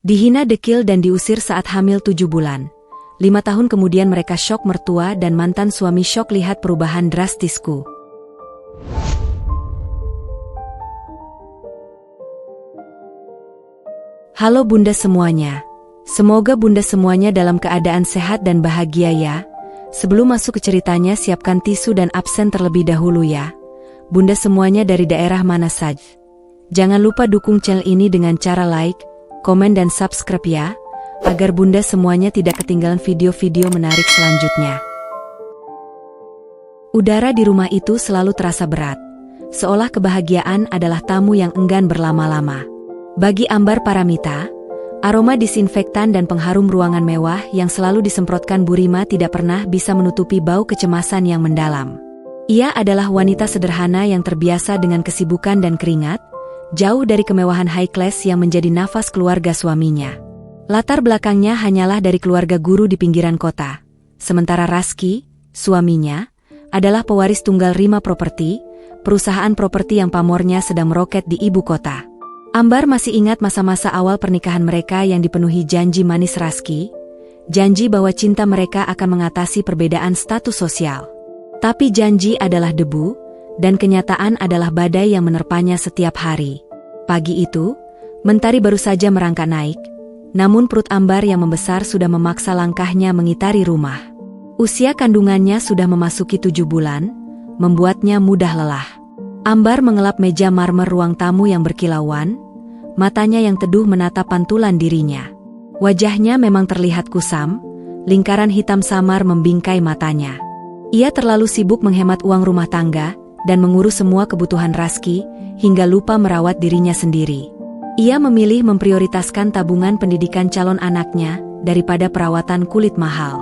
Dihina dekil dan diusir saat hamil 7 bulan. 5 tahun kemudian mereka syok mertua dan mantan suami syok lihat perubahan drastisku. Halo bunda semuanya. Semoga bunda semuanya dalam keadaan sehat dan bahagia ya. Sebelum masuk ke ceritanya siapkan tisu dan absen terlebih dahulu ya. Bunda semuanya dari daerah mana saja. Jangan lupa dukung channel ini dengan cara like, komen dan subscribe ya, agar bunda semuanya tidak ketinggalan video-video menarik selanjutnya. Udara di rumah itu selalu terasa berat, seolah kebahagiaan adalah tamu yang enggan berlama-lama. Bagi Ambar Paramita, aroma disinfektan dan pengharum ruangan mewah yang selalu disemprotkan Bu Rima tidak pernah bisa menutupi bau kecemasan yang mendalam. Ia adalah wanita sederhana yang terbiasa dengan kesibukan dan keringat, jauh dari kemewahan high class yang menjadi nafas keluarga suaminya. Latar belakangnya hanyalah dari keluarga guru di pinggiran kota. Sementara Raski, suaminya, adalah pewaris tunggal Rima Property, perusahaan properti yang pamornya sedang meroket di ibu kota. Ambar masih ingat masa-masa awal pernikahan mereka yang dipenuhi janji manis Raski, janji bahwa cinta mereka akan mengatasi perbedaan status sosial. Tapi janji adalah debu, dan kenyataan adalah badai yang menerpanya setiap hari. Pagi itu, mentari baru saja merangkak naik, namun perut Ambar yang membesar sudah memaksa langkahnya mengitari rumah. Usia kandungannya sudah memasuki 7 bulan, membuatnya mudah lelah. Ambar mengelap meja marmer ruang tamu yang berkilauan, matanya yang teduh menatap pantulan dirinya. Wajahnya memang terlihat kusam, lingkaran hitam samar membingkai matanya. Ia terlalu sibuk menghemat uang rumah tangga, dan mengurus semua kebutuhan Raski, hingga lupa merawat dirinya sendiri. Ia memilih memprioritaskan tabungan pendidikan calon anaknya, daripada perawatan kulit mahal.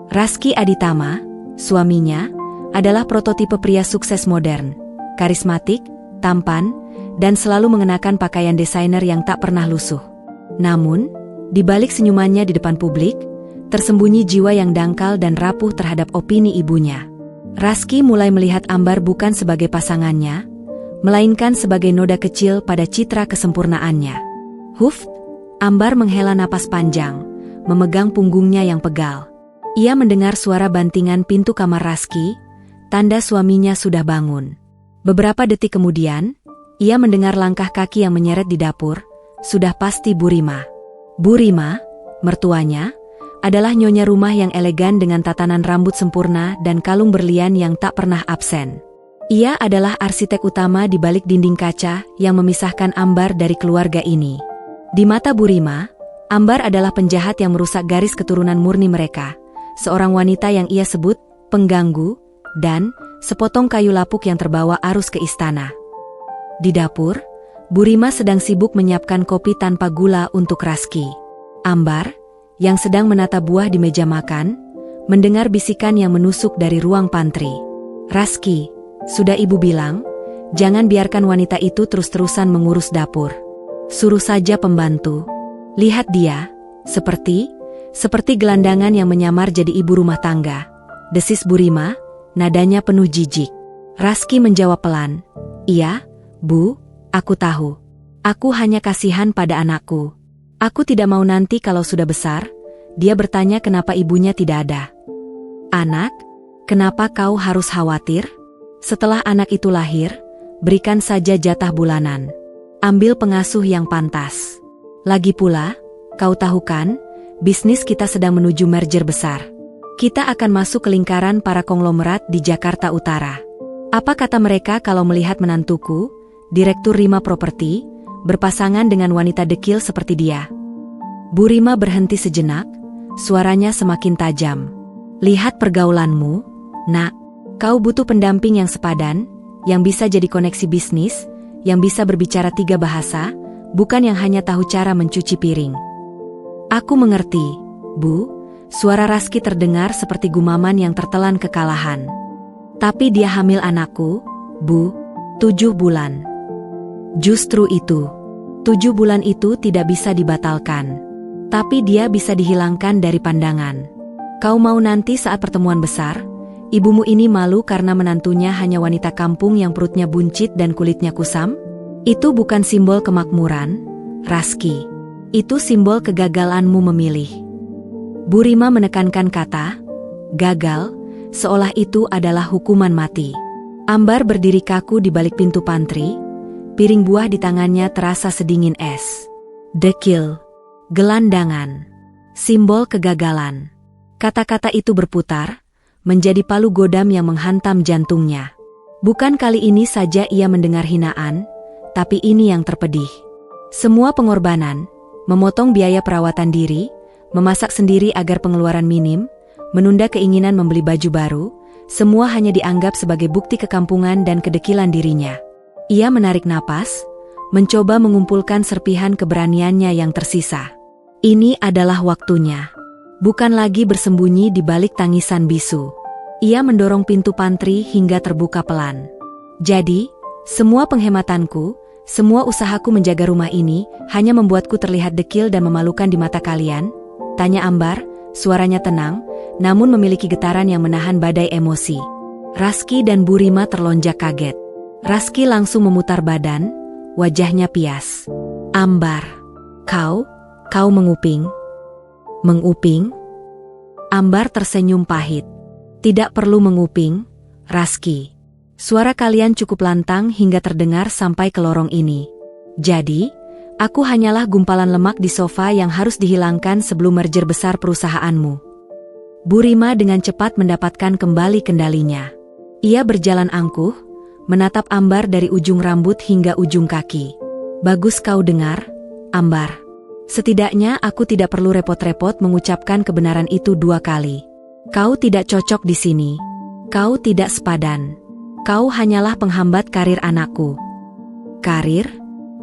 Raski Aditama, suaminya, adalah prototipe pria sukses modern, karismatik, tampan, dan selalu mengenakan pakaian desainer yang tak pernah lusuh. Namun, di balik senyumannya di depan publik, tersembunyi jiwa yang dangkal dan rapuh terhadap opini ibunya. Raski mulai melihat Ambar bukan sebagai pasangannya, melainkan sebagai noda kecil pada citra kesempurnaannya. Huf, Ambar menghela napas panjang, memegang punggungnya yang pegal. Ia mendengar suara bantingan pintu kamar Raski, tanda suaminya sudah bangun. Beberapa detik kemudian, ia mendengar langkah kaki yang menyeret di dapur, sudah pasti Bu Rima. Bu Rima, mertuanya, adalah nyonya rumah yang elegan dengan tatanan rambut sempurna dan kalung berlian yang tak pernah absen. Ia adalah arsitek utama di balik dinding kaca yang memisahkan Ambar dari keluarga ini. Di mata Bu Rima, Ambar adalah penjahat yang merusak garis keturunan murni mereka, seorang wanita yang ia sebut pengganggu, dan sepotong kayu lapuk yang terbawa arus ke istana. Di dapur, Bu Rima sedang sibuk menyiapkan kopi tanpa gula untuk Raski. Ambar, yang sedang menata buah di meja makan, mendengar bisikan yang menusuk dari ruang pantry. Raski, sudah ibu bilang, jangan biarkan wanita itu terus-terusan mengurus dapur. Suruh saja pembantu. Lihat dia, seperti gelandangan yang menyamar jadi ibu rumah tangga. Desis Bu Rima, nadanya penuh jijik. Raski menjawab pelan, iya, Bu, aku tahu. Aku hanya kasihan pada anakku. Aku tidak mau nanti kalau sudah besar, dia bertanya kenapa ibunya tidak ada. Anak, kenapa kau harus khawatir? Setelah anak itu lahir, berikan saja jatah bulanan. Ambil pengasuh yang pantas. Lagi pula, kau tahu kan, bisnis kita sedang menuju merger besar. Kita akan masuk ke lingkaran para konglomerat di Jakarta Utara. Apa kata mereka kalau melihat menantuku, Direktur Rima Property, berpasangan dengan wanita dekil seperti dia? Bu Rima berhenti sejenak, suaranya semakin tajam. Lihat pergaulanmu, nak. Kau butuh pendamping yang sepadan, yang bisa jadi koneksi bisnis, yang bisa berbicara 3 bahasa, bukan yang hanya tahu cara mencuci piring. Aku mengerti, Bu. Suara Raski terdengar seperti gumaman yang tertelan kekalahan. Tapi dia hamil anakku, Bu. 7 bulan. Justru itu. 7 bulan itu tidak bisa dibatalkan. Tapi dia bisa dihilangkan dari pandangan. Kau mau nanti saat pertemuan besar, ibumu ini malu karena menantunya hanya wanita kampung yang perutnya buncit dan kulitnya kusam? Itu bukan simbol kemakmuran, Raski. Itu simbol kegagalanmu memilih. Burima menekankan kata, gagal, seolah itu adalah hukuman mati. Ambar berdiri kaku di balik pintu pantry, piring buah di tangannya terasa sedingin es. Dekil, gelandangan, simbol kegagalan. Kata-kata itu berputar, menjadi palu godam yang menghantam jantungnya. Bukan kali ini saja ia mendengar hinaan, tapi ini yang terpedih. Semua pengorbanan, memotong biaya perawatan diri, memasak sendiri agar pengeluaran minim, menunda keinginan membeli baju baru, semua hanya dianggap sebagai bukti kekampungan dan kedekilan dirinya. Ia menarik napas, mencoba mengumpulkan serpihan keberaniannya yang tersisa. Ini adalah waktunya. Bukan lagi bersembunyi di balik tangisan bisu. Ia mendorong pintu pantry hingga terbuka pelan. Jadi, semua penghematanku, semua usahaku menjaga rumah ini, hanya membuatku terlihat dekil dan memalukan di mata kalian? Tanya Ambar, suaranya tenang, namun memiliki getaran yang menahan badai emosi. Raski dan Burima terlonjak kaget. Raski langsung memutar badan, wajahnya pias. Ambar, kau menguping? Menguping? Ambar tersenyum pahit. Tidak perlu menguping, Raski. Suara kalian cukup lantang hingga terdengar sampai ke lorong ini. Jadi, aku hanyalah gumpalan lemak di sofa yang harus dihilangkan sebelum merger besar perusahaanmu. Burima dengan cepat mendapatkan kembali kendalinya. Ia berjalan angkuh, menatap Ambar dari ujung rambut hingga ujung kaki. Bagus kau dengar, Ambar. Setidaknya aku tidak perlu repot-repot mengucapkan kebenaran itu 2 kali. Kau tidak cocok di sini. Kau tidak sepadan. Kau hanyalah penghambat karir anakku. Karir?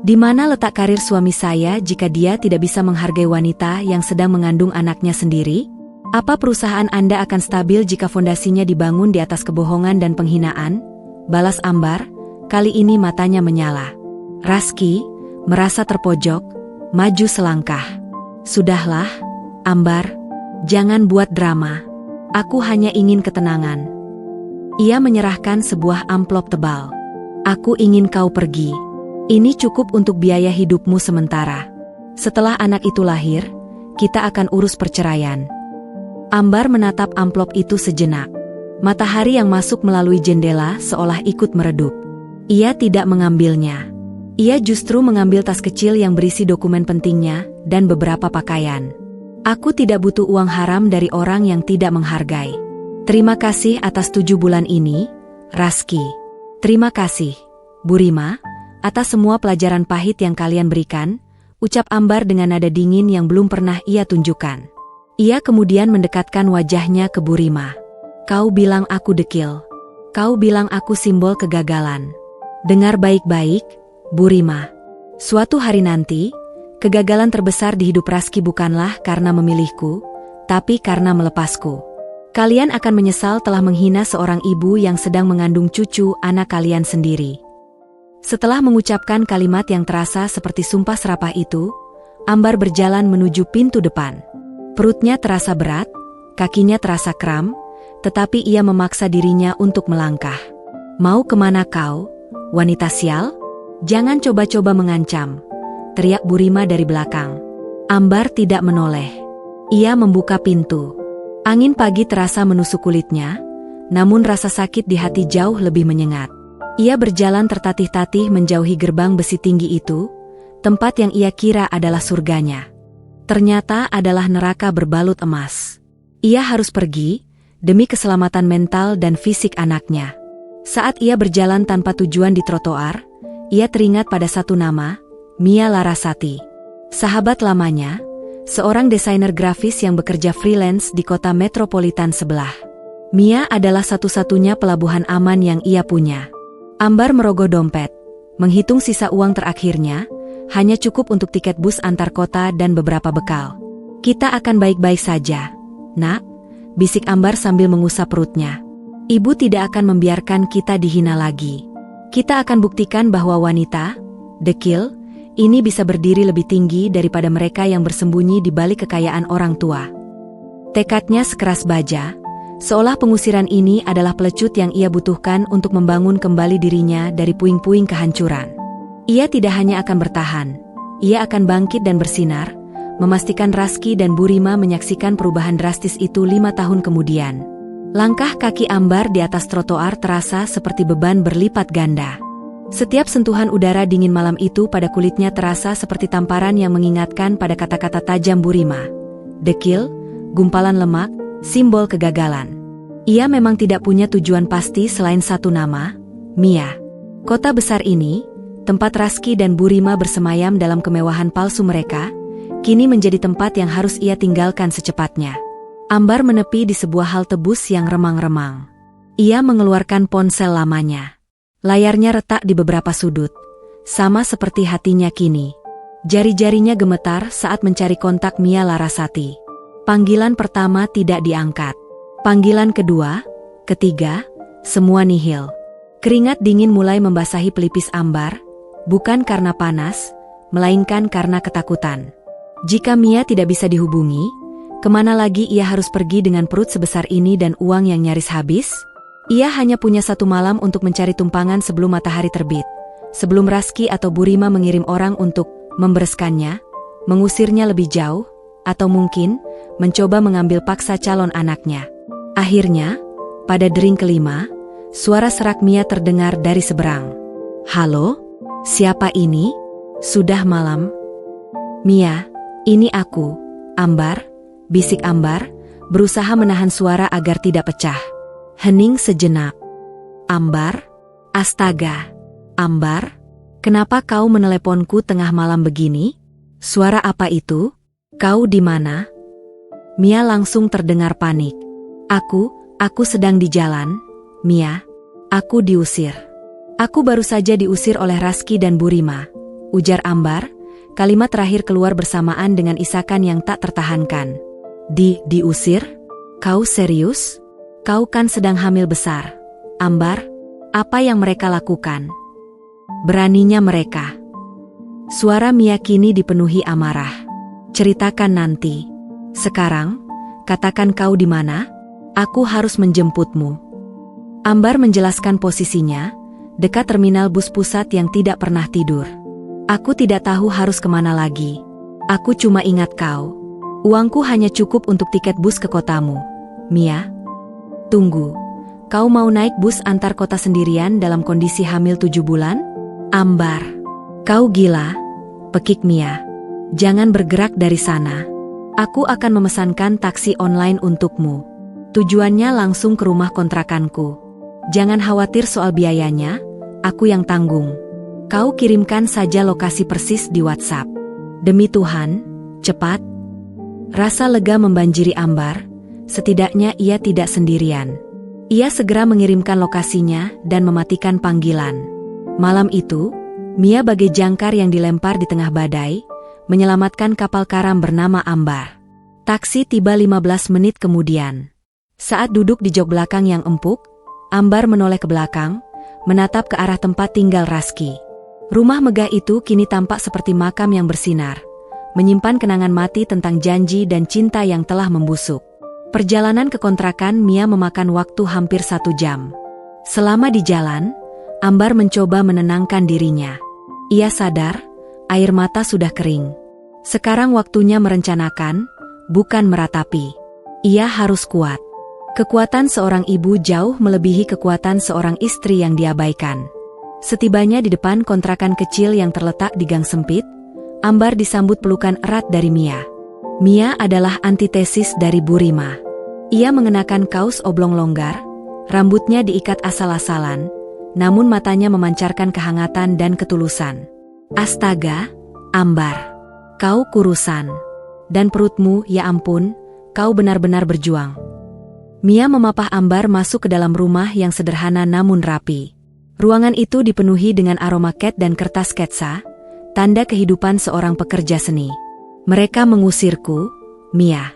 Di mana letak karir suami saya jika dia tidak bisa menghargai wanita yang sedang mengandung anaknya sendiri? Apa perusahaan Anda akan stabil jika fondasinya dibangun di atas kebohongan dan penghinaan? Balas Ambar, kali ini matanya menyala. Raski, merasa terpojok, maju selangkah. Sudahlah, Ambar, jangan buat drama. Aku hanya ingin ketenangan. Ia menyerahkan sebuah amplop tebal. Aku ingin kau pergi. Ini cukup untuk biaya hidupmu sementara. Setelah anak itu lahir, kita akan urus perceraian. Ambar menatap amplop itu sejenak. Matahari yang masuk melalui jendela seolah ikut meredup. Ia tidak mengambilnya. Ia justru mengambil tas kecil yang berisi dokumen pentingnya dan beberapa pakaian. Aku tidak butuh uang haram dari orang yang tidak menghargai. Terima kasih atas 7 bulan ini, Raski. Terima kasih, Burima, atas semua pelajaran pahit yang kalian berikan, ucap Ambar dengan nada dingin yang belum pernah ia tunjukkan. Ia kemudian mendekatkan wajahnya ke Burima. Kau bilang aku dekil. Kau bilang aku simbol kegagalan. Dengar baik-baik, Burima. Suatu hari nanti, kegagalan terbesar di hidup Raski bukanlah karena memilihku, tapi karena melepasku. Kalian akan menyesal telah menghina seorang ibu yang sedang mengandung cucu anak kalian sendiri. Setelah mengucapkan kalimat yang terasa seperti sumpah serapah itu, Ambar berjalan menuju pintu depan. Perutnya terasa berat, kakinya terasa kram, tetapi ia memaksa dirinya untuk melangkah. Mau kemana kau, wanita sial? Jangan coba-coba mengancam, teriak Burima dari belakang. Ambar tidak menoleh. Ia membuka pintu. Angin pagi terasa menusuk kulitnya, namun rasa sakit di hati jauh lebih menyengat. Ia berjalan tertatih-tatih menjauhi gerbang besi tinggi itu, tempat yang ia kira adalah surganya. Ternyata adalah neraka berbalut emas. Ia harus pergi, demi keselamatan mental dan fisik anaknya. Saat ia berjalan tanpa tujuan di trotoar, ia teringat pada satu nama, Mia Larasati. Sahabat lamanya, seorang desainer grafis yang bekerja freelance di kota metropolitan sebelah. Mia adalah satu-satunya pelabuhan aman yang ia punya. Ambar merogoh dompet, menghitung sisa uang terakhirnya, hanya cukup untuk tiket bus antar kota dan beberapa bekal. Kita akan baik-baik saja, nak, bisik Ambar sambil mengusap perutnya. Ibu tidak akan membiarkan kita dihina lagi. Kita akan buktikan bahwa wanita, dekil, ini bisa berdiri lebih tinggi daripada mereka yang bersembunyi di balik kekayaan orang tua. Tekadnya sekeras baja, seolah pengusiran ini adalah pelecut yang ia butuhkan untuk membangun kembali dirinya dari puing-puing kehancuran. Ia tidak hanya akan bertahan, ia akan bangkit dan bersinar, memastikan Raski dan Burima menyaksikan perubahan drastis itu 5 tahun kemudian. Langkah kaki Ambar di atas trotoar terasa seperti beban berlipat ganda. Setiap sentuhan udara dingin malam itu pada kulitnya terasa seperti tamparan yang mengingatkan pada kata-kata tajam Burima. Dekil, gumpalan lemak, simbol kegagalan. Ia memang tidak punya tujuan pasti selain satu nama, Mia. Kota besar ini, tempat Raski dan Burima bersemayam dalam kemewahan palsu mereka, kini menjadi tempat yang harus ia tinggalkan secepatnya. Ambar menepi di sebuah halte bus yang remang-remang. Ia mengeluarkan ponsel lamanya. Layarnya retak di beberapa sudut, sama seperti hatinya kini. Jari-jarinya gemetar saat mencari kontak Mia Larasati. Panggilan pertama tidak diangkat. Panggilan kedua, ketiga, semua nihil. Keringat dingin mulai membasahi pelipis Ambar, bukan karena panas, melainkan karena ketakutan. Jika Mia tidak bisa dihubungi, kemana lagi ia harus pergi dengan perut sebesar ini dan uang yang nyaris habis? Ia hanya punya satu malam untuk mencari tumpangan sebelum matahari terbit. Sebelum Raski atau Burima mengirim orang untuk membereskannya, mengusirnya lebih jauh, atau mungkin mencoba mengambil paksa calon anaknya. Akhirnya, pada dering kelima, suara serak Mia terdengar dari seberang. "Halo? Siapa ini? Sudah malam." "Mia, ini aku, Ambar," bisik Ambar, berusaha menahan suara agar tidak pecah. Hening sejenak. "Ambar? Astaga. Ambar, kenapa kau meneleponku tengah malam begini? Suara apa itu? Kau di mana?" Mia langsung terdengar panik. Aku sedang di jalan, Mia. Aku diusir. Aku baru saja diusir oleh Raski dan Burima," ujar Ambar. Kalimat terakhir keluar bersamaan dengan isakan yang tak tertahankan. Diusir? Kau serius? Kau kan sedang hamil besar. Ambar, apa yang mereka lakukan? Beraninya mereka. Suara Mia kini dipenuhi amarah. "Ceritakan nanti. Sekarang, katakan kau di mana? Aku harus menjemputmu." Ambar menjelaskan posisinya, dekat terminal bus pusat yang tidak pernah tidur. "Aku tidak tahu harus kemana lagi. Aku cuma ingat kau. Uangku hanya cukup untuk tiket bus ke kotamu. Mia, tunggu. Kau mau naik bus antar kota sendirian dalam kondisi hamil 7 bulan? Ambar, kau gila?" pekik Mia. "Jangan bergerak dari sana. Aku akan memesankan taksi online untukmu. Tujuannya langsung ke rumah kontrakanku. Jangan khawatir soal biayanya, aku yang tanggung. Kau kirimkan saja lokasi persis di WhatsApp. Demi Tuhan, cepat." Rasa lega membanjiri Ambar, setidaknya ia tidak sendirian. Ia segera mengirimkan lokasinya dan mematikan panggilan. Malam itu, Mia bagai jangkar yang dilempar di tengah badai, menyelamatkan kapal karam bernama Ambar. Taksi tiba 15 menit kemudian. Saat duduk di jok belakang yang empuk, Ambar menoleh ke belakang, menatap ke arah tempat tinggal Raski. Rumah megah itu kini tampak seperti makam yang bersinar, menyimpan kenangan mati tentang janji dan cinta yang telah membusuk. Perjalanan ke kontrakan Mia memakan waktu hampir 1 jam. Selama di jalan, Ambar mencoba menenangkan dirinya. Ia sadar, air mata sudah kering. Sekarang waktunya merencanakan, bukan meratapi. Ia harus kuat. Kekuatan seorang ibu jauh melebihi kekuatan seorang istri yang diabaikan. Setibanya di depan kontrakan kecil yang terletak di gang sempit, Ambar disambut pelukan erat dari Mia. Mia adalah antitesis dari Burima. Ia mengenakan kaos oblong longgar, rambutnya diikat asal-asalan, namun matanya memancarkan kehangatan dan ketulusan. "Astaga, Ambar, kau kurusan. Dan perutmu, ya ampun, kau benar-benar berjuang." Mia memapah Ambar masuk ke dalam rumah yang sederhana namun rapi. Ruangan itu dipenuhi dengan aroma cat dan kertas sketsa, tanda kehidupan seorang pekerja seni. "Mereka mengusirku, Mia,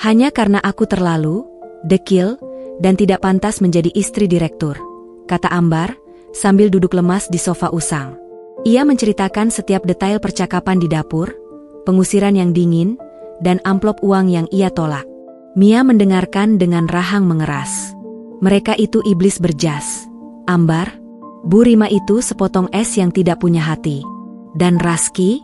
hanya karena aku terlalu dekil dan tidak pantas menjadi istri direktur," kata Ambar, sambil duduk lemas di sofa usang. Ia menceritakan setiap detail percakapan di dapur, pengusiran yang dingin, dan amplop uang yang ia tolak. Mia mendengarkan dengan rahang mengeras. "Mereka itu iblis berjas, Ambar. Burima itu sepotong es yang tidak punya hati. Dan Raski,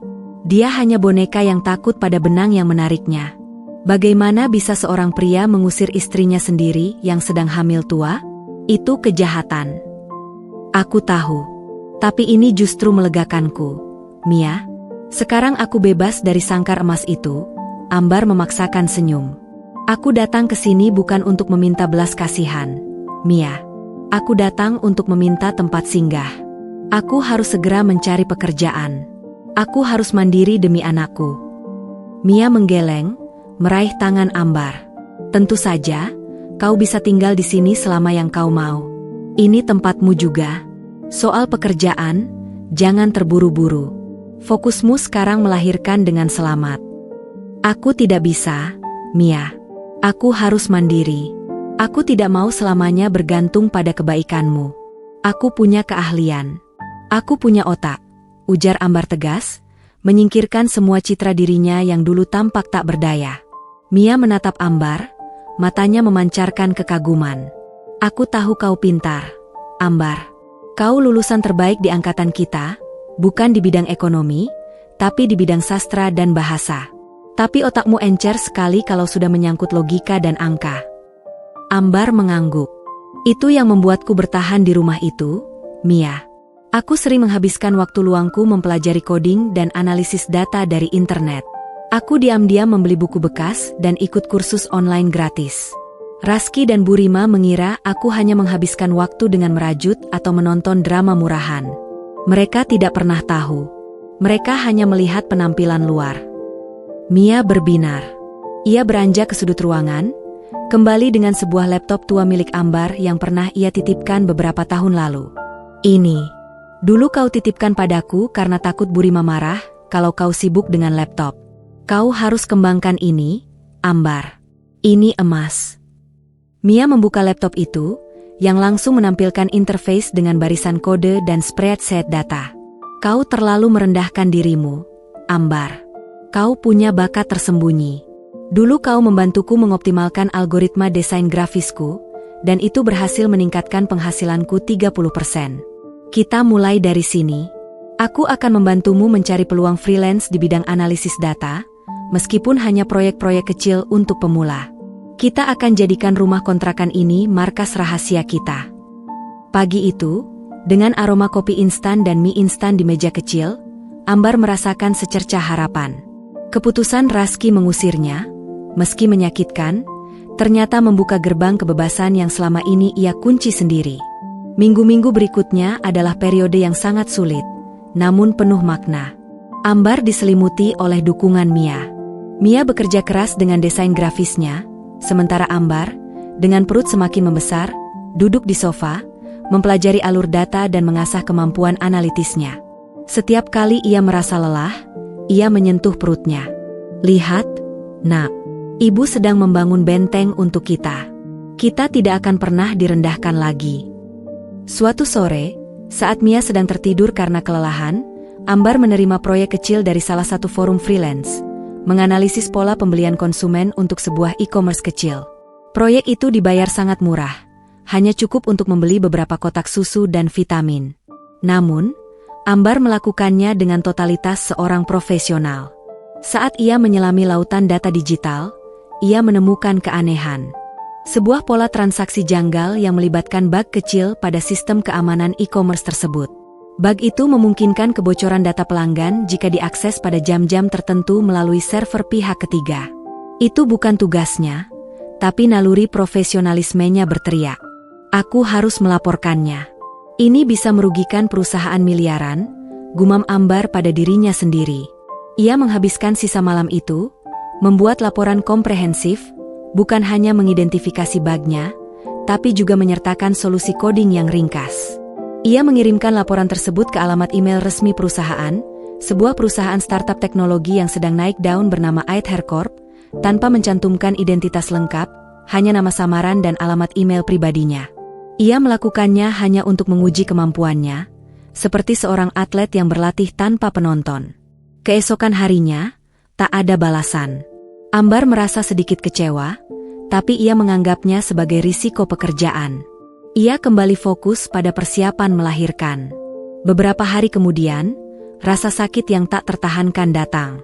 Dia hanya boneka yang takut pada benang yang menariknya. Bagaimana bisa seorang pria mengusir istrinya sendiri yang sedang hamil tua? Itu kejahatan. Aku tahu. Tapi ini justru melegakanku, Mia. Sekarang aku bebas dari sangkar emas itu. Ambar memaksakan senyum. Aku datang ke sini bukan untuk meminta belas kasihan, Mia. Aku datang untuk meminta tempat singgah. Aku harus segera mencari pekerjaan. Aku harus mandiri demi anakku. Mia menggeleng, meraih tangan Ambar. Tentu saja, kau bisa tinggal di sini selama yang kau mau. Ini tempatmu juga. Soal pekerjaan, jangan terburu-buru. Fokusmu sekarang melahirkan dengan selamat. Aku tidak bisa, Mia. Aku harus mandiri. Aku tidak mau selamanya bergantung pada kebaikanmu. Aku punya keahlian. Aku punya otak, ujar Ambar tegas, menyingkirkan semua citra dirinya yang dulu tampak tak berdaya. Mia menatap Ambar, matanya memancarkan kekaguman. Aku tahu kau pintar, Ambar. Kau lulusan terbaik di angkatan kita, bukan di bidang ekonomi, tapi di bidang sastra dan bahasa. Tapi otakmu encer sekali kalau sudah menyangkut logika dan angka. Ambar mengangguk. Itu yang membuatku bertahan di rumah itu, Mia. Aku sering menghabiskan waktu luangku mempelajari coding dan analisis data dari internet. Aku diam-diam membeli buku bekas dan ikut kursus online gratis. Raski dan Burima mengira aku hanya menghabiskan waktu dengan merajut atau menonton drama murahan. Mereka tidak pernah tahu. Mereka hanya melihat penampilan luar. Mia berbinar. Ia beranjak ke sudut ruangan, kembali dengan sebuah laptop tua milik Ambar yang pernah ia titipkan beberapa tahun lalu. Ini. Dulu kau titipkan padaku karena takut Burima marah kalau kau sibuk dengan laptop. Kau harus kembangkan ini, Ambar. Ini emas. Mia membuka laptop itu, yang langsung menampilkan interface dengan barisan kode dan spreadsheet data. Kau terlalu merendahkan dirimu, Ambar. Kau punya bakat tersembunyi. Dulu kau membantuku mengoptimalkan algoritma desain grafisku, dan itu berhasil meningkatkan penghasilanku 30%. Kita mulai dari sini. Aku akan membantumu mencari peluang freelance di bidang analisis data, meskipun hanya proyek-proyek kecil untuk pemula. Kita akan jadikan rumah kontrakan ini markas rahasia kita. Pagi itu, dengan aroma kopi instan dan mie instan di meja kecil, Ambar merasakan secercah harapan. Keputusan Raski mengusirnya, meski menyakitkan, ternyata membuka gerbang kebebasan yang selama ini ia kunci sendiri. Minggu-minggu berikutnya adalah periode yang sangat sulit, namun penuh makna. Ambar diselimuti oleh dukungan Mia. Mia bekerja keras dengan desain grafisnya, sementara Ambar, dengan perut semakin membesar, duduk di sofa, mempelajari alur data dan mengasah kemampuan analitisnya. Setiap kali ia merasa lelah, ia menyentuh perutnya. Lihat, Nak, Ibu sedang membangun benteng untuk kita. Kita tidak akan pernah direndahkan lagi. Suatu sore, saat Mia sedang tertidur karena kelelahan, Ambar menerima proyek kecil dari salah satu forum freelance, menganalisis pola pembelian konsumen untuk sebuah e-commerce kecil. Proyek itu dibayar sangat murah, hanya cukup untuk membeli beberapa kotak susu dan vitamin. Namun, Ambar melakukannya dengan totalitas seorang profesional. Saat ia menyelami lautan data digital, ia menemukan keanehan. Sebuah pola transaksi janggal yang melibatkan bug kecil pada sistem keamanan e-commerce tersebut. Bug itu memungkinkan kebocoran data pelanggan jika diakses pada jam-jam tertentu melalui server pihak ketiga. Itu bukan tugasnya, tapi naluri profesionalismenya berteriak. Aku harus melaporkannya. Ini bisa merugikan perusahaan miliaran, gumam Ambar pada dirinya sendiri. Ia menghabiskan sisa malam itu, membuat laporan komprehensif, bukan hanya mengidentifikasi bugnya, tapi juga menyertakan solusi coding yang ringkas. Ia mengirimkan laporan tersebut ke alamat email resmi perusahaan, sebuah perusahaan startup teknologi yang sedang naik daun bernama Aether Corp, tanpa mencantumkan identitas lengkap, hanya nama samaran dan alamat email pribadinya. Ia melakukannya hanya untuk menguji kemampuannya, seperti seorang atlet yang berlatih tanpa penonton. Keesokan harinya, tak ada balasan. Ambar merasa sedikit kecewa, tapi ia menganggapnya sebagai risiko pekerjaan. Ia kembali fokus pada persiapan melahirkan. Beberapa hari kemudian, rasa sakit yang tak tertahankan datang.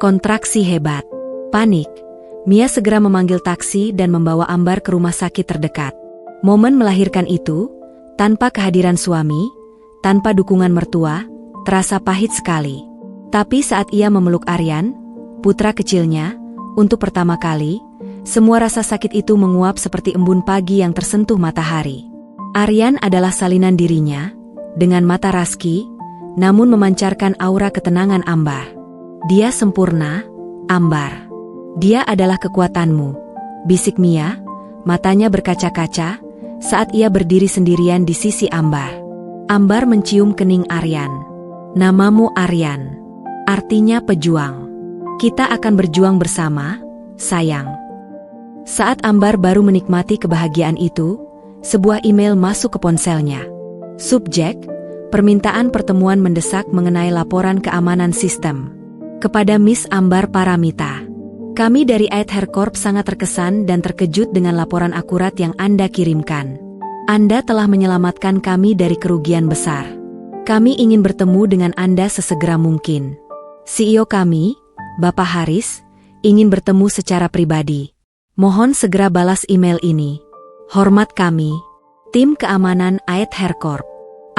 Kontraksi hebat. Panik. Mia segera memanggil taksi dan membawa Ambar ke rumah sakit terdekat. Momen melahirkan itu, tanpa kehadiran suami, tanpa dukungan mertua, terasa pahit sekali. Tapi saat ia memeluk Aryan, putra kecilnya, untuk pertama kali, semua rasa sakit itu menguap seperti embun pagi yang tersentuh matahari. Aryan adalah salinan dirinya, dengan mata raski, namun memancarkan aura ketenangan Ambar. Dia sempurna, Ambar. Dia adalah kekuatanmu, bisik Mia, matanya berkaca-kaca, saat ia berdiri sendirian di sisi Ambar. Ambar mencium kening Aryan. Namamu Aryan. Artinya pejuang. Kita akan berjuang bersama, sayang. Saat Ambar baru menikmati kebahagiaan itu, sebuah email masuk ke ponselnya. Subjek, permintaan pertemuan mendesak mengenai laporan keamanan sistem. Kepada Miss Ambar Paramita. Kami dari Aether Corp sangat terkesan dan terkejut dengan laporan akurat yang Anda kirimkan. Anda telah menyelamatkan kami dari kerugian besar. Kami ingin bertemu dengan Anda sesegera mungkin. CEO kami, Bapak Haris, ingin bertemu secara pribadi. Mohon segera balas email ini. Hormat kami, tim keamanan Aether Corp.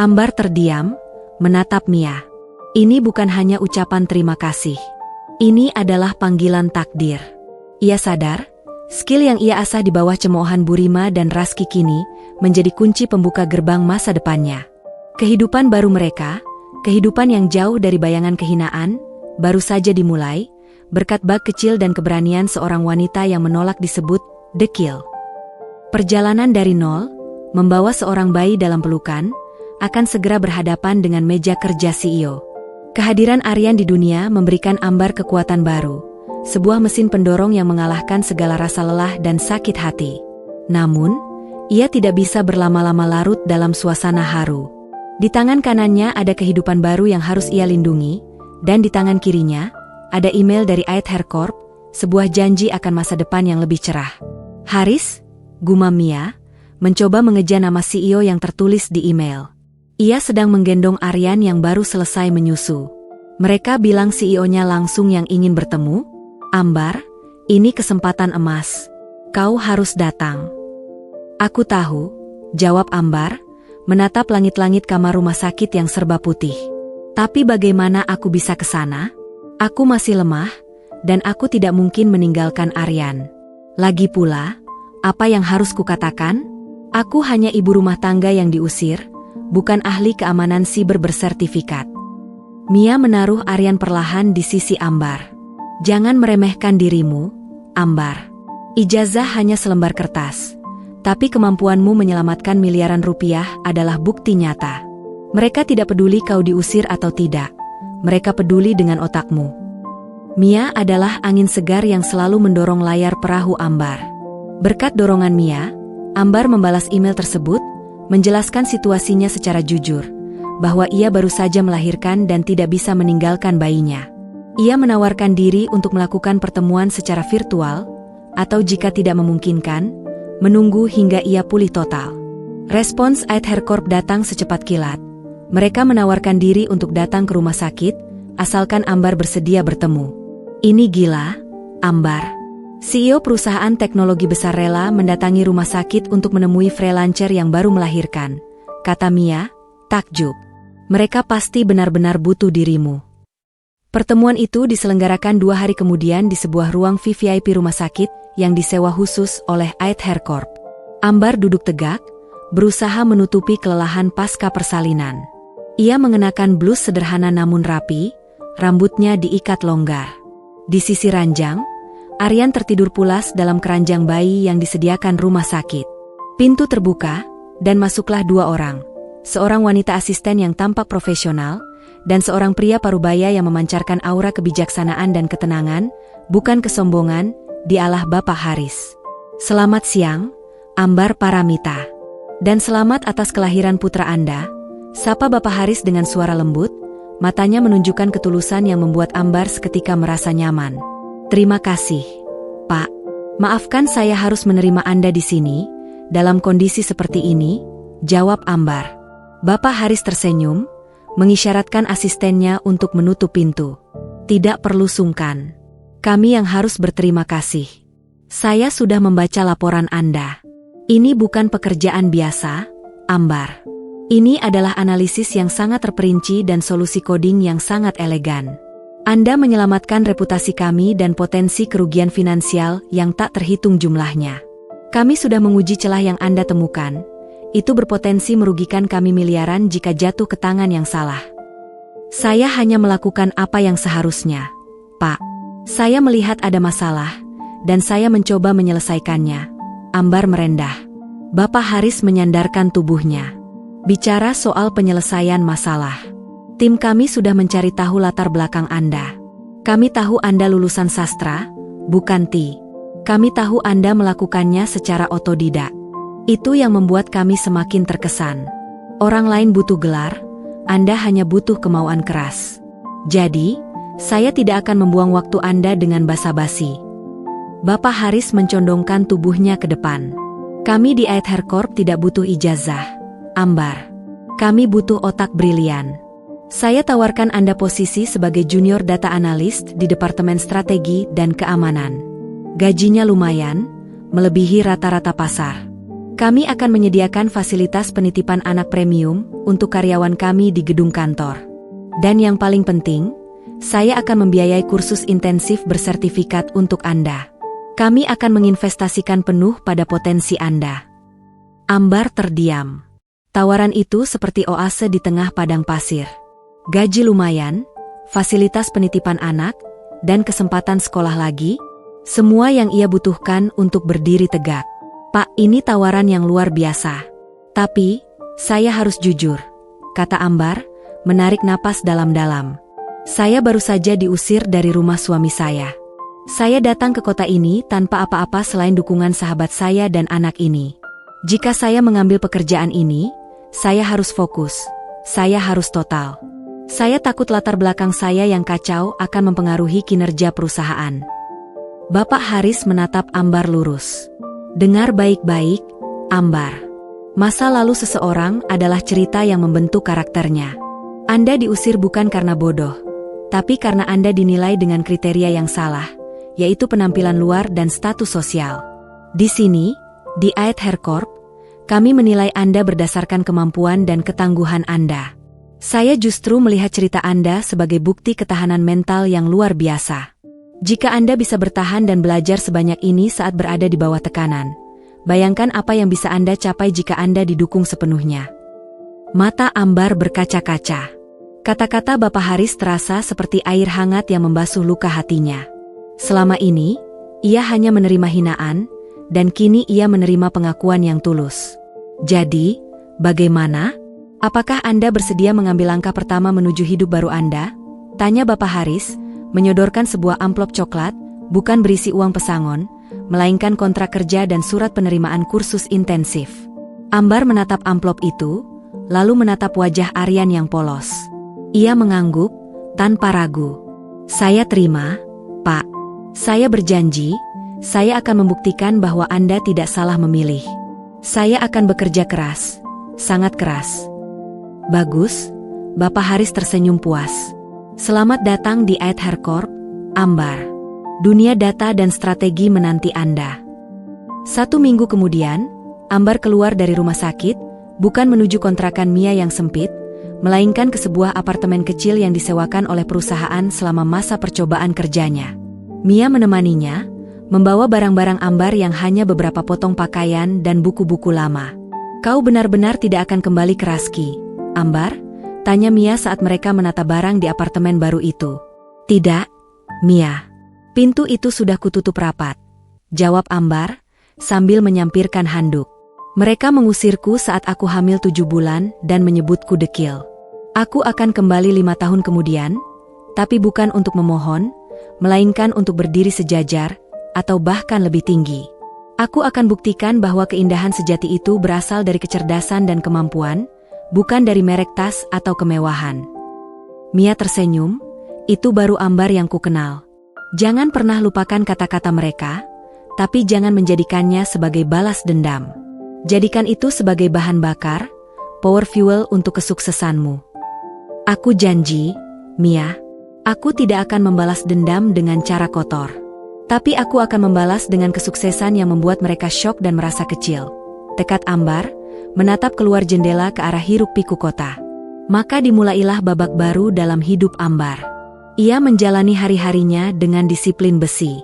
Ambar terdiam, menatap Mia. Ini bukan hanya ucapan terima kasih. Ini adalah panggilan takdir. Ia sadar, skill yang ia asah di bawah cemoohan Burima dan Raski kini menjadi kunci pembuka gerbang masa depannya. Kehidupan baru mereka, kehidupan yang jauh dari bayangan kehinaan, baru saja dimulai, berkat bak kecil dan keberanian seorang wanita yang menolak disebut dekil. Perjalanan dari nol, membawa seorang bayi dalam pelukan, akan segera berhadapan dengan meja kerja CEO. Kehadiran Aryan di dunia memberikan Ambar kekuatan baru, sebuah mesin pendorong yang mengalahkan segala rasa lelah dan sakit hati. Namun, ia tidak bisa berlama-lama larut dalam suasana haru. Di tangan kanannya ada kehidupan baru yang harus ia lindungi, dan di tangan kirinya, ada email dari Aether Corp, sebuah janji akan masa depan yang lebih cerah. Haris, gumam Mia, mencoba mengeja nama CEO yang tertulis di email. Ia sedang menggendong Aryan yang baru selesai menyusu. Mereka bilang CEO-nya langsung yang ingin bertemu. Ambar, ini kesempatan emas. Kau harus datang. Aku tahu, jawab Ambar, menatap langit-langit kamar rumah sakit yang serba putih. Tapi bagaimana aku bisa ke sana? Aku masih lemah, dan aku tidak mungkin meninggalkan Aryan. Lagi pula, apa yang harus kukatakan? Aku hanya ibu rumah tangga yang diusir, bukan ahli keamanan siber bersertifikat. Mia menaruh Aryan perlahan di sisi Ambar. Jangan meremehkan dirimu, Ambar. Ijazah hanya selembar kertas. Tapi kemampuanmu menyelamatkan miliaran rupiah adalah bukti nyata. Mereka tidak peduli kau diusir atau tidak. Mereka peduli dengan otakmu. Mia adalah angin segar yang selalu mendorong layar perahu Ambar. Berkat dorongan Mia, Ambar membalas email tersebut, menjelaskan situasinya secara jujur, bahwa ia baru saja melahirkan dan tidak bisa meninggalkan bayinya. Ia menawarkan diri untuk melakukan pertemuan secara virtual, atau jika tidak memungkinkan, menunggu hingga ia pulih total. Respons Aether Corp datang secepat kilat. Mereka menawarkan diri untuk datang ke rumah sakit, asalkan Ambar bersedia bertemu. Ini gila, Ambar. CEO perusahaan teknologi besar rela mendatangi rumah sakit untuk menemui freelancer yang baru melahirkan, kata Mia, takjub. Mereka pasti benar-benar butuh dirimu. Pertemuan itu diselenggarakan 2 hari kemudian di sebuah ruang VVIP rumah sakit yang disewa khusus oleh Aether Corp. Ambar duduk tegak, berusaha menutupi kelelahan pasca persalinan. Ia mengenakan blus sederhana namun rapi, rambutnya diikat longgar. Di sisi ranjang, Aryan tertidur pulas dalam keranjang bayi yang disediakan rumah sakit. Pintu terbuka, dan masuklah 2 orang. Seorang wanita asisten yang tampak profesional, dan seorang pria parubaya yang memancarkan aura kebijaksanaan dan ketenangan, bukan kesombongan, dialah Bapak Haris. Selamat siang, Ambar Paramita. Dan selamat atas kelahiran putra Anda, sapa Bapak Haris dengan suara lembut, matanya menunjukkan ketulusan yang membuat Ambar seketika merasa nyaman. Terima kasih, Pak. Maafkan saya harus menerima Anda di sini, dalam kondisi seperti ini, jawab Ambar. Bapak Haris tersenyum, mengisyaratkan asistennya untuk menutup pintu. Tidak perlu sungkan. Kami yang harus berterima kasih. Saya sudah membaca laporan Anda. Ini bukan pekerjaan biasa, Ambar. Ini adalah analisis yang sangat terperinci dan solusi coding yang sangat elegan. Anda menyelamatkan reputasi kami dan potensi kerugian finansial yang tak terhitung jumlahnya. Kami sudah menguji celah yang Anda temukan. Itu berpotensi merugikan kami miliaran jika jatuh ke tangan yang salah. Saya hanya melakukan apa yang seharusnya, Pak. Saya melihat ada masalah, dan saya mencoba menyelesaikannya. Ambar merendah. Bapak Haris menyandarkan tubuhnya. Bicara soal penyelesaian masalah. Tim kami sudah mencari tahu latar belakang Anda. Kami tahu Anda lulusan sastra, bukan TI. Kami tahu Anda melakukannya secara otodidak. Itu yang membuat kami semakin terkesan. Orang lain butuh gelar, Anda hanya butuh kemauan keras. Jadi, saya tidak akan membuang waktu Anda dengan basa-basi. Bapak Haris mencondongkan tubuhnya ke depan. Kami di Aether Corp tidak butuh ijazah, Ambar. Kami butuh otak brilian. Saya tawarkan Anda posisi sebagai junior data analyst di Departemen Strategi dan Keamanan. Gajinya lumayan, melebihi rata-rata pasar. Kami akan menyediakan fasilitas penitipan anak premium untuk karyawan kami di gedung kantor. Dan yang paling penting, saya akan membiayai kursus intensif bersertifikat untuk Anda. Kami akan menginvestasikan penuh pada potensi Anda. Ambar terdiam. Tawaran itu seperti oase di tengah padang pasir. Gaji lumayan, fasilitas penitipan anak, dan kesempatan sekolah lagi, semua yang ia butuhkan untuk berdiri tegak. Pak, ini tawaran yang luar biasa. Tapi, saya harus jujur, kata Ambar, menarik napas dalam-dalam. Saya baru saja diusir dari rumah suami saya. Saya datang ke kota ini tanpa apa-apa selain dukungan sahabat saya dan anak ini. Jika saya mengambil pekerjaan ini, saya harus fokus. Saya harus total. Saya takut latar belakang saya yang kacau akan mempengaruhi kinerja perusahaan. Bapak Haris menatap Ambar lurus. Dengar baik-baik, Ambar. Masa lalu seseorang adalah cerita yang membentuk karakternya. Anda diusir bukan karena bodoh, tapi karena Anda dinilai dengan kriteria yang salah, yaitu penampilan luar dan status sosial. Di sini, di Aether Corp, kami menilai Anda berdasarkan kemampuan dan ketangguhan Anda. Saya justru melihat cerita Anda sebagai bukti ketahanan mental yang luar biasa. Jika Anda bisa bertahan dan belajar sebanyak ini saat berada di bawah tekanan, bayangkan apa yang bisa Anda capai jika Anda didukung sepenuhnya. Mata Ambar berkaca-kaca. Kata-kata Bapak Haris terasa seperti air hangat yang membasuh luka hatinya. Selama ini, ia hanya menerima hinaan, dan kini ia menerima pengakuan yang tulus. Jadi, bagaimana? Apakah Anda bersedia mengambil langkah pertama menuju hidup baru Anda? Tanya Bapak Haris, menyodorkan sebuah amplop coklat, bukan berisi uang pesangon, melainkan kontrak kerja dan surat penerimaan kursus intensif. Ambar menatap amplop itu, lalu menatap wajah Aryan yang polos. Ia mengangguk, tanpa ragu. Saya terima, Pak. Saya berjanji, saya akan membuktikan bahwa Anda tidak salah memilih. Saya akan bekerja keras, sangat keras. Bagus, Bapak Haris tersenyum puas. Selamat datang di Aether Corp, Ambar. Dunia data dan strategi menanti Anda. 1 minggu kemudian, Ambar keluar dari rumah sakit, bukan menuju kontrakan Mia yang sempit, melainkan ke sebuah apartemen kecil yang disewakan oleh perusahaan selama masa percobaan kerjanya. Mia menemaninya, membawa barang-barang Ambar yang hanya beberapa potong pakaian dan buku-buku lama. Kau benar-benar tidak akan kembali ke Raski, Ambar? Tanya Mia saat mereka menata barang di apartemen baru itu. Tidak, Mia. Pintu itu sudah kututup rapat, jawab Ambar, sambil menyampirkan handuk. Mereka mengusirku saat aku hamil 7 bulan dan menyebutku dekil. Aku akan kembali 5 tahun kemudian, tapi bukan untuk memohon, melainkan untuk berdiri sejajar, atau bahkan lebih tinggi. Aku akan buktikan bahwa keindahan sejati itu berasal dari kecerdasan dan kemampuan, bukan dari merek tas atau kemewahan. Mia tersenyum, itu baru Ambar yang kukenal. Jangan pernah lupakan kata-kata mereka, tapi jangan menjadikannya sebagai balas dendam. Jadikan itu sebagai bahan bakar, power fuel untuk kesuksesanmu. Aku janji, Mia, aku tidak akan membalas dendam dengan cara kotor. Tapi aku akan membalas dengan kesuksesan yang membuat mereka syok dan merasa kecil. Tekad Ambar, menatap keluar jendela ke arah hiruk-pikuk kota. Maka dimulailah babak baru dalam hidup Ambar. Ia menjalani hari-harinya dengan disiplin besi.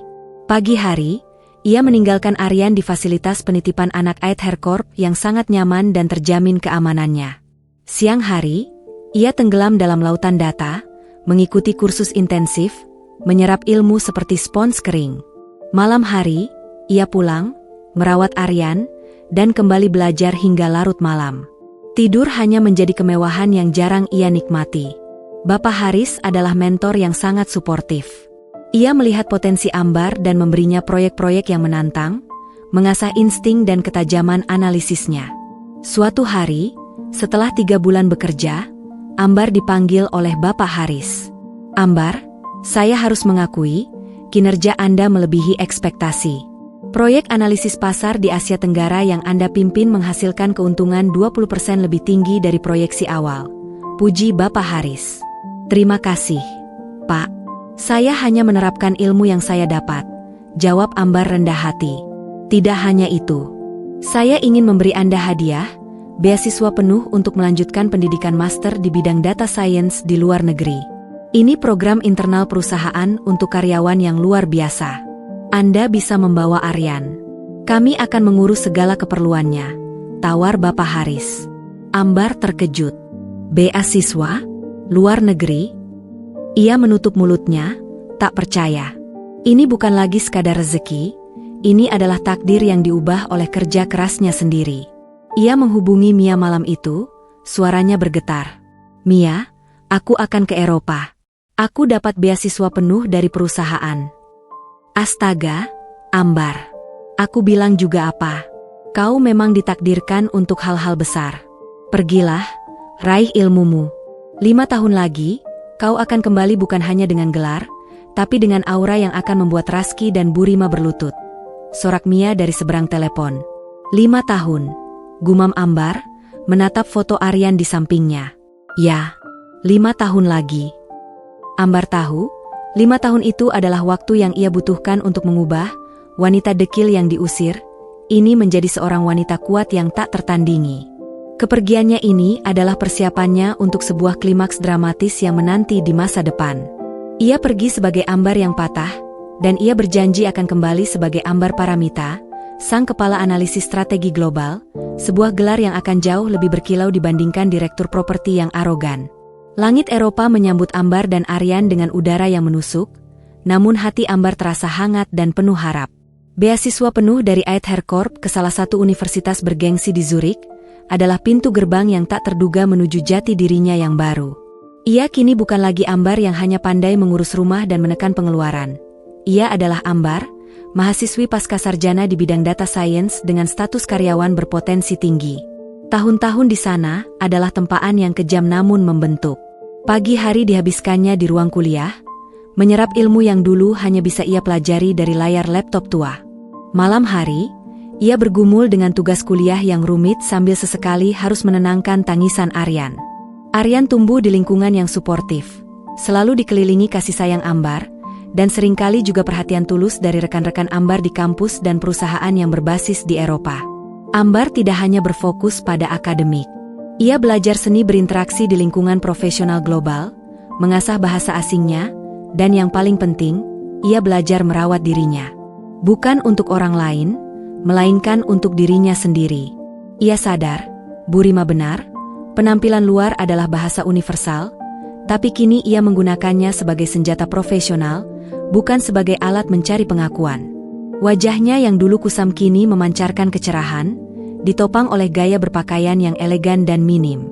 Pagi hari, ia meninggalkan Aryan di fasilitas penitipan anak Aethercorp yang sangat nyaman dan terjamin keamanannya. Siang hari, ia tenggelam dalam lautan data, mengikuti kursus intensif, menyerap ilmu seperti spons kering. Malam hari, ia pulang, merawat Aryan, dan kembali belajar hingga larut malam. Tidur hanya menjadi kemewahan yang jarang ia nikmati. Bapak Haris adalah mentor yang sangat suportif. Ia melihat potensi Ambar dan memberinya proyek-proyek yang menantang, mengasah insting dan ketajaman analisisnya. Suatu hari, setelah 3 bulan bekerja, Ambar dipanggil oleh Bapak Haris. Ambar, saya harus mengakui, kinerja Anda melebihi ekspektasi. Proyek analisis pasar di Asia Tenggara yang Anda pimpin menghasilkan keuntungan 20% lebih tinggi dari proyeksi awal. Puji Bapak Haris. Terima kasih, Pak. Saya hanya menerapkan ilmu yang saya dapat, jawab Ambar rendah hati. Tidak hanya itu. Saya ingin memberi Anda hadiah, beasiswa penuh untuk melanjutkan pendidikan master di bidang data science di luar negeri. Ini program internal perusahaan untuk karyawan yang luar biasa. Anda bisa membawa Aryan. Kami akan mengurus segala keperluannya, tawar Bapak Haris. Ambar terkejut. Beasiswa? Luar negeri? Ia menutup mulutnya, tak percaya. Ini bukan lagi sekadar rezeki, ini adalah takdir yang diubah oleh kerja kerasnya sendiri. Ia menghubungi Mia malam itu, suaranya bergetar. Mia, aku akan ke Eropa. Aku dapat beasiswa penuh dari perusahaan. Astaga, Ambar. Aku bilang juga apa? Kau memang ditakdirkan untuk hal-hal besar. Pergilah, raih ilmumu. 5 tahun lagi, kau akan kembali bukan hanya dengan gelar, tapi dengan aura yang akan membuat Raski dan Burima berlutut. Sorak Mia dari seberang telepon. 5 tahun, gumam Ambar, menatap foto Aryan di sampingnya. Ya, 5 tahun lagi. Ambar tahu, 5 tahun itu adalah waktu yang ia butuhkan untuk mengubah wanita dekil yang diusir, ini menjadi seorang wanita kuat yang tak tertandingi. Kepergiannya ini adalah persiapannya untuk sebuah klimaks dramatis yang menanti di masa depan. Ia pergi sebagai Ambar yang patah, dan ia berjanji akan kembali sebagai Ambar Paramita, sang kepala analisis strategi global, sebuah gelar yang akan jauh lebih berkilau dibandingkan direktur properti yang arogan. Langit Eropa menyambut Ambar dan Aryan dengan udara yang menusuk, namun hati Ambar terasa hangat dan penuh harap. Beasiswa penuh dari Aethercorp ke salah satu universitas bergengsi di Zurich, adalah pintu gerbang yang tak terduga menuju jati dirinya yang baru. Ia kini bukan lagi Ambar yang hanya pandai mengurus rumah dan menekan pengeluaran. Ia adalah Ambar, mahasiswi pascasarjana di bidang data science dengan status karyawan berpotensi tinggi. Tahun-tahun di sana adalah tempaan yang kejam namun membentuk. Pagi hari dihabiskannya di ruang kuliah, menyerap ilmu yang dulu hanya bisa ia pelajari dari layar laptop tua. Malam hari, ia bergumul dengan tugas kuliah yang rumit sambil sesekali harus menenangkan tangisan Aryan. Aryan tumbuh di lingkungan yang suportif, selalu dikelilingi kasih sayang Ambar, dan seringkali juga perhatian tulus dari rekan-rekan Ambar di kampus dan perusahaan yang berbasis di Eropa. Ambar tidak hanya berfokus pada akademik. Ia belajar seni berinteraksi di lingkungan profesional global, mengasah bahasa asingnya, dan yang paling penting, ia belajar merawat dirinya. Bukan untuk orang lain, melainkan untuk dirinya sendiri. Ia sadar, Burima benar, penampilan luar adalah bahasa universal, tapi kini ia menggunakannya sebagai senjata profesional, bukan sebagai alat mencari pengakuan. Wajahnya yang dulu kusam kini memancarkan kecerahan, ditopang oleh gaya berpakaian yang elegan dan minim.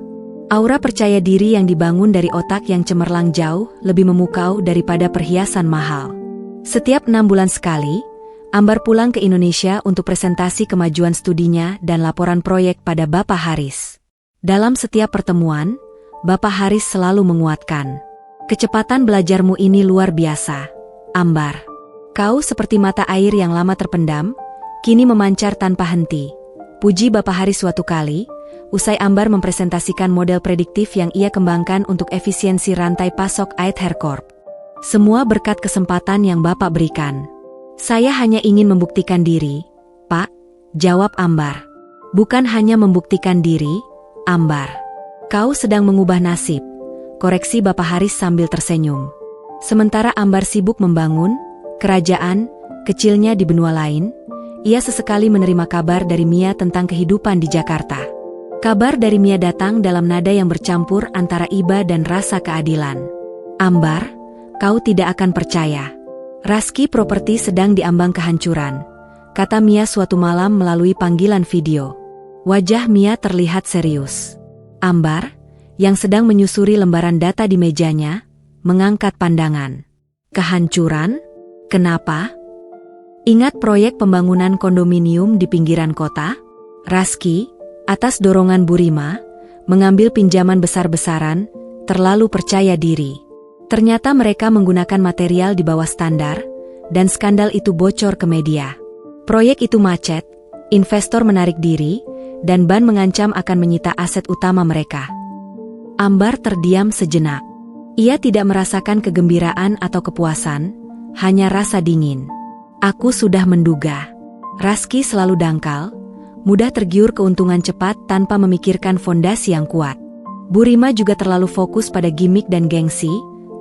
Aura percaya diri yang dibangun dari otak yang cemerlang jauh lebih memukau daripada perhiasan mahal. Setiap 6 bulan sekali, Ambar pulang ke Indonesia untuk presentasi kemajuan studinya dan laporan proyek pada Bapak Haris. Dalam setiap pertemuan, Bapak Haris selalu menguatkan. Kecepatan belajarmu ini luar biasa, Ambar. Kau seperti mata air yang lama terpendam, kini memancar tanpa henti. Puji Bapak Haris suatu kali, usai Ambar mempresentasikan model prediktif yang ia kembangkan untuk efisiensi rantai pasok Aether Corp. Semua berkat kesempatan yang Bapak berikan. Saya hanya ingin membuktikan diri, Pak, jawab Ambar. Bukan hanya membuktikan diri, Ambar. Kau sedang mengubah nasib, koreksi Bapak Haris sambil tersenyum. Sementara Ambar sibuk membangun kerajaan kecilnya di benua lain, ia sesekali menerima kabar dari Mia tentang kehidupan di Jakarta. Kabar dari Mia datang dalam nada yang bercampur antara iba dan rasa keadilan. Ambar, kau tidak akan percaya. Raski Properti sedang diambang kehancuran, kata Mia suatu malam melalui panggilan video. Wajah Mia terlihat serius. Ambar, yang sedang menyusuri lembaran data di mejanya, mengangkat pandangan. Kehancuran? Kenapa? Ingat proyek pembangunan kondominium di pinggiran kota? Raski, atas dorongan Burima, mengambil pinjaman besar-besaran, terlalu percaya diri. Ternyata mereka menggunakan material di bawah standar, dan skandal itu bocor ke media. Proyek itu macet, investor menarik diri, dan ban mengancam akan menyita aset utama mereka. Ambar terdiam sejenak. Ia tidak merasakan kegembiraan atau kepuasan, hanya rasa dingin. Aku sudah menduga. Raski selalu dangkal, mudah tergiur keuntungan cepat tanpa memikirkan fondasi yang kuat. Burima juga terlalu fokus pada gimmick dan gengsi,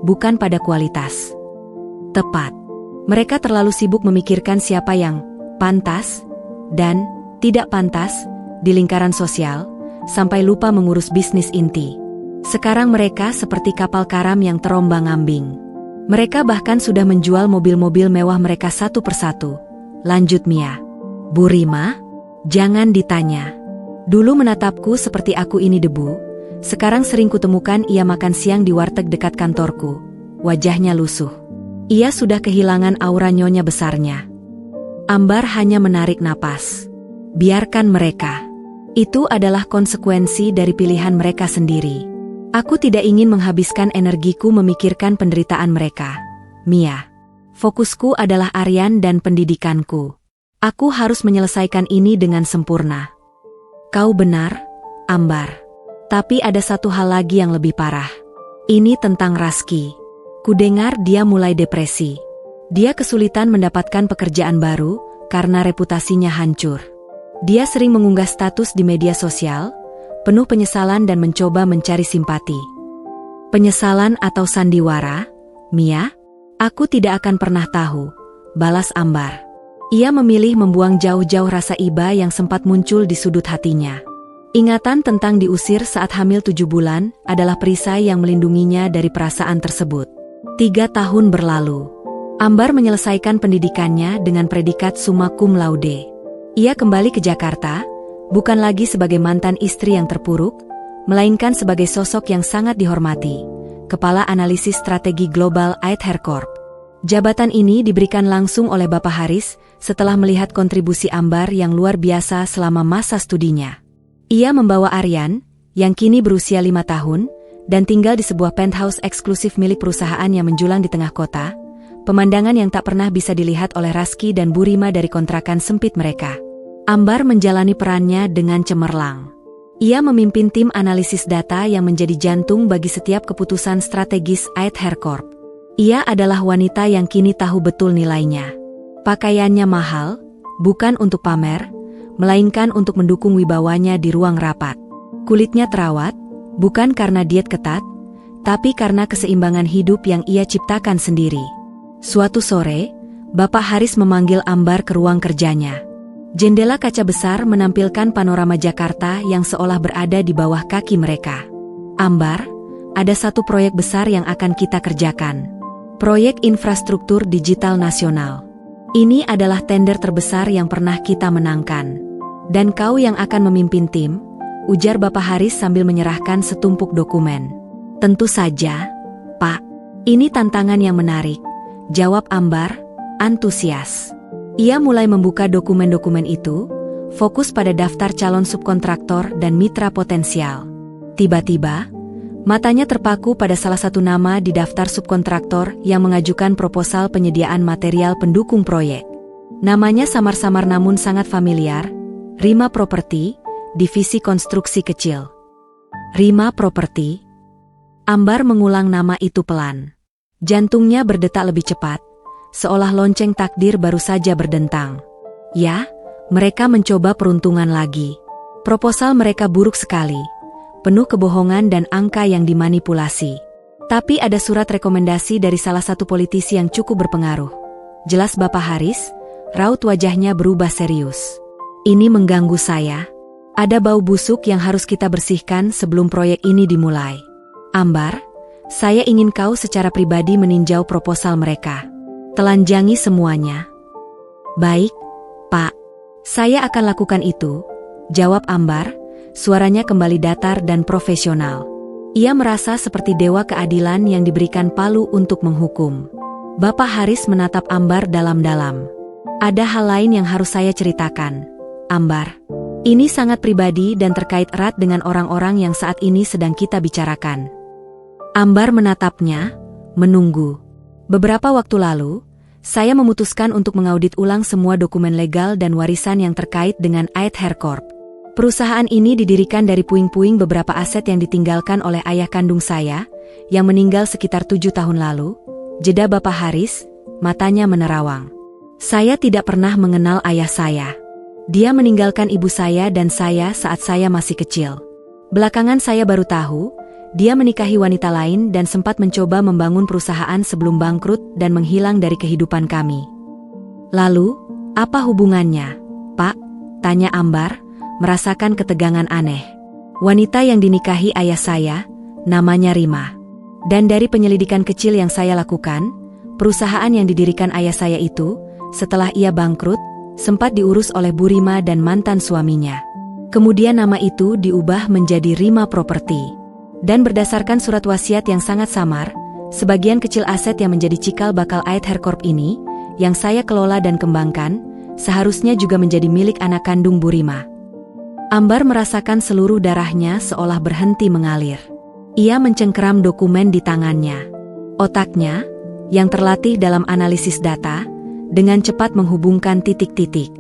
bukan pada kualitas. Tepat. Mereka terlalu sibuk memikirkan siapa yang pantas dan tidak pantas di lingkaran sosial, sampai lupa mengurus bisnis inti. Sekarang mereka seperti kapal karam yang terombang-ambing. Mereka bahkan sudah menjual mobil-mobil mewah mereka satu persatu. Lanjut Mia. Burima? Jangan ditanya. Dulu menatapku seperti aku ini debu, sekarang sering kutemukan ia makan siang di warteg dekat kantorku. Wajahnya lusuh. Ia sudah kehilangan aura nyonya besarnya. Ambar hanya menarik napas. Biarkan mereka. Itu adalah konsekuensi dari pilihan mereka sendiri. Aku tidak ingin menghabiskan energiku memikirkan penderitaan mereka. Mia. Fokusku adalah Aryan dan pendidikanku. Aku harus menyelesaikan ini dengan sempurna. Kau benar, Ambar. Tapi ada satu hal lagi yang lebih parah. Ini tentang Raski. Kudengar dia mulai depresi. Dia kesulitan mendapatkan pekerjaan baru karena reputasinya hancur. Dia sering mengunggah status di media sosial, penuh penyesalan dan mencoba mencari simpati. Penyesalan atau sandiwara, Mia? Aku tidak akan pernah tahu, balas Ambar. Ia memilih membuang jauh-jauh rasa iba yang sempat muncul di sudut hatinya. Ingatan tentang diusir saat hamil 7 bulan adalah perisai yang melindunginya dari perasaan tersebut. 3 tahun berlalu. Ambar menyelesaikan pendidikannya dengan predikat summa cum laude. Ia kembali ke Jakarta, bukan lagi sebagai mantan istri yang terpuruk, melainkan sebagai sosok yang sangat dihormati, Kepala Analisis Strategi Global Aether Corp. Jabatan ini diberikan langsung oleh Bapak Haris setelah melihat kontribusi Ambar yang luar biasa selama masa studinya. Ia membawa Aryan, yang kini berusia 5 tahun, dan tinggal di sebuah penthouse eksklusif milik perusahaan yang menjulang di tengah kota, pemandangan yang tak pernah bisa dilihat oleh Raski dan Burima dari kontrakan sempit mereka. Ambar menjalani perannya dengan cemerlang. Ia memimpin tim analisis data yang menjadi jantung bagi setiap keputusan strategis Aether Corp. Ia adalah wanita yang kini tahu betul nilainya. Pakaiannya mahal, bukan untuk pamer, melainkan untuk mendukung wibawanya di ruang rapat. Kulitnya terawat, bukan karena diet ketat, tapi karena keseimbangan hidup yang ia ciptakan sendiri. Suatu sore, Bapak Haris memanggil Ambar ke ruang kerjanya. Jendela kaca besar menampilkan panorama Jakarta yang seolah berada di bawah kaki mereka. Ambar, ada satu proyek besar yang akan kita kerjakan. Proyek infrastruktur digital nasional. Ini adalah tender terbesar yang pernah kita menangkan. Dan kau yang akan memimpin tim, ujar Bapak Haris sambil menyerahkan setumpuk dokumen. Tentu saja, Pak. Ini tantangan yang menarik, jawab Ambar, antusias. Ia mulai membuka dokumen-dokumen itu, fokus pada daftar calon subkontraktor dan mitra potensial. Tiba-tiba, matanya terpaku pada salah satu nama di daftar subkontraktor yang mengajukan proposal penyediaan material pendukung proyek. Namanya samar-samar namun sangat familiar, Rima Properti, Divisi Konstruksi Kecil. Rima Properti. Ambar mengulang nama itu pelan. Jantungnya berdetak lebih cepat, seolah lonceng takdir baru saja berdentang. Ya, mereka mencoba peruntungan lagi. Proposal mereka buruk sekali, penuh kebohongan dan angka yang dimanipulasi. Tapi ada surat rekomendasi dari salah satu politisi yang cukup berpengaruh. Jelas Bapak Haris, raut wajahnya berubah serius. Ini mengganggu saya. Ada bau busuk yang harus kita bersihkan sebelum proyek ini dimulai. Ambar, saya ingin kau secara pribadi meninjau proposal mereka. Telanjangi semuanya. Baik, Pak. Saya akan lakukan itu, jawab Ambar, suaranya kembali datar dan profesional. Ia merasa seperti dewa keadilan yang diberikan palu untuk menghukum. Bapak Haris menatap Ambar dalam-dalam. Ada hal lain yang harus saya ceritakan, Ambar. Ini sangat pribadi dan terkait erat dengan orang-orang yang saat ini sedang kita bicarakan. Ambar menatapnya, menunggu. Beberapa waktu lalu, saya memutuskan untuk mengaudit ulang semua dokumen legal dan warisan yang terkait dengan Ait Hair Corp. Perusahaan ini didirikan dari puing-puing beberapa aset yang ditinggalkan oleh ayah kandung saya, yang meninggal sekitar 7 tahun lalu. Jeda Bapak Haris, matanya menerawang. Saya tidak pernah mengenal ayah saya. Dia meninggalkan ibu saya dan saya saat saya masih kecil. Belakangan saya baru tahu, dia menikahi wanita lain dan sempat mencoba membangun perusahaan sebelum bangkrut dan menghilang dari kehidupan kami. Lalu, apa hubungannya, Pak? Tanya Ambar, merasakan ketegangan aneh. Wanita yang dinikahi ayah saya, namanya Rima. Dan dari penyelidikan kecil yang saya lakukan, perusahaan yang didirikan ayah saya itu, setelah ia bangkrut, sempat diurus oleh Bu Rima dan mantan suaminya. Kemudian nama itu diubah menjadi Rima Properti. Dan berdasarkan surat wasiat yang sangat samar, sebagian kecil aset yang menjadi cikal bakal Ait Hair Corp ini, yang saya kelola dan kembangkan, seharusnya juga menjadi milik anak kandung Bu Rima. Ambar merasakan seluruh darahnya seolah berhenti mengalir. Ia mencengkeram dokumen di tangannya. Otaknya, yang terlatih dalam analisis data, dengan cepat menghubungkan titik-titik.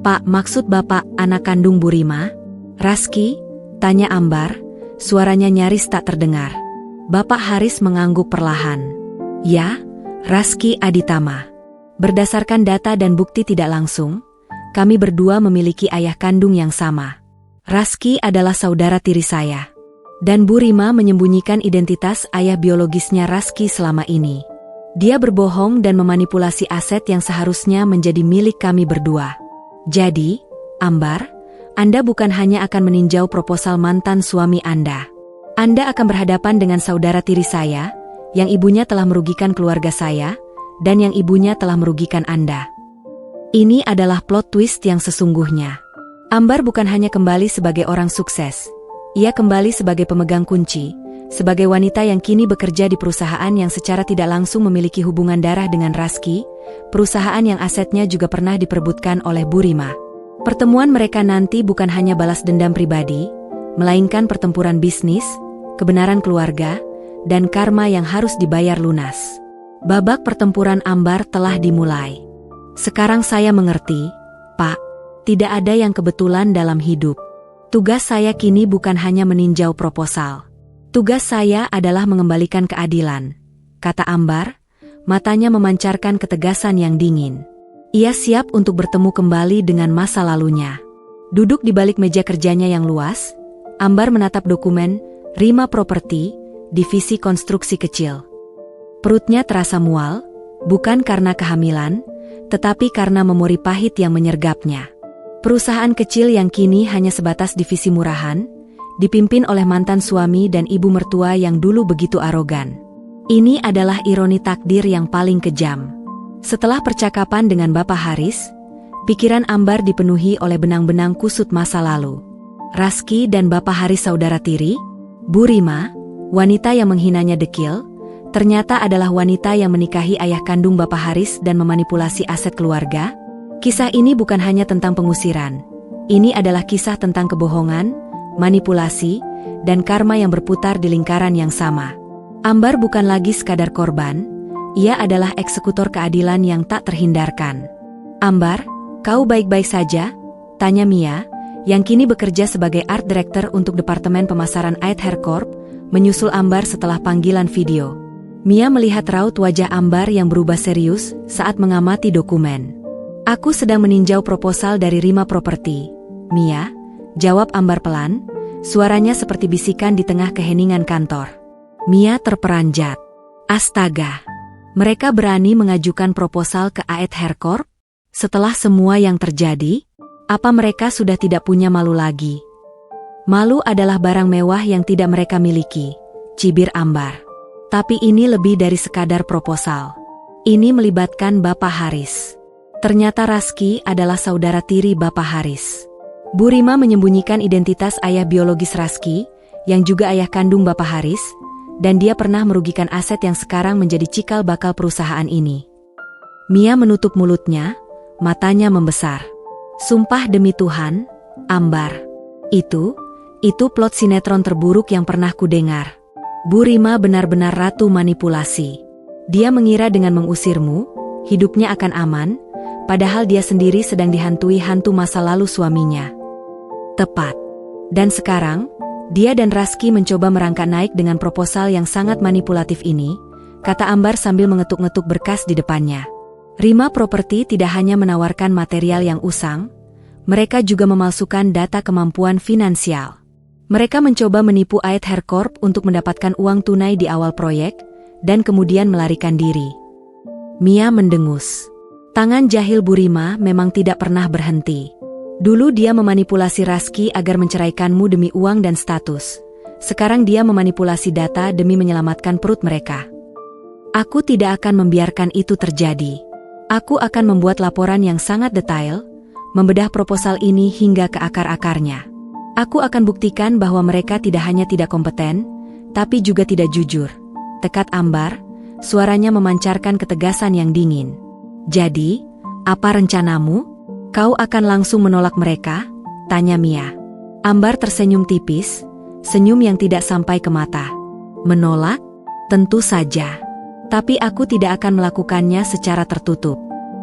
Pak, maksud Bapak anak kandung Bu Rima? Raski? Tanya Ambar, suaranya nyaris tak terdengar. Bapak Haris mengangguk perlahan. Ya, Raski Aditama. Berdasarkan data dan bukti tidak langsung, kami berdua memiliki ayah kandung yang sama. Raski adalah saudara tiri saya. Dan Bu Rima menyembunyikan identitas ayah biologisnya Raski selama ini. Dia berbohong dan memanipulasi aset yang seharusnya menjadi milik kami berdua. Jadi, Ambar, Anda bukan hanya akan meninjau proposal mantan suami Anda. Anda akan berhadapan dengan saudara tiri saya, yang ibunya telah merugikan keluarga saya, dan yang ibunya telah merugikan Anda. Ini adalah plot twist yang sesungguhnya. Ambar bukan hanya kembali sebagai orang sukses. Ia kembali sebagai pemegang kunci, sebagai wanita yang kini bekerja di perusahaan yang secara tidak langsung memiliki hubungan darah dengan Raski, perusahaan yang asetnya juga pernah diperebutkan oleh Bu Rima. Pertemuan mereka nanti bukan hanya balas dendam pribadi, melainkan pertempuran bisnis, kebenaran keluarga, dan karma yang harus dibayar lunas. Babak pertempuran Ambar telah dimulai. Sekarang saya mengerti, Pak, tidak ada yang kebetulan dalam hidup. Tugas saya kini bukan hanya meninjau proposal. Tugas saya adalah mengembalikan keadilan, kata Ambar, matanya memancarkan ketegasan yang dingin. Ia siap untuk bertemu kembali dengan masa lalunya. Duduk di balik meja kerjanya yang luas, Ambar menatap dokumen Rima Properti, Divisi Konstruksi Kecil. Perutnya terasa mual, bukan karena kehamilan, tetapi karena memori pahit yang menyergapnya. Perusahaan kecil yang kini hanya sebatas divisi murahan, dipimpin oleh mantan suami dan ibu mertua yang dulu begitu arogan. Ini adalah ironi takdir yang paling kejam. Setelah percakapan dengan Bapak Haris, pikiran Ambar dipenuhi oleh benang-benang kusut masa lalu. Raski dan Bapak Haris saudara tiri, Bu Rima, wanita yang menghinanya dekil, ternyata adalah wanita yang menikahi ayah kandung Bapak Haris dan memanipulasi aset keluarga. Kisah ini bukan hanya tentang pengusiran. Ini adalah kisah tentang kebohongan, manipulasi, dan karma yang berputar di lingkaran yang sama. Ambar bukan lagi sekadar korban, ia adalah eksekutor keadilan yang tak terhindarkan. Ambar, kau baik-baik saja? Tanya Mia, yang kini bekerja sebagai art director untuk Departemen Pemasaran Aid Hair Corp, menyusul Ambar setelah panggilan video. Mia melihat raut wajah Ambar yang berubah serius saat mengamati dokumen. "Aku sedang meninjau proposal dari Rima Property, Mia," jawab Ambar pelan, suaranya seperti bisikan di tengah keheningan kantor. Mia terperanjat. Astaga, mereka berani mengajukan proposal ke Aid Hair Corp? Setelah semua yang terjadi, apa mereka sudah tidak punya malu lagi? Malu adalah barang mewah yang tidak mereka miliki, cibir Ambar. Tapi ini lebih dari sekadar proposal. Ini melibatkan Bapak Haris. Ternyata Raski adalah saudara tiri Bapak Haris. Bu Rima menyembunyikan identitas ayah biologis Raski, yang juga ayah kandung Bapak Haris, dan dia pernah merugikan aset yang sekarang menjadi cikal bakal perusahaan ini. Mia menutup mulutnya, matanya membesar. "Sumpah demi Tuhan, Ambar. Itu plot sinetron terburuk yang pernah kudengar. Bu Rima benar-benar ratu manipulasi. Dia mengira dengan mengusirmu, hidupnya akan aman, padahal dia sendiri sedang dihantui hantu masa lalu suaminya." Tepat. Dan sekarang, dia dan Raski mencoba merangkak naik dengan proposal yang sangat manipulatif ini, kata Ambar sambil mengetuk-ngetuk berkas di depannya. Rima Property tidak hanya menawarkan material yang usang, mereka juga memalsukan data kemampuan finansial. Mereka mencoba menipu Aid Hair Corp untuk mendapatkan uang tunai di awal proyek, dan kemudian melarikan diri. Mia mendengus. Tangan jahil Bu Rima memang tidak pernah berhenti. Dulu dia memanipulasi Raski agar menceraikanmu demi uang dan status. Sekarang dia memanipulasi data demi menyelamatkan perut mereka. Aku tidak akan membiarkan itu terjadi. Aku akan membuat laporan yang sangat detail, membedah proposal ini hingga ke akar-akarnya. Aku akan buktikan bahwa mereka tidak hanya tidak kompeten, tapi juga tidak jujur. Tekad Ambar, suaranya memancarkan ketegasan yang dingin. "Jadi, apa rencanamu? Kau akan langsung menolak mereka?" tanya Mia. Ambar tersenyum tipis, senyum yang tidak sampai ke mata. "Menolak? Tentu saja. Tapi aku tidak akan melakukannya secara tertutup.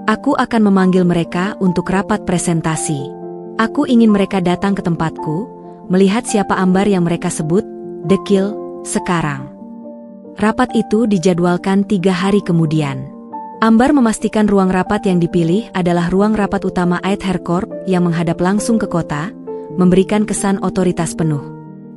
Aku akan memanggil mereka untuk rapat presentasi. Aku ingin mereka datang ke tempatku, melihat siapa Ambar yang mereka sebut, dekil, sekarang." Rapat itu dijadwalkan 3 hari kemudian. Ambar memastikan ruang rapat yang dipilih adalah ruang rapat utama Aid Hair Corp yang menghadap langsung ke kota, memberikan kesan otoritas penuh.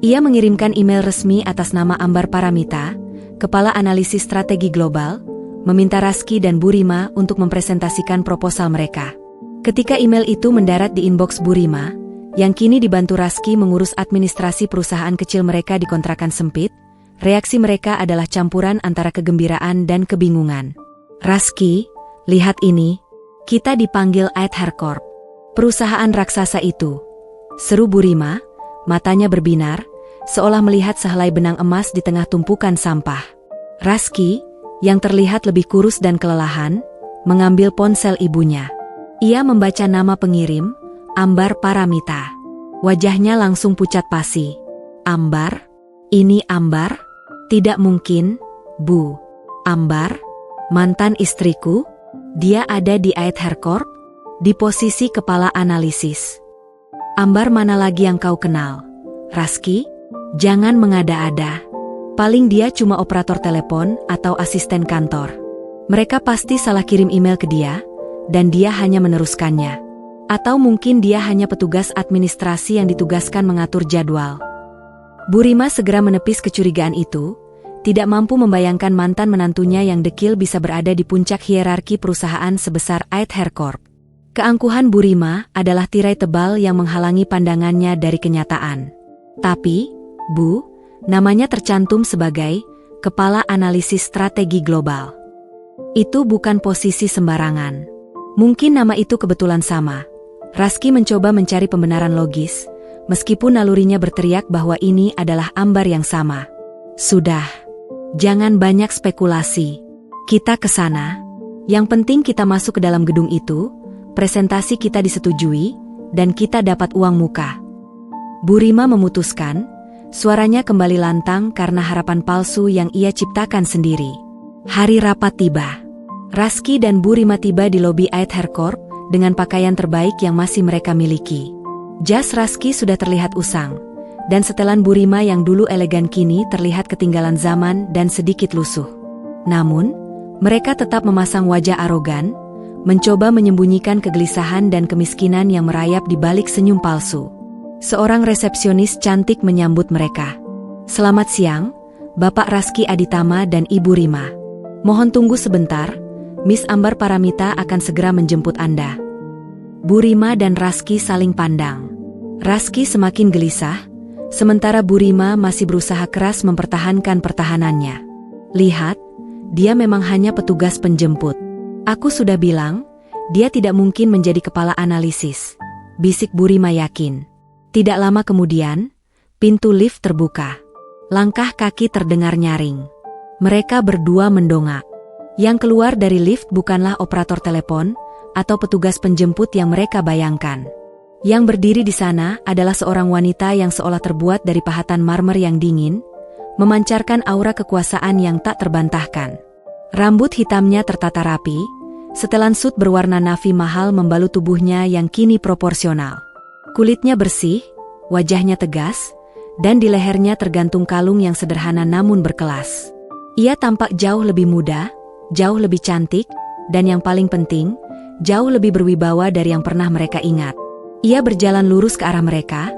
Ia mengirimkan email resmi atas nama Ambar Paramita, Kepala Analisis Strategi Global, meminta Raski dan Bu Rima untuk mempresentasikan proposal mereka. Ketika email itu mendarat di inbox Bu Rima, yang kini dibantu Raski mengurus administrasi perusahaan kecil mereka di kontrakan sempit, reaksi mereka adalah campuran antara kegembiraan dan kebingungan. "Raski, lihat ini. Kita dipanggil Aid Hair Corp, perusahaan raksasa itu," seru Bu Rima, matanya berbinar, seolah melihat sehelai benang emas di tengah tumpukan sampah. Raski, yang terlihat lebih kurus dan kelelahan, mengambil ponsel ibunya. Ia membaca nama pengirim, Ambar Paramita. Wajahnya langsung pucat pasi. "Ambar? Ini Ambar? Tidak mungkin, Bu. Ambar? Mantan istriku? Dia ada di Aid Hair Corp? Di posisi kepala analisis. Ambar mana lagi yang kau kenal? Raski? Jangan mengada-ada. Paling dia cuma operator telepon atau asisten kantor. Mereka pasti salah kirim email ke dia, dan dia hanya meneruskannya. Atau mungkin dia hanya petugas administrasi yang ditugaskan mengatur jadwal." Bu Rima segera menepis kecurigaan itu, tidak mampu membayangkan mantan menantunya yang dekil bisa berada di puncak hierarki perusahaan sebesar Aid Hair Corp. Keangkuhan Bu Rima adalah tirai tebal yang menghalangi pandangannya dari kenyataan. Tapi, Bu, namanya tercantum sebagai Kepala Analisis Strategi Global. Itu bukan posisi sembarangan. Mungkin nama itu kebetulan sama. Raski mencoba mencari pembenaran logis, meskipun nalurinya berteriak bahwa ini adalah Ambar yang sama. "Sudah. Jangan banyak spekulasi. Kita ke sana. Yang penting kita masuk ke dalam gedung itu, presentasi kita disetujui, dan kita dapat uang muka." Bu Rima memutuskan, suaranya kembali lantang karena harapan palsu yang ia ciptakan sendiri. Hari rapat tiba. Raski dan Bu Rima tiba di lobi Aid Hair Corp dengan pakaian terbaik yang masih mereka miliki. Jas Raski sudah terlihat usang, dan setelan Burima yang dulu elegan kini terlihat ketinggalan zaman dan sedikit lusuh. Namun, mereka tetap memasang wajah arogan, mencoba menyembunyikan kegelisahan dan kemiskinan yang merayap di balik senyum palsu. Seorang resepsionis cantik menyambut mereka. "Selamat siang, Bapak Raski Aditama dan Ibu Rima. Mohon tunggu sebentar, Miss Ambar Paramita akan segera menjemput Anda." Bu Rima dan Raski saling pandang. Raski semakin gelisah, sementara Bu Rima masih berusaha keras mempertahankan pertahanannya. "Lihat, dia memang hanya petugas penjemput. Aku sudah bilang, dia tidak mungkin menjadi kepala analisis," bisik Bu Rima yakin. Tidak lama kemudian, pintu lift terbuka. Langkah kaki terdengar nyaring. Mereka berdua mendongak. Yang keluar dari lift bukanlah operator telepon atau petugas penjemput yang mereka bayangkan. Yang berdiri di sana adalah seorang wanita yang seolah terbuat dari pahatan marmer yang dingin, memancarkan aura kekuasaan yang tak terbantahkan. Rambut hitamnya tertata rapi, setelan sut berwarna navy mahal membalut tubuhnya yang kini proporsional. Kulitnya bersih, wajahnya tegas, dan di lehernya tergantung kalung yang sederhana namun berkelas. Ia tampak jauh lebih muda, jauh lebih cantik, dan yang paling penting, jauh lebih berwibawa dari yang pernah mereka ingat. Ia berjalan lurus ke arah mereka,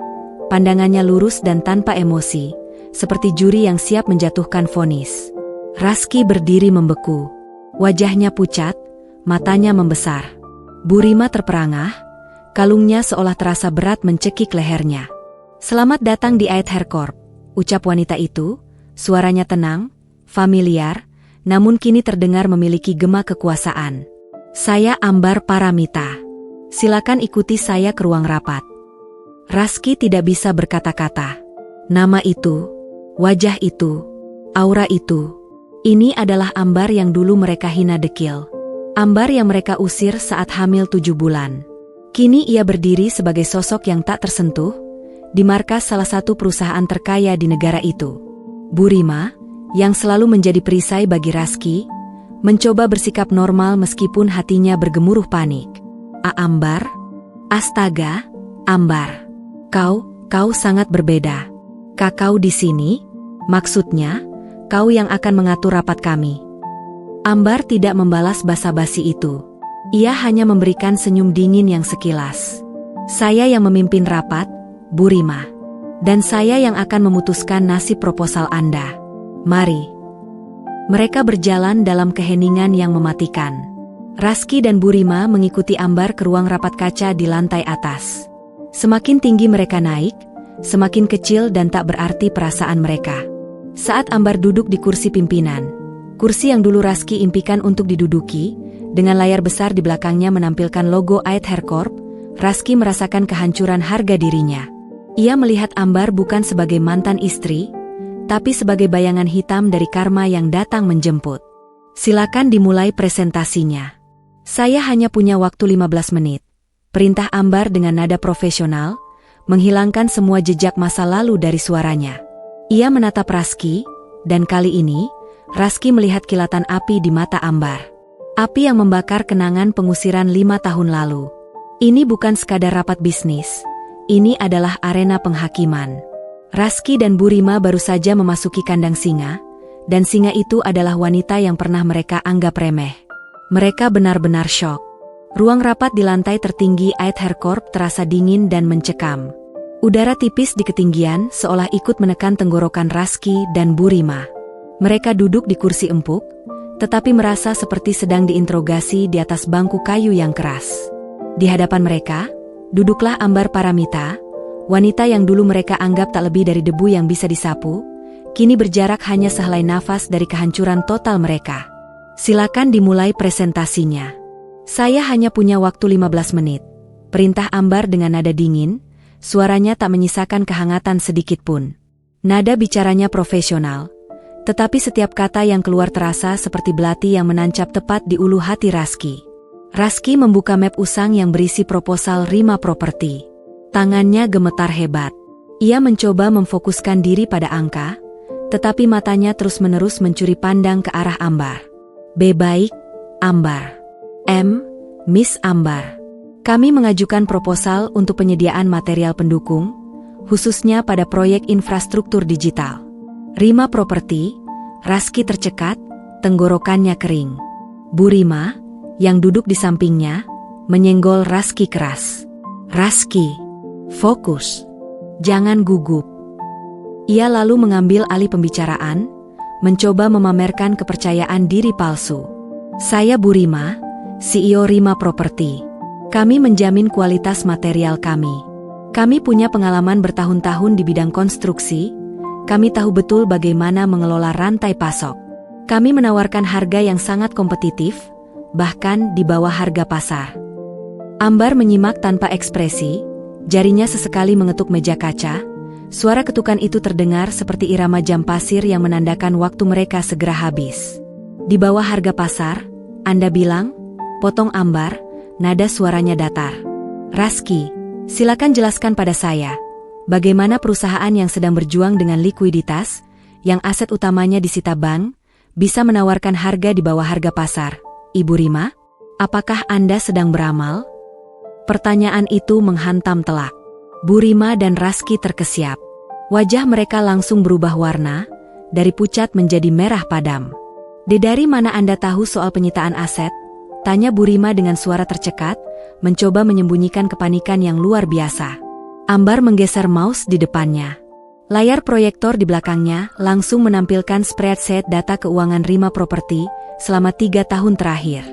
pandangannya lurus dan tanpa emosi, seperti juri yang siap menjatuhkan vonis. Raski berdiri membeku. Wajahnya pucat, matanya membesar. Bu Rima terperangah, kalungnya seolah terasa berat mencekik lehernya. "Selamat datang di Ait Hair Corp," ucap wanita itu, suaranya tenang, familiar, namun kini terdengar memiliki gema kekuasaan. "Saya Ambar Paramita. Silakan ikuti saya ke ruang rapat." Raski tidak bisa berkata-kata. Nama itu, wajah itu, aura itu. Ini adalah Ambar yang dulu mereka hina dekil. Ambar yang mereka usir saat hamil 7 bulan. Kini ia berdiri sebagai sosok yang tak tersentuh, di markas salah satu perusahaan terkaya di negara itu. Bu Rima, yang selalu menjadi perisai bagi Raski, mencoba bersikap normal meskipun hatinya bergemuruh panik. Ambar? Astaga, Ambar. Kau sangat berbeda. Kau di sini? Maksudnya, kau yang akan mengatur rapat kami. Ambar tidak membalas basa-basi itu. Ia hanya memberikan senyum dingin yang sekilas. "Saya yang memimpin rapat, Bu Rima. Dan saya yang akan memutuskan nasib proposal Anda. Mari." Mereka berjalan dalam keheningan yang mematikan. Raski dan Bu Rima mengikuti Ambar ke ruang rapat kaca di lantai atas. Semakin tinggi mereka naik, semakin kecil dan tak berarti perasaan mereka. Saat Ambar duduk di kursi pimpinan, kursi yang dulu Raski impikan untuk diduduki, dengan layar besar di belakangnya menampilkan logo Ait Hair Corp, Raski merasakan kehancuran harga dirinya. Ia melihat Ambar bukan sebagai mantan istri, tapi sebagai bayangan hitam dari karma yang datang menjemput. "Silakan dimulai presentasinya." "Saya hanya punya waktu 15 menit. Perintah Ambar dengan nada profesional, menghilangkan semua jejak masa lalu dari suaranya. Ia menatap Raski, dan kali ini, Raski melihat kilatan api di mata Ambar. Api yang membakar kenangan pengusiran 5 tahun lalu. Ini bukan sekadar rapat bisnis, ini adalah arena penghakiman. Raski dan Bu Rima baru saja memasuki kandang singa, dan singa itu adalah wanita yang pernah mereka anggap remeh. Mereka benar-benar syok. Ruang rapat di lantai tertinggi Ait Hair Corp terasa dingin dan mencekam. Udara tipis di ketinggian seolah ikut menekan tenggorokan Raski dan Bu Rima. Mereka duduk di kursi empuk, tetapi merasa seperti sedang diinterogasi di atas bangku kayu yang keras. Di hadapan mereka, duduklah Ambar Paramita, wanita yang dulu mereka anggap tak lebih dari debu yang bisa disapu, kini berjarak hanya sehelai nafas dari kehancuran total mereka. "Silakan dimulai presentasinya." "Saya hanya punya waktu 15 menit. Perintah Ambar dengan nada dingin, suaranya tak menyisakan kehangatan sedikit pun. Nada bicaranya profesional, tetapi setiap kata yang keluar terasa seperti belati yang menancap tepat di ulu hati Raski. Raski membuka map usang yang berisi proposal Rima Property. Tangannya gemetar hebat. Ia mencoba memfokuskan diri pada angka, tetapi matanya terus-menerus mencuri pandang ke arah Ambar. "B baik, Ambar. Miss Ambar. Kami mengajukan proposal untuk penyediaan material pendukung, khususnya pada proyek infrastruktur digital. Rima Properti, Raski tercekat, tenggorokannya kering. Bu Rima, yang duduk di sampingnya, menyenggol Raski keras. Raski, fokus. Jangan gugup. Ia lalu mengambil alih pembicaraan, mencoba memamerkan kepercayaan diri palsu. Saya Bu Rima, CEO Rima Properti. Kami menjamin kualitas material kami. Kami punya pengalaman bertahun-tahun di bidang konstruksi. Kami tahu betul bagaimana mengelola rantai pasok. Kami menawarkan harga yang sangat kompetitif, bahkan di bawah harga pasar. Ambar menyimak tanpa ekspresi, jarinya sesekali mengetuk meja kaca. Suara ketukan itu terdengar seperti irama jam pasir yang menandakan waktu mereka segera habis. Di bawah harga pasar, Anda bilang? Potong Ambar, nada suaranya datar. Raski, silakan jelaskan pada saya. Bagaimana perusahaan yang sedang berjuang dengan likuiditas, yang aset utamanya disita bank, bisa menawarkan harga di bawah harga pasar? Ibu Rima, apakah Anda sedang beramal? Pertanyaan itu menghantam telak. Bu Rima dan Raski terkesiap. Wajah mereka langsung berubah warna, dari pucat menjadi merah padam. Dari mana Anda tahu soal penyitaan aset? Tanya Bu Rima dengan suara tercekat, mencoba menyembunyikan kepanikan yang luar biasa. Ambar menggeser mouse di depannya. Layar proyektor di belakangnya langsung menampilkan spreadsheet data keuangan Rima Properti selama 3 tahun terakhir.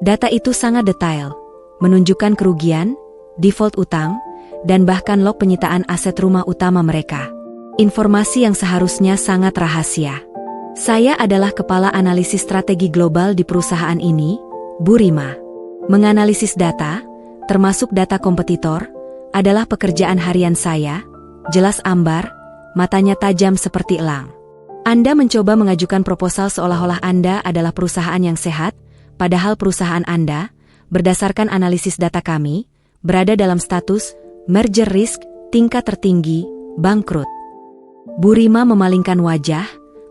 Data itu sangat detail, menunjukkan kerugian, default utang, dan bahkan log penyitaan aset rumah utama mereka. Informasi yang seharusnya sangat rahasia. Saya adalah kepala analisis strategi global di perusahaan ini, Bu Rima. Menganalisis data, termasuk data kompetitor, adalah pekerjaan harian saya, jelas Ambar, matanya tajam seperti elang. Anda mencoba mengajukan proposal seolah-olah Anda adalah perusahaan yang sehat, padahal perusahaan Anda, berdasarkan analisis data kami, berada dalam status merger risk tingkat tertinggi, bangkrut. Bu Rima memalingkan wajah,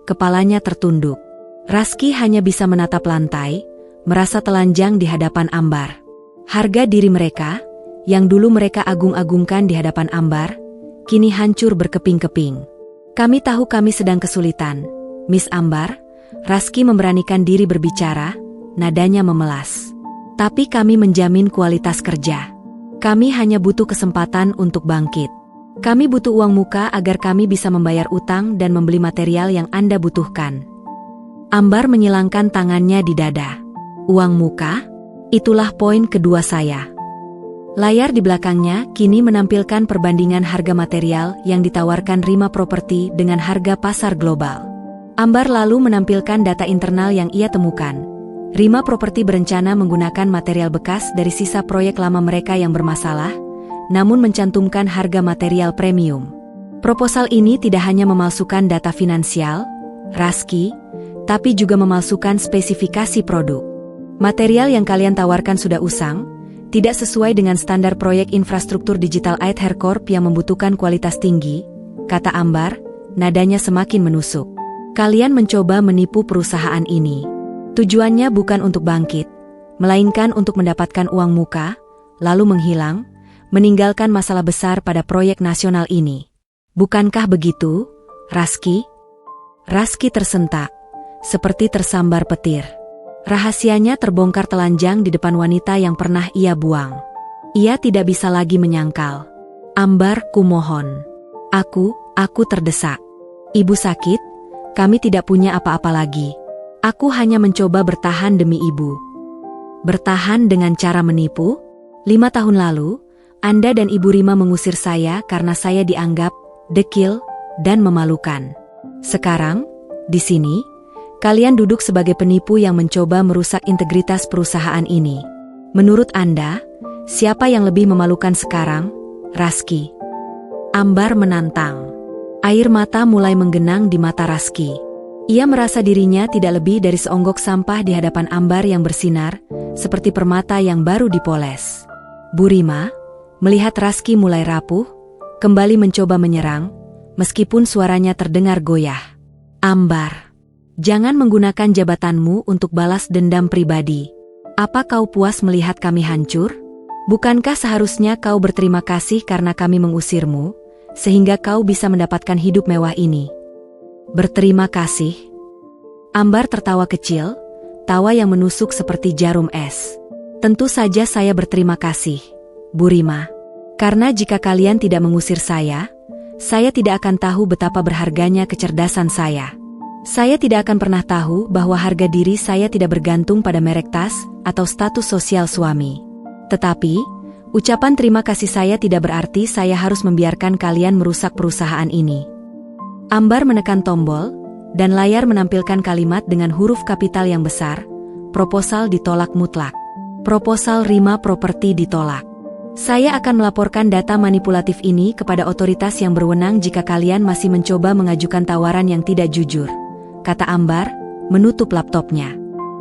kepalanya tertunduk. Raski hanya bisa menatap lantai, merasa telanjang di hadapan Ambar. Harga diri mereka, yang dulu mereka agung-agungkan di hadapan Ambar, kini hancur berkeping-keping. Kami tahu kami sedang kesulitan, Miss Ambar. Raski memberanikan diri berbicara, nadanya memelas. Tapi kami menjamin kualitas kerja. Kami hanya butuh kesempatan untuk bangkit. Kami butuh uang muka agar kami bisa membayar utang dan membeli material yang Anda butuhkan. Ambar menyilangkan tangannya di dada. Uang muka? Itulah poin kedua saya. Layar di belakangnya kini menampilkan perbandingan harga material yang ditawarkan Rima Properti dengan harga pasar global. Ambar lalu menampilkan data internal yang ia temukan. Rima Properti berencana menggunakan material bekas dari sisa proyek lama mereka yang bermasalah, namun mencantumkan harga material premium. Proposal ini tidak hanya memalsukan data finansial, Raski, tapi juga memalsukan spesifikasi produk. Material yang kalian tawarkan sudah usang, tidak sesuai dengan standar proyek infrastruktur digital Aether Corp yang membutuhkan kualitas tinggi, kata Ambar, nadanya semakin menusuk. Kalian mencoba menipu perusahaan ini. Tujuannya bukan untuk bangkit, melainkan untuk mendapatkan uang muka, lalu menghilang, meninggalkan masalah besar pada proyek nasional ini. Bukankah begitu, Raski? Raski tersentak, seperti tersambar petir. Rahasianya terbongkar telanjang di depan wanita yang pernah ia buang. Ia tidak bisa lagi menyangkal. Ambar, kumohon. Aku terdesak. Ibu sakit, kami tidak punya apa-apa lagi. Aku hanya mencoba bertahan demi ibu. Bertahan dengan cara menipu? 5 tahun lalu, Anda dan Ibu Rima mengusir saya karena saya dianggap dekil dan memalukan. Sekarang, di sini, kalian duduk sebagai penipu yang mencoba merusak integritas perusahaan ini. Menurut Anda, siapa yang lebih memalukan sekarang, Raski? Ambar menantang. Air mata mulai menggenang di mata Raski. Ia merasa dirinya tidak lebih dari seonggok sampah di hadapan Ambar yang bersinar, seperti permata yang baru dipoles. Bu Rima, melihat Raski mulai rapuh, kembali mencoba menyerang, meskipun suaranya terdengar goyah. Ambar, jangan menggunakan jabatanmu untuk balas dendam pribadi. Apa kau puas melihat kami hancur? Bukankah seharusnya kau berterima kasih karena kami mengusirmu, sehingga kau bisa mendapatkan hidup mewah ini? Berterima kasih? Ambar tertawa kecil, tawa yang menusuk seperti jarum es. Tentu saja saya berterima kasih, Bu Rima. Karena jika kalian tidak mengusir saya tidak akan tahu betapa berharganya kecerdasan saya. Saya tidak akan pernah tahu bahwa harga diri saya tidak bergantung pada merek tas atau status sosial suami. Tetapi, ucapan terima kasih saya tidak berarti saya harus membiarkan kalian merusak perusahaan ini. Ambar menekan tombol, dan layar menampilkan kalimat dengan huruf kapital yang besar, proposal ditolak mutlak. Proposal Rima Properti ditolak. Saya akan melaporkan data manipulatif ini kepada otoritas yang berwenang jika kalian masih mencoba mengajukan tawaran yang tidak jujur, kata Ambar, menutup laptopnya.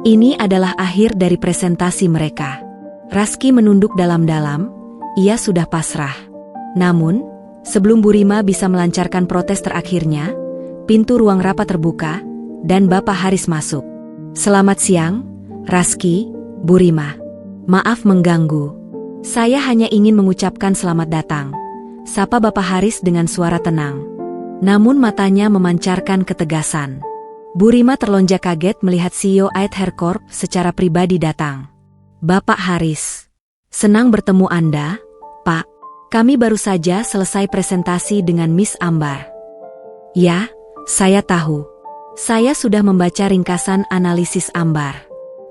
Ini adalah akhir dari presentasi mereka. Raski menunduk dalam-dalam, ia sudah pasrah. Namun, sebelum Bu Rima bisa melancarkan protes terakhirnya, pintu ruang rapat terbuka, dan Bapak Haris masuk. Selamat siang, Raski, Bu Rima. Maaf mengganggu. Saya hanya ingin mengucapkan selamat datang, sapa Bapak Haris dengan suara tenang. Namun matanya memancarkan ketegasan. Bu Rima terlonjak kaget melihat CEO Aether Corp secara pribadi datang. Bapak Haris, senang bertemu Anda, Pak. Kami baru saja selesai presentasi dengan Miss Ambar. Ya, saya tahu. Saya sudah membaca ringkasan analisis Ambar.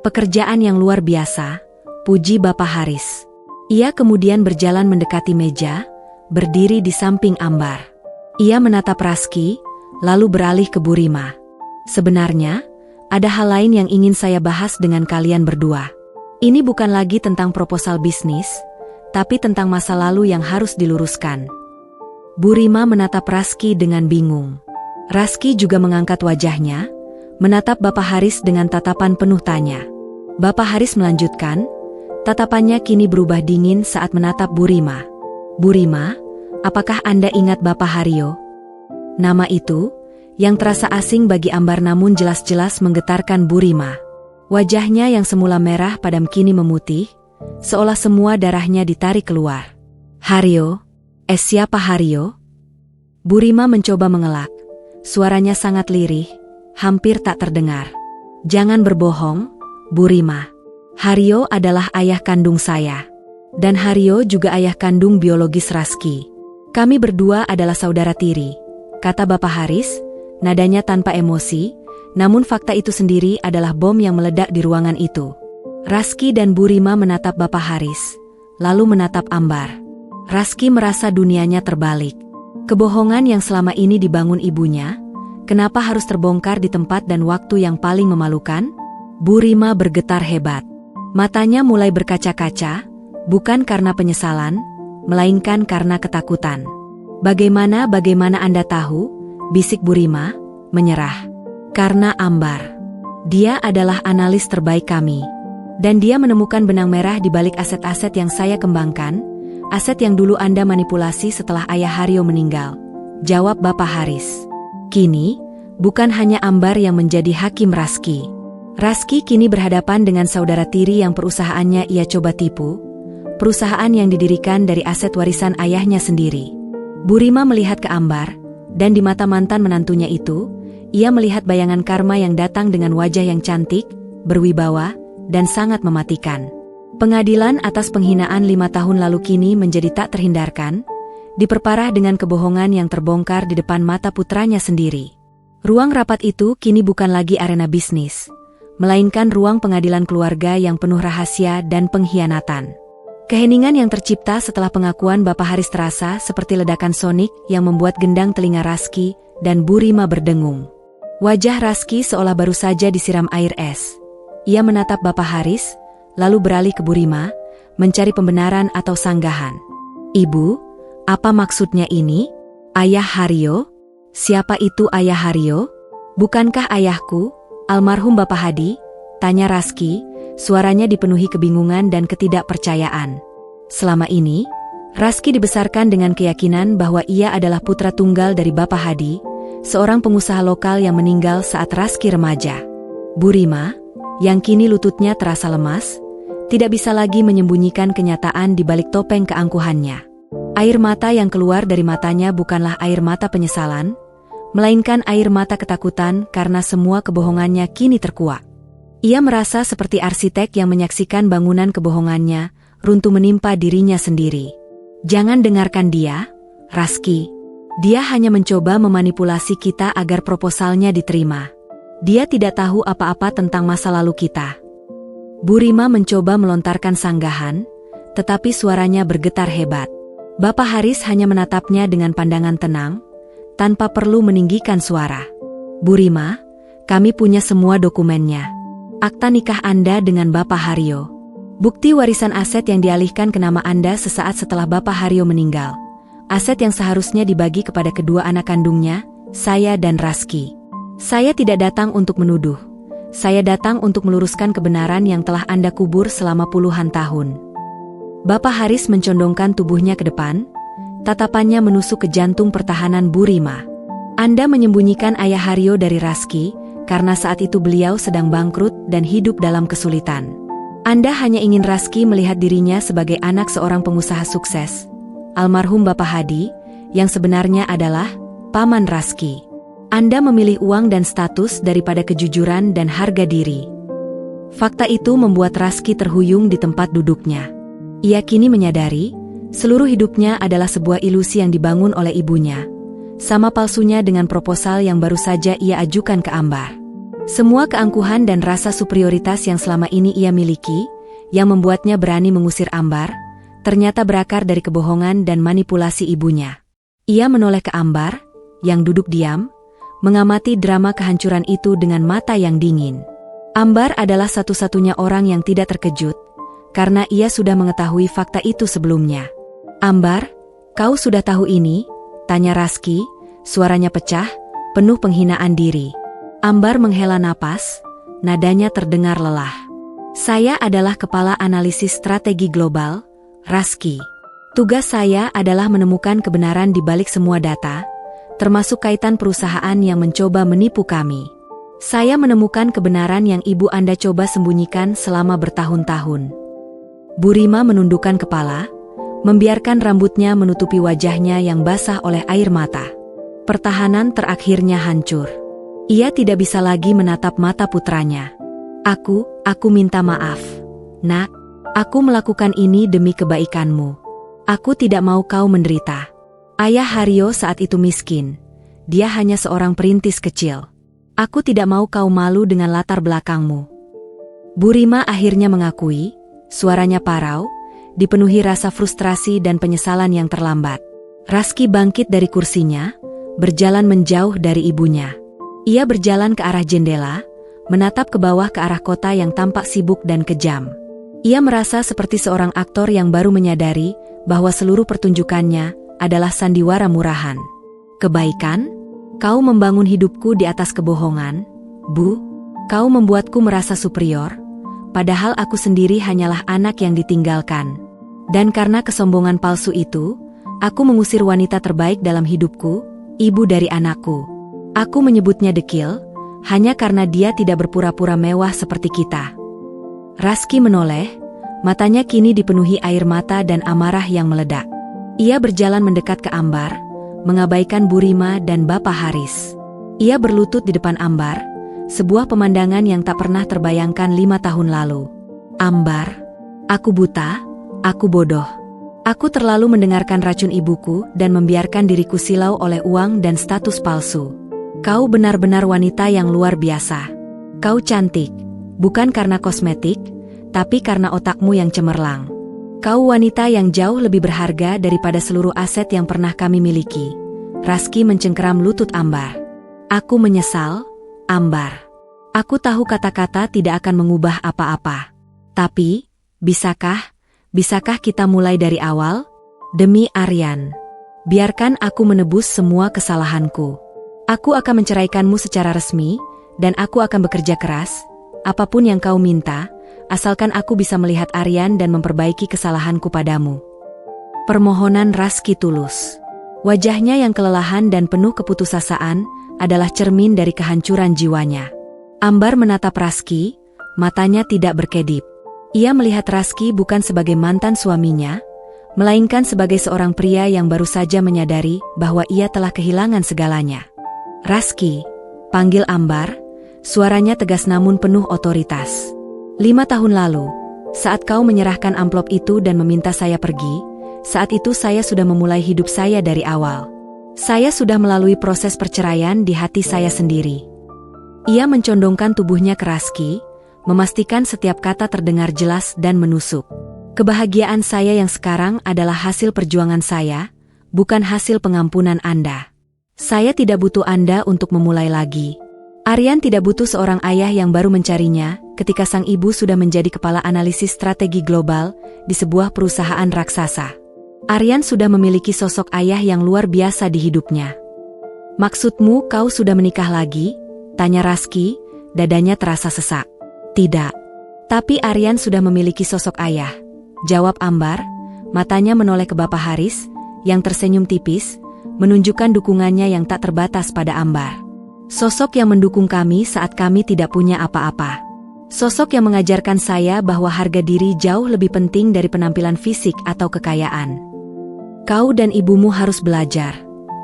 Pekerjaan yang luar biasa, puji Bapak Haris. Ia kemudian berjalan mendekati meja, berdiri di samping Ambar. Ia menatap Raski, lalu beralih ke Bu Rima. Sebenarnya, ada hal lain yang ingin saya bahas dengan kalian berdua. Ini bukan lagi tentang proposal bisnis, tapi tentang masa lalu yang harus diluruskan. Bu Rima menatap Raski dengan bingung. Raski juga mengangkat wajahnya, menatap Bapak Haris dengan tatapan penuh tanya. Bapak Haris melanjutkan, tatapannya kini berubah dingin saat menatap Bu Rima. Bu Rima, apakah Anda ingat Bapak Haryo? Nama itu, yang terasa asing bagi Ambar namun jelas-jelas menggetarkan Bu Rima. Wajahnya yang semula merah padam kini memutih, seolah semua darahnya ditarik keluar. Haryo? Siapa Haryo? Bu Rima mencoba mengelak. Suaranya sangat lirih, hampir tak terdengar. Jangan berbohong, Bu Rima. Haryo adalah ayah kandung saya. Dan Haryo juga ayah kandung biologis Raski. Kami berdua adalah saudara tiri, kata Bapak Haris, nadanya tanpa emosi, namun fakta itu sendiri adalah bom yang meledak di ruangan itu. Raski dan Bu Rima menatap Bapak Haris, lalu menatap Ambar. Raski merasa dunianya terbalik. Kebohongan yang selama ini dibangun ibunya, kenapa harus terbongkar di tempat dan waktu yang paling memalukan? Bu Rima bergetar hebat. Matanya mulai berkaca-kaca, bukan karena penyesalan, melainkan karena ketakutan. Bagaimana Anda tahu? Bisik Bu Rima, menyerah. Karena Ambar. Dia adalah analis terbaik kami. Dan dia menemukan benang merah di balik aset-aset yang saya kembangkan, aset yang dulu Anda manipulasi setelah ayah Haryo meninggal. Jawab Bapak Haris. Kini, bukan hanya Ambar yang menjadi hakim Raski. Raski kini berhadapan dengan saudara tiri yang perusahaannya ia coba tipu, perusahaan yang didirikan dari aset warisan ayahnya sendiri. Bu Rima melihat ke Ambar, dan di mata mantan menantunya itu, ia melihat bayangan karma yang datang dengan wajah yang cantik, berwibawa, dan sangat mematikan. Pengadilan atas penghinaan 5 tahun lalu kini menjadi tak terhindarkan, diperparah dengan kebohongan yang terbongkar di depan mata putranya sendiri. Ruang rapat itu kini bukan lagi arena bisnis, melainkan ruang pengadilan keluarga yang penuh rahasia dan pengkhianatan. Keheningan yang tercipta setelah pengakuan Bapak Haris terasa seperti ledakan sonik yang membuat gendang telinga Raski dan Bu Rima berdengung. Wajah Raski seolah baru saja disiram air es. Ia menatap Bapak Haris, lalu beralih ke Bu Rima, mencari pembenaran atau sanggahan. Ibu, apa maksudnya ini? Ayah Haryo? Siapa itu Ayah Haryo? Bukankah ayahku, almarhum Bapak Hadi? Tanya Raski, suaranya dipenuhi kebingungan dan ketidakpercayaan. Selama ini, Raski dibesarkan dengan keyakinan bahwa ia adalah putra tunggal dari Bapak Hadi, seorang pengusaha lokal yang meninggal saat Raski remaja. Bu Rima, yang kini lututnya terasa lemas, tidak bisa lagi menyembunyikan kenyataan di balik topeng keangkuhannya. Air mata yang keluar dari matanya bukanlah air mata penyesalan, melainkan air mata ketakutan karena semua kebohongannya kini terkuak. Ia merasa seperti arsitek yang menyaksikan bangunan kebohongannya runtuh menimpa dirinya sendiri. Jangan dengarkan dia, Raski. Dia hanya mencoba memanipulasi kita agar proposalnya diterima. Dia tidak tahu apa-apa tentang masa lalu kita. Bu Rima mencoba melontarkan sanggahan, tetapi suaranya bergetar hebat. Bapak Haris hanya menatapnya dengan pandangan tenang, tanpa perlu meninggikan suara. Bu Rima, kami punya semua dokumennya. Akta nikah Anda dengan Bapak Haryo. Bukti warisan aset yang dialihkan ke nama Anda sesaat setelah Bapak Haryo meninggal. Aset yang seharusnya dibagi kepada kedua anak kandungnya, saya dan Raski. Saya tidak datang untuk menuduh. Saya datang untuk meluruskan kebenaran yang telah Anda kubur selama puluhan tahun. Bapak Haris mencondongkan tubuhnya ke depan, tatapannya menusuk ke jantung pertahanan Bu Rima. Anda menyembunyikan ayah Haryo dari Raski, karena saat itu beliau sedang bangkrut dan hidup dalam kesulitan. Anda hanya ingin Raski melihat dirinya sebagai anak seorang pengusaha sukses, almarhum Bapak Hadi, yang sebenarnya adalah paman Raski. Anda memilih uang dan status daripada kejujuran dan harga diri. Fakta itu membuat Raski terhuyung di tempat duduknya. Ia kini menyadari, seluruh hidupnya adalah sebuah ilusi yang dibangun oleh ibunya. Sama palsunya dengan proposal yang baru saja ia ajukan ke Ambar. Semua keangkuhan dan rasa superioritas yang selama ini ia miliki, yang membuatnya berani mengusir Ambar, ternyata berakar dari kebohongan dan manipulasi ibunya. Ia menoleh ke Ambar, yang duduk diam, mengamati drama kehancuran itu dengan mata yang dingin. Ambar adalah satu-satunya orang yang tidak terkejut, karena ia sudah mengetahui fakta itu sebelumnya. Ambar, kau sudah tahu ini? Tanya Raski, suaranya pecah, penuh penghinaan diri. Ambar menghela napas, nadanya terdengar lelah. Saya adalah kepala analisis strategi global, Raski. Tugas saya adalah menemukan kebenaran di balik semua data, termasuk kaitan perusahaan yang mencoba menipu kami. Saya menemukan kebenaran yang ibu Anda coba sembunyikan selama bertahun-tahun. Bu Rima menundukkan kepala, membiarkan rambutnya menutupi wajahnya yang basah oleh air mata. Pertahanan terakhirnya hancur. Ia tidak bisa lagi menatap mata putranya. Aku minta maaf. Nak. Aku melakukan ini demi kebaikanmu. Aku tidak mau kau menderita. Ayah Haryo saat itu miskin. Dia hanya seorang perintis kecil. Aku tidak mau kau malu dengan latar belakangmu. Bu Rima akhirnya mengakui, suaranya parau, dipenuhi rasa frustrasi dan penyesalan yang terlambat. Raski bangkit dari kursinya, berjalan menjauh dari ibunya. Ia berjalan ke arah jendela, menatap ke bawah ke arah kota yang tampak sibuk dan kejam. Ia merasa seperti seorang aktor yang baru menyadari bahwa seluruh pertunjukannya adalah sandiwara murahan. Kebaikan? Kau membangun hidupku di atas kebohongan, Bu. Kau membuatku merasa superior, padahal aku sendiri hanyalah anak yang ditinggalkan. Dan karena kesombongan palsu itu, aku mengusir wanita terbaik dalam hidupku, ibu dari anakku. Aku menyebutnya dekil, hanya karena dia tidak berpura-pura mewah seperti kita. Raski menoleh, matanya kini dipenuhi air mata dan amarah yang meledak. Ia berjalan mendekat ke Ambar, mengabaikan Bu Rima dan Bapak Haris. Ia berlutut di depan Ambar, sebuah pemandangan yang tak pernah terbayangkan 5 tahun lalu. Ambar, aku buta, aku bodoh. Aku terlalu mendengarkan racun ibuku dan membiarkan diriku silau oleh uang dan status palsu. Kau benar-benar wanita yang luar biasa. Kau cantik. Bukan karena kosmetik, tapi karena otakmu yang cemerlang. Kau wanita yang jauh lebih berharga daripada seluruh aset yang pernah kami miliki. Raski mencengkeram lutut Ambar. Aku menyesal, Ambar. Aku tahu kata-kata tidak akan mengubah apa-apa. Tapi, bisakah kita mulai dari awal? Demi Aryan. Biarkan aku menebus semua kesalahanku. Aku akan menceraikanmu secara resmi, dan aku akan bekerja keras. Apapun yang kau minta, asalkan aku bisa melihat Aryan dan memperbaiki kesalahanku padamu. Permohonan Raski tulus. Wajahnya yang kelelahan dan penuh keputusasaan adalah cermin dari kehancuran jiwanya. Ambar menatap Raski, matanya tidak berkedip. Ia melihat Raski bukan sebagai mantan suaminya, melainkan sebagai seorang pria yang baru saja menyadari bahwa ia telah kehilangan segalanya. "Raski," panggil Ambar, suaranya tegas namun penuh otoritas. "5 tahun lalu, saat kau menyerahkan amplop itu dan meminta saya pergi, saat itu saya sudah memulai hidup saya dari awal. Saya sudah melalui proses perceraian di hati saya sendiri." Ia mencondongkan tubuhnya ke Raski, memastikan setiap kata terdengar jelas dan menusuk. "Kebahagiaan saya yang sekarang adalah hasil perjuangan saya, bukan hasil pengampunan Anda. Saya tidak butuh Anda untuk memulai lagi." Aryan tidak butuh seorang ayah yang baru mencarinya ketika sang ibu sudah menjadi kepala analisis strategi global di sebuah perusahaan raksasa. Aryan sudah memiliki sosok ayah yang luar biasa di hidupnya. "Maksudmu kau sudah menikah lagi?" tanya Raski, dadanya terasa sesak. "Tidak. Tapi Aryan sudah memiliki sosok ayah," jawab Ambar, matanya menoleh ke Bapak Haris, yang tersenyum tipis, menunjukkan dukungannya yang tak terbatas pada Ambar. "Sosok yang mendukung kami saat kami tidak punya apa-apa. Sosok yang mengajarkan saya bahwa harga diri jauh lebih penting dari penampilan fisik atau kekayaan. Kau dan ibumu harus belajar,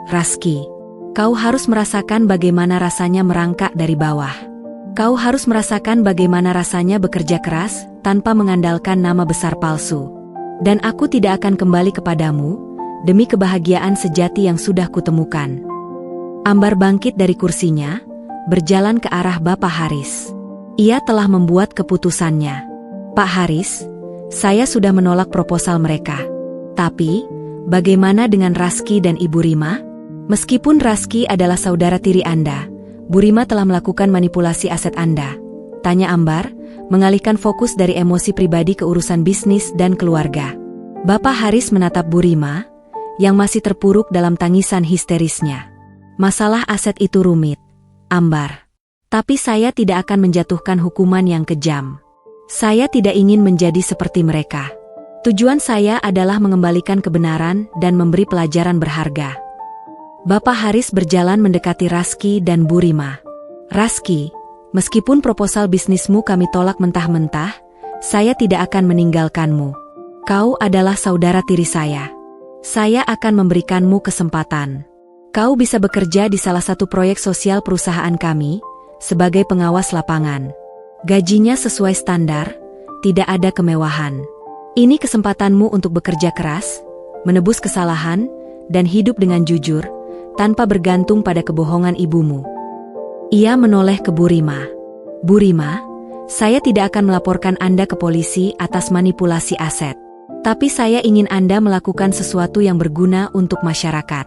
Raski. Kau harus merasakan bagaimana rasanya merangkak dari bawah. Kau harus merasakan bagaimana rasanya bekerja keras tanpa mengandalkan nama besar palsu. Dan aku tidak akan kembali kepadamu demi kebahagiaan sejati yang sudah kutemukan." Ambar bangkit dari kursinya, berjalan ke arah Bapak Haris. Ia telah membuat keputusannya. "Pak Haris, saya sudah menolak proposal mereka. Tapi, bagaimana dengan Raski dan Ibu Rima? Meskipun Raski adalah saudara tiri Anda, Bu Rima telah melakukan manipulasi aset Anda," tanya Ambar, mengalihkan fokus dari emosi pribadi ke urusan bisnis dan keluarga. Bapak Haris menatap Bu Rima, yang masih terpuruk dalam tangisan histerisnya. "Masalah aset itu rumit, Ambar. Tapi saya tidak akan menjatuhkan hukuman yang kejam. Saya tidak ingin menjadi seperti mereka. Tujuan saya adalah mengembalikan kebenaran dan memberi pelajaran berharga." Bapak Haris berjalan mendekati Raski dan Bu Rima. "Raski, meskipun proposal bisnismu kami tolak mentah-mentah, saya tidak akan meninggalkanmu. Kau adalah saudara tiri saya. Saya akan memberikanmu kesempatan. Kau bisa bekerja di salah satu proyek sosial perusahaan kami, sebagai pengawas lapangan. Gajinya sesuai standar, tidak ada kemewahan. Ini kesempatanmu untuk bekerja keras, menebus kesalahan, dan hidup dengan jujur, tanpa bergantung pada kebohongan ibumu." Ia menoleh ke Bu Rima. "Bu Rima, saya tidak akan melaporkan Anda ke polisi atas manipulasi aset. Tapi saya ingin Anda melakukan sesuatu yang berguna untuk masyarakat.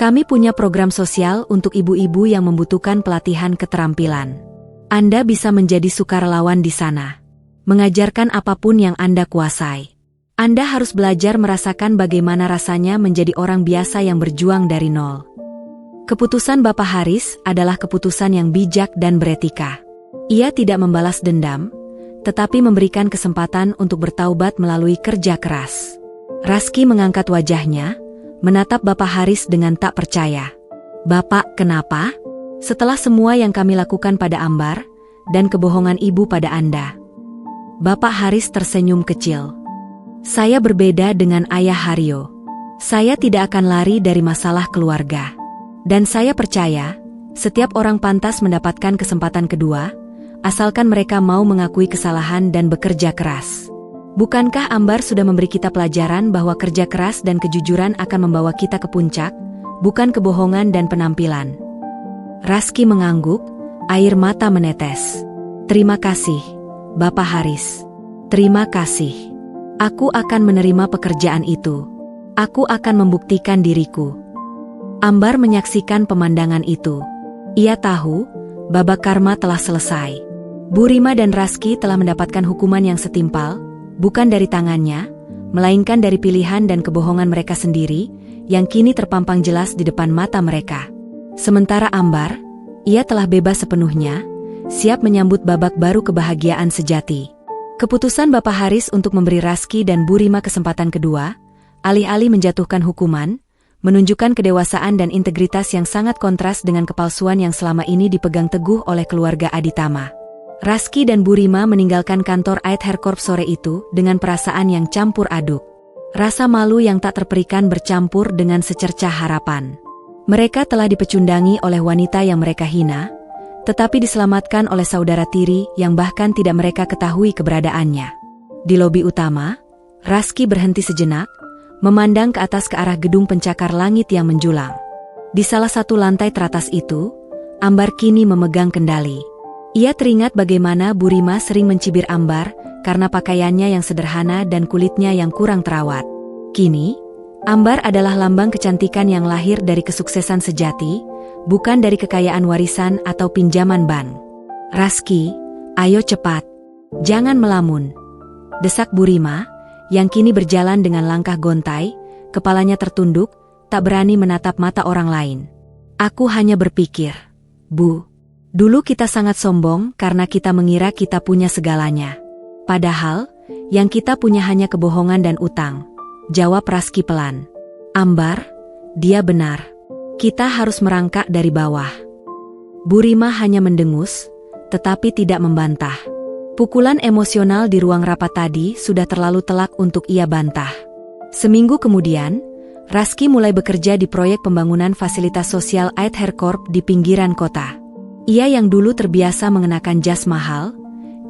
Kami punya program sosial untuk ibu-ibu yang membutuhkan pelatihan keterampilan. Anda bisa menjadi sukarelawan di sana. Mengajarkan apapun yang Anda kuasai. Anda harus belajar merasakan bagaimana rasanya menjadi orang biasa yang berjuang dari nol." Keputusan Bapak Haris adalah keputusan yang bijak dan beretika. Ia tidak membalas dendam, tetapi memberikan kesempatan untuk bertaubat melalui kerja keras. Raski mengangkat wajahnya, menatap Bapak Haris dengan tak percaya. "Bapak, kenapa? Setelah semua yang kami lakukan pada Ambar, dan kebohongan ibu pada Anda." Bapak Haris tersenyum kecil. "Saya berbeda dengan Ayah Haryo. Saya tidak akan lari dari masalah keluarga. Dan saya percaya, setiap orang pantas mendapatkan kesempatan kedua, asalkan mereka mau mengakui kesalahan dan bekerja keras. Bukankah Ambar sudah memberi kita pelajaran bahwa kerja keras dan kejujuran akan membawa kita ke puncak, bukan kebohongan dan penampilan?" Raski mengangguk, air mata menetes. "Terima kasih, Bapak Haris. Terima kasih. Aku akan menerima pekerjaan itu. Aku akan membuktikan diriku." Ambar menyaksikan pemandangan itu. Ia tahu, babak karma telah selesai. Bu Rima dan Raski telah mendapatkan hukuman yang setimpal, bukan dari tangannya, melainkan dari pilihan dan kebohongan mereka sendiri, yang kini terpampang jelas di depan mata mereka. Sementara Ambar, ia telah bebas sepenuhnya, siap menyambut babak baru kebahagiaan sejati. Keputusan Bapak Haris untuk memberi Raski dan Bu Rima kesempatan kedua, alih-alih menjatuhkan hukuman, menunjukkan kedewasaan dan integritas yang sangat kontras dengan kepalsuan yang selama ini dipegang teguh oleh keluarga Aditama. Raski dan Bu Rima meninggalkan kantor Aether Corp sore itu dengan perasaan yang campur aduk. Rasa malu yang tak terperikan bercampur dengan secercah harapan. Mereka telah dipecundangi oleh wanita yang mereka hina, tetapi diselamatkan oleh saudara tiri yang bahkan tidak mereka ketahui keberadaannya. Di lobi utama, Raski berhenti sejenak, memandang ke atas ke arah gedung pencakar langit yang menjulang. Di salah satu lantai teratas itu, Ambar kini memegang kendali. Ia teringat bagaimana Bu Rima sering mencibir Ambar karena pakaiannya yang sederhana dan kulitnya yang kurang terawat. Kini, Ambar adalah lambang kecantikan yang lahir dari kesuksesan sejati, bukan dari kekayaan warisan atau pinjaman bank. Raski, ayo cepat. Jangan melamun. Desak Bu Rima, yang kini berjalan dengan langkah gontai, kepalanya tertunduk, tak berani menatap mata orang lain. Aku hanya berpikir, Bu. Dulu kita sangat sombong karena kita mengira kita punya segalanya. Padahal, yang kita punya hanya kebohongan dan utang. Jawab Raski pelan. Ambar, dia benar. Kita harus merangkak dari bawah. Bu Rima hanya mendengus, tetapi tidak membantah. Pukulan emosional di ruang rapat tadi sudah terlalu telak untuk ia bantah. Seminggu kemudian, Raski mulai bekerja di proyek pembangunan fasilitas sosial Aether Corp di pinggiran kota. Ia yang dulu terbiasa mengenakan jas mahal,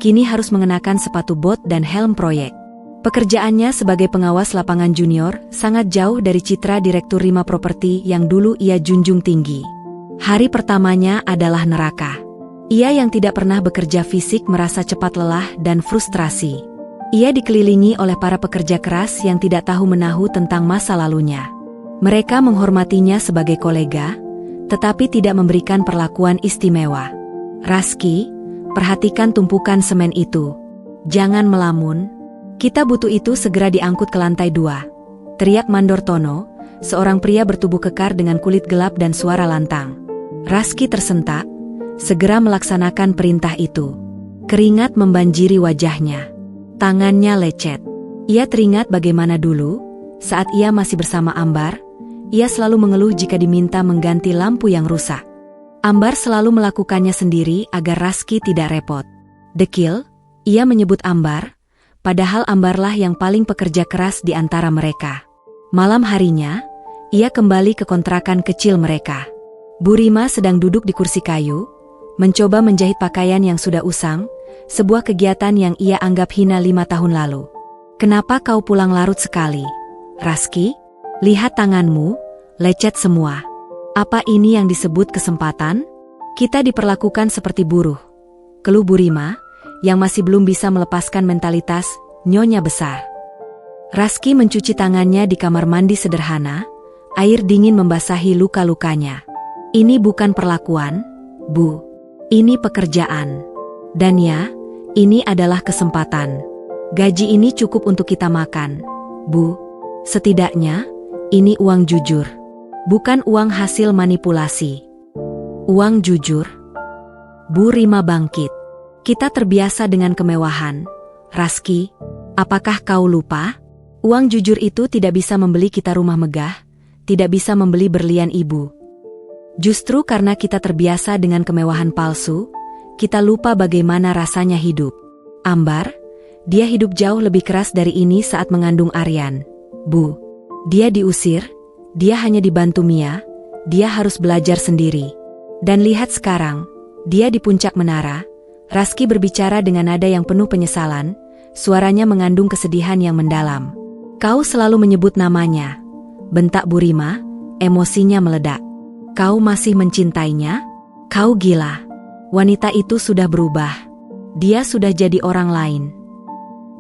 kini harus mengenakan sepatu bot dan helm proyek. Pekerjaannya sebagai pengawas lapangan junior sangat jauh dari citra Direktur Rima Properti yang dulu ia junjung tinggi. Hari pertamanya adalah neraka. Ia yang tidak pernah bekerja fisik merasa cepat lelah dan frustrasi. Ia dikelilingi oleh para pekerja keras yang tidak tahu menahu tentang masa lalunya. Mereka menghormatinya sebagai kolega, tetapi tidak memberikan perlakuan istimewa. Raski, perhatikan tumpukan semen itu. Jangan melamun. Kita butuh itu segera diangkut ke lantai 2. Teriak Mandor Tono, seorang pria bertubuh kekar dengan kulit gelap dan suara lantang. Raski tersentak, segera melaksanakan perintah itu. Keringat membanjiri wajahnya. Tangannya lecet. Ia teringat bagaimana dulu, saat ia masih bersama Ambar, ia selalu mengeluh jika diminta mengganti lampu yang rusak. Ambar selalu melakukannya sendiri agar Raski tidak repot. Dekil, ia menyebut Ambar, padahal Ambarlah yang paling pekerja keras di antara mereka. Malam harinya, ia kembali ke kontrakan kecil mereka. Bu Rima sedang duduk di kursi kayu, mencoba menjahit pakaian yang sudah usang, sebuah kegiatan yang ia anggap hina 5 tahun lalu. Kenapa kau pulang larut sekali, Raski? Lihat tanganmu, lecet semua. Apa ini yang disebut kesempatan? Kita diperlakukan seperti buruh. Keluh Bu Rima, yang masih belum bisa melepaskan mentalitas nyonya besar. Raski mencuci tangannya di kamar mandi sederhana, air dingin membasahi luka-lukanya. Ini bukan perlakuan, Bu. Ini pekerjaan. Dan ya, ini adalah kesempatan. Gaji ini cukup untuk kita makan, Bu. Setidaknya, ini uang jujur. Bukan uang hasil manipulasi. Uang jujur. Bu Rima bangkit. Kita terbiasa dengan kemewahan. Raski, apakah kau lupa? Uang jujur itu tidak bisa membeli kita rumah megah, tidak bisa membeli berlian ibu. Justru karena kita terbiasa dengan kemewahan palsu, kita lupa bagaimana rasanya hidup. Ambar, dia hidup jauh lebih keras dari ini saat mengandung Aryan. Bu, dia diusir, dia hanya dibantu Mia, dia harus belajar sendiri. Dan lihat sekarang, dia di puncak menara. Raski berbicara dengan nada yang penuh penyesalan, suaranya mengandung kesedihan yang mendalam. Kau selalu menyebut namanya, bentak Bu Rima, emosinya meledak. Kau masih mencintainya? Kau gila. Wanita itu sudah berubah. Dia sudah jadi orang lain.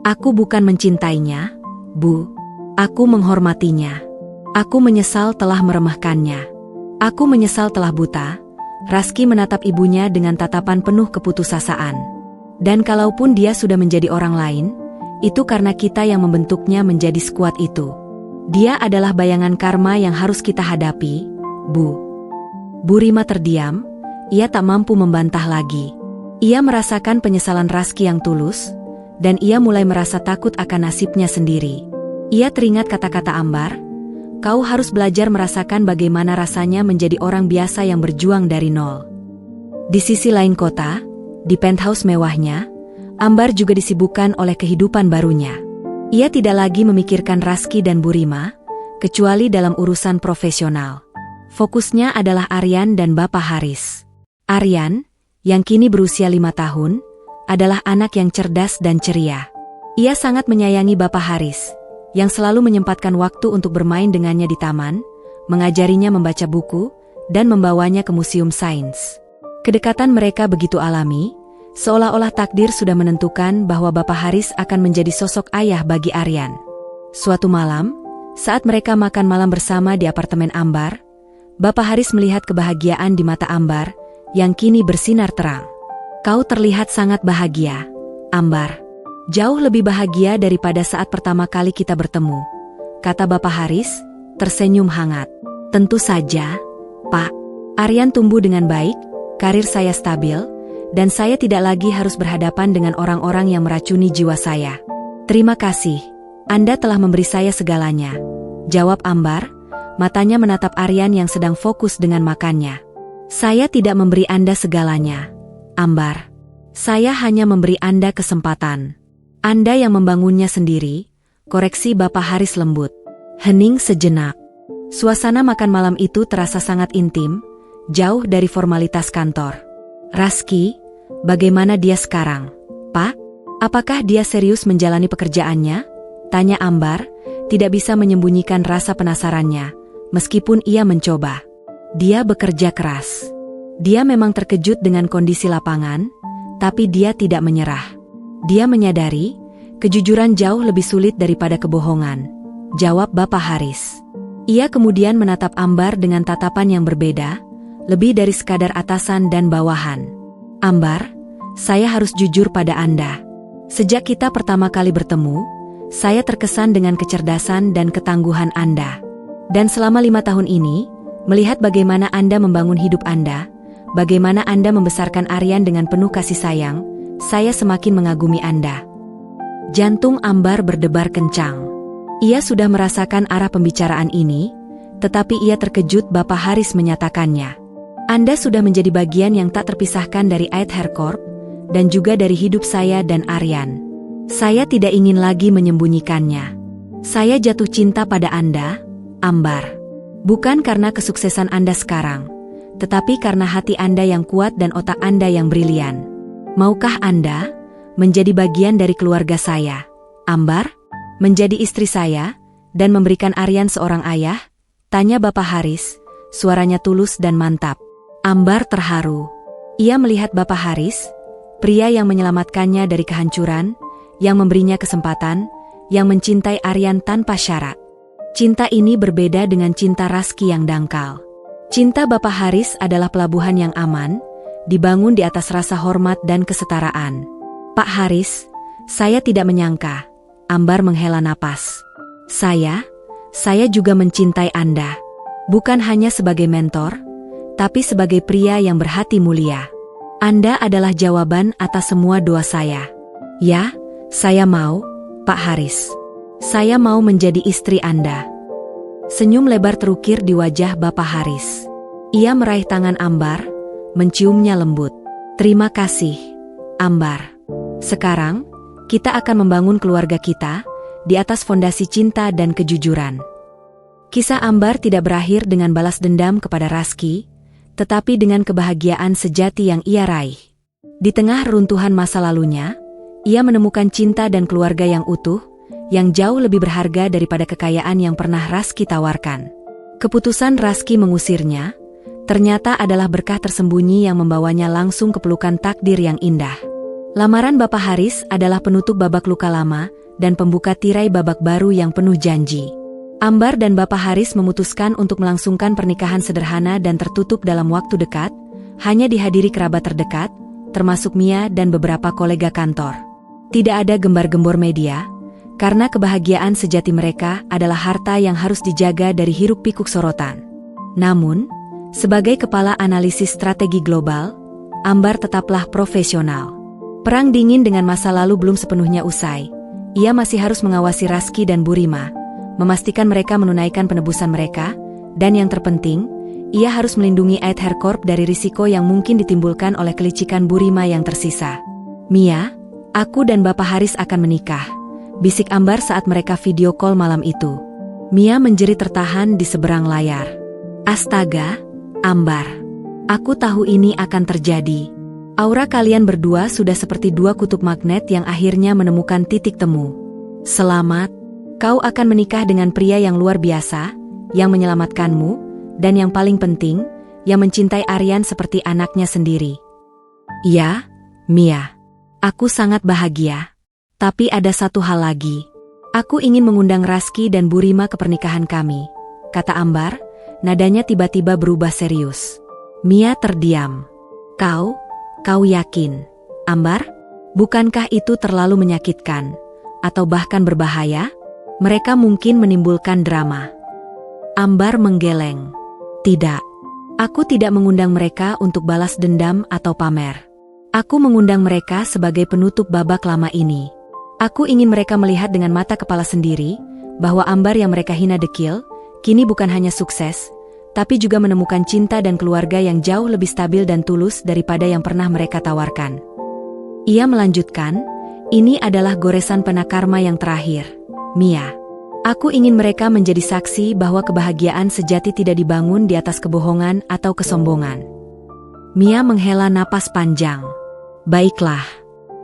Aku bukan mencintainya, Bu. Aku menghormatinya. Aku menyesal telah meremehkannya. Aku menyesal telah buta. Raski menatap ibunya dengan tatapan penuh keputusasaan. Dan kalaupun dia sudah menjadi orang lain, itu karena kita yang membentuknya menjadi sekuat itu. Dia adalah bayangan karma yang harus kita hadapi, Bu. Bu Rima terdiam, ia tak mampu membantah lagi. Ia merasakan penyesalan Raski yang tulus, dan ia mulai merasa takut akan nasibnya sendiri. Ia teringat kata-kata Ambar, kau harus belajar merasakan bagaimana rasanya menjadi orang biasa yang berjuang dari nol. Di sisi lain kota, Di penthouse mewahnya, Ambar juga disibukkan oleh kehidupan barunya. Ia tidak lagi memikirkan Raski dan Burima, kecuali dalam urusan profesional. Fokusnya adalah Aryan dan Bapak Haris. Aryan, yang kini berusia 5 tahun, adalah anak yang cerdas dan ceria. Ia sangat menyayangi Bapak Haris, yang selalu menyempatkan waktu untuk bermain dengannya di taman, mengajarinya membaca buku, dan membawanya ke museum sains. Kedekatan mereka begitu alami, seolah-olah takdir sudah menentukan bahwa Bapak Haris akan menjadi sosok ayah bagi Aryan. Suatu malam, saat mereka makan malam bersama di apartemen Ambar, Bapak Haris melihat kebahagiaan di mata Ambar, yang kini bersinar terang. "Kau terlihat sangat bahagia, Ambar. Jauh lebih bahagia daripada saat pertama kali kita bertemu," kata Bapak Haris, tersenyum hangat. "Tentu saja, Pak. Aryan tumbuh dengan baik, karir saya stabil, dan saya tidak lagi harus berhadapan dengan orang-orang yang meracuni jiwa saya." "Terima kasih, Anda telah memberi saya segalanya," jawab Ambar, matanya menatap Aryan yang sedang fokus dengan makannya. "Saya tidak memberi Anda segalanya, Ambar. Saya hanya memberi Anda kesempatan. Anda yang membangunnya sendiri," koreksi Bapak Haris lembut. Hening sejenak. Suasana makan malam itu terasa sangat intim, jauh dari formalitas kantor. "Raski, bagaimana dia sekarang, Pak? Apakah dia serius menjalani pekerjaannya?" tanya Ambar, tidak bisa menyembunyikan rasa penasarannya, meskipun ia mencoba. "Dia bekerja keras. Dia memang terkejut dengan kondisi lapangan, tapi dia tidak menyerah. Dia menyadari, kejujuran jauh lebih sulit daripada kebohongan," jawab Bapak Haris. Ia kemudian menatap Ambar dengan tatapan yang berbeda, lebih dari sekadar atasan dan bawahan. "Ambar, saya harus jujur pada Anda. Sejak kita pertama kali bertemu, saya terkesan dengan kecerdasan dan ketangguhan Anda. Dan selama 5 tahun ini, melihat bagaimana Anda membangun hidup Anda, bagaimana Anda membesarkan Aryan dengan penuh kasih sayang, saya semakin mengagumi Anda." Jantung Ambar berdebar kencang. Ia sudah merasakan arah pembicaraan ini, tetapi ia terkejut Bapak Haris menyatakannya. "Anda sudah menjadi bagian yang tak terpisahkan dari Aid Hair Corp, dan juga dari hidup saya dan Aryan. Saya tidak ingin lagi menyembunyikannya. Saya jatuh cinta pada Anda, Ambar. Bukan karena kesuksesan Anda sekarang, tetapi karena hati Anda yang kuat dan otak Anda yang brilian. Maukah Anda menjadi bagian dari keluarga saya, Ambar? Menjadi istri saya, dan memberikan Aryan seorang ayah?" tanya Bapak Haris, suaranya tulus dan mantap. Ambar terharu. Ia melihat Bapak Haris, pria yang menyelamatkannya dari kehancuran, yang memberinya kesempatan, yang mencintai Aryan tanpa syarat. Cinta ini berbeda dengan cinta Raski yang dangkal. Cinta Bapak Haris adalah pelabuhan yang aman, dibangun di atas rasa hormat dan kesetaraan. "Pak Haris, saya tidak menyangka," Ambar menghela napas. Saya juga mencintai Anda. Bukan hanya sebagai mentor, tapi sebagai pria yang berhati mulia. Anda adalah jawaban atas semua doa saya." "Ya, saya mau, Pak Haris. Saya mau menjadi istri Anda." Senyum lebar terukir di wajah Bapak Haris. Ia meraih tangan Ambar, menciumnya lembut. "Terima kasih, Ambar. Sekarang, kita akan membangun keluarga kita di atas fondasi cinta dan kejujuran." Kisah Ambar tidak berakhir dengan balas dendam kepada Raski, tetapi dengan kebahagiaan sejati yang ia raih. Di tengah runtuhan masa lalunya, ia menemukan cinta dan keluarga yang utuh, yang jauh lebih berharga daripada kekayaan yang pernah Raski tawarkan. Keputusan Raski mengusirnya, ternyata adalah berkah tersembunyi yang membawanya langsung ke pelukan takdir yang indah. Lamaran Bapak Haris adalah penutup babak luka lama dan pembuka tirai babak baru yang penuh janji. Ambar dan Bapak Haris memutuskan untuk melangsungkan pernikahan sederhana dan tertutup dalam waktu dekat, hanya dihadiri kerabat terdekat, termasuk Mia dan beberapa kolega kantor. Tidak ada gembar-gembor media, karena kebahagiaan sejati mereka adalah harta yang harus dijaga dari hiruk-pikuk sorotan. Namun, sebagai kepala analisis strategi global, Ambar tetaplah profesional. Perang dingin dengan masa lalu belum sepenuhnya usai. Ia masih harus mengawasi Raski dan Burima, memastikan mereka menunaikan penebusan mereka, dan yang terpenting, Ia harus melindungi Aether Corp dari risiko yang mungkin ditimbulkan oleh kelicikan Burima yang tersisa. Mia, aku dan Bapak Haris akan menikah, bisik Ambar saat mereka video call malam itu. Mia menjerit tertahan di seberang layar. Astaga, Ambar. Aku tahu ini akan terjadi. Aura kalian berdua sudah seperti dua kutub magnet yang akhirnya menemukan titik temu. Selamat, kau akan menikah dengan pria yang luar biasa, yang menyelamatkanmu, dan yang paling penting, yang mencintai Aryan seperti anaknya sendiri. Ya, Mia. Aku sangat bahagia. Tapi ada satu hal lagi. Aku ingin mengundang Raski dan Burima ke pernikahan kami, kata Ambar, nadanya tiba-tiba berubah serius. Mia terdiam. Kau yakin, Ambar? Bukankah itu terlalu menyakitkan, atau bahkan berbahaya? Mereka mungkin menimbulkan drama. Ambar menggeleng. Tidak. Aku tidak mengundang mereka untuk balas dendam atau pamer. Aku mengundang mereka sebagai penutup babak lama ini. Aku ingin mereka melihat dengan mata kepala sendiri, bahwa Ambar yang mereka hina dekil, kini bukan hanya sukses, tapi juga menemukan cinta dan keluarga yang jauh lebih stabil dan tulus daripada yang pernah mereka tawarkan. Ia melanjutkan, ini adalah goresan penakarma yang terakhir, Mia. Aku ingin mereka menjadi saksi bahwa kebahagiaan sejati tidak dibangun di atas kebohongan atau kesombongan. Mia menghela napas panjang. Baiklah,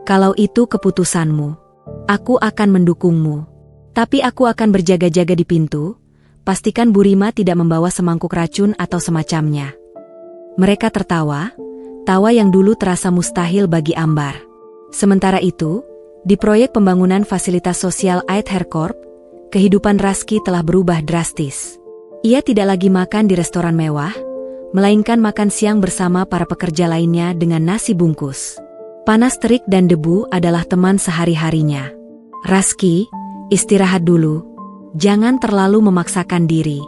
kalau itu keputusanmu, aku akan mendukungmu. Tapi aku akan berjaga-jaga di pintu, pastikan Burima tidak membawa semangkuk racun atau semacamnya. Mereka tertawa, tawa yang dulu terasa mustahil bagi Ambar. Sementara itu, di proyek pembangunan fasilitas sosial Aether Corp, kehidupan Raski telah berubah drastis. Ia tidak lagi makan di restoran mewah, melainkan makan siang bersama para pekerja lainnya dengan nasi bungkus. Panas terik dan debu adalah teman sehari-harinya. Raski, istirahat dulu. Jangan terlalu memaksakan diri.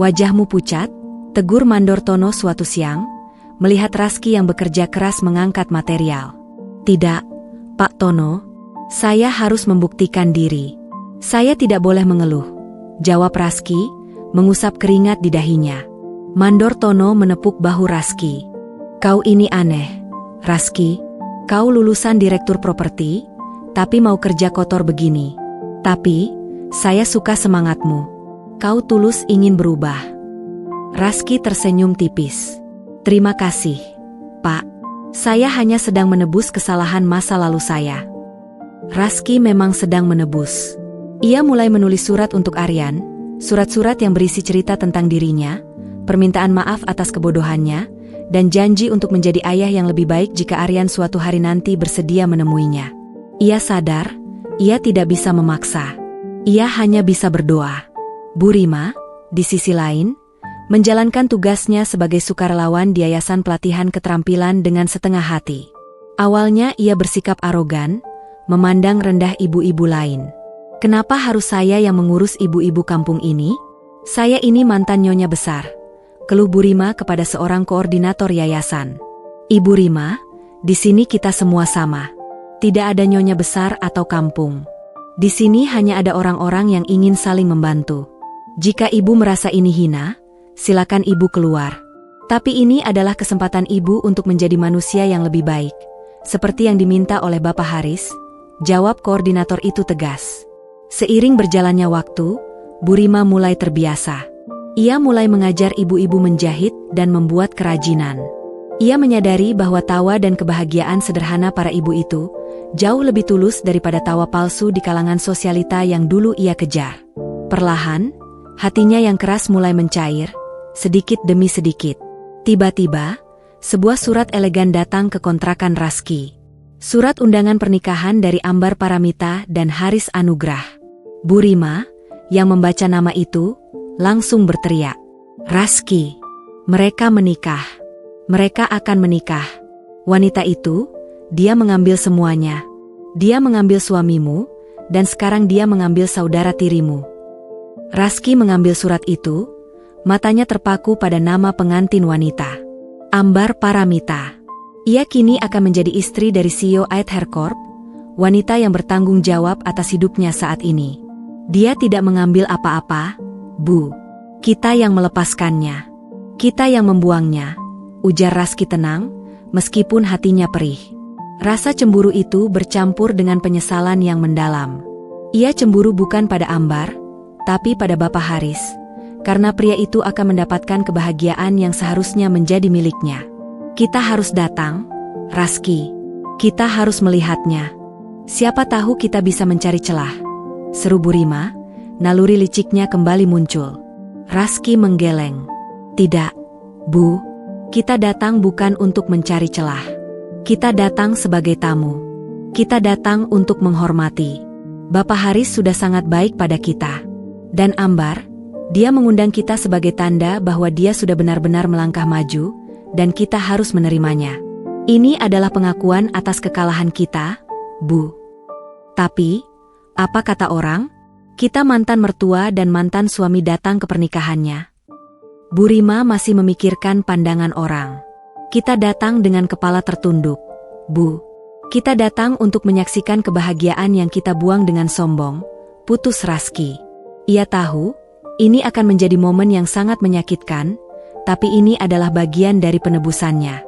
Wajahmu pucat, tegur Mandor Tono suatu siang, melihat Raski yang bekerja keras mengangkat material. Tidak, Pak Tono, saya harus membuktikan diri. Saya tidak boleh mengeluh, jawab Raski, mengusap keringat di dahinya. Mandor Tono menepuk bahu Raski. Kau ini aneh, Raski. Kau lulusan direktur properti, tapi mau kerja kotor begini. Tapi, saya suka semangatmu. Kau tulus ingin berubah. Raski tersenyum tipis. Terima kasih, Pak. Saya hanya sedang menebus kesalahan masa lalu saya. Raski memang sedang menebus. Ia mulai menulis surat untuk Aryan, surat-surat yang berisi cerita tentang dirinya, permintaan maaf atas kebodohannya, dan janji untuk menjadi ayah yang lebih baik jika Aryan suatu hari nanti bersedia menemuinya. Ia sadar, ia tidak bisa memaksa. Ia hanya bisa berdoa. Burima, di sisi lain, menjalankan tugasnya sebagai sukarelawan di Yayasan Pelatihan Keterampilan dengan setengah hati. Awalnya ia bersikap arogan, memandang rendah ibu-ibu lain. Kenapa harus saya yang mengurus ibu-ibu kampung ini? Saya ini mantan nyonya besar, keluh Burima kepada seorang koordinator yayasan. Ibu Rima, di sini kita semua sama. Tidak ada nyonya besar atau kampung. Di sini hanya ada orang-orang yang ingin saling membantu. Jika ibu merasa ini hina, silakan ibu keluar. Tapi ini adalah kesempatan ibu untuk menjadi manusia yang lebih baik, seperti yang diminta oleh Bapak Haris, jawab koordinator itu tegas. Seiring berjalannya waktu, Burima mulai terbiasa. Ia mulai mengajar ibu-ibu menjahit dan membuat kerajinan. Ia menyadari bahwa tawa dan kebahagiaan sederhana para ibu itu jauh lebih tulus daripada tawa palsu di kalangan sosialita yang dulu ia kejar. Perlahan, hatinya yang keras mulai mencair, sedikit demi sedikit. Tiba-tiba, sebuah surat elegan datang ke kontrakan Raski. Surat undangan pernikahan dari Ambar Paramita dan Haris Anugrah. Burima, yang membaca nama itu, langsung berteriak. Raski, mereka menikah. Mereka akan menikah. Wanita itu, dia mengambil semuanya. Dia mengambil suamimu, dan sekarang dia mengambil saudara tirimu. Raski mengambil surat itu, matanya terpaku pada nama pengantin wanita. Ambar Paramita. Ia kini akan menjadi istri dari CEO Aether Corp, wanita yang bertanggung jawab atas hidupnya saat ini. Dia tidak mengambil apa-apa, Bu. Kita yang melepaskannya. Kita yang membuangnya, ujar Raski tenang, meskipun hatinya perih. Rasa cemburu itu bercampur dengan penyesalan yang mendalam. Ia cemburu bukan pada Ambar, tapi pada Bapak Haris, karena pria itu akan mendapatkan kebahagiaan yang seharusnya menjadi miliknya. Kita harus datang, Raski. Kita harus melihatnya. Siapa tahu kita bisa mencari celah. Seru Burima, naluri liciknya kembali muncul. Raski menggeleng. Tidak, Bu. Kita datang bukan untuk mencari celah. Kita datang sebagai tamu. Kita datang untuk menghormati. Bapak Haris sudah sangat baik pada kita. Dan Ambar, dia mengundang kita sebagai tanda bahwa dia sudah benar-benar melangkah maju, dan kita harus menerimanya. Ini adalah pengakuan atas kekalahan kita, Bu. Tapi, apa kata orang? Kita mantan mertua dan mantan suami datang ke pernikahannya. Burima masih memikirkan pandangan orang. Kita datang dengan kepala tertunduk, Bu. Kita datang untuk menyaksikan kebahagiaan yang kita buang dengan sombong, putus Raski. Ia tahu, ini akan menjadi momen yang sangat menyakitkan, tapi ini adalah bagian dari penebusannya.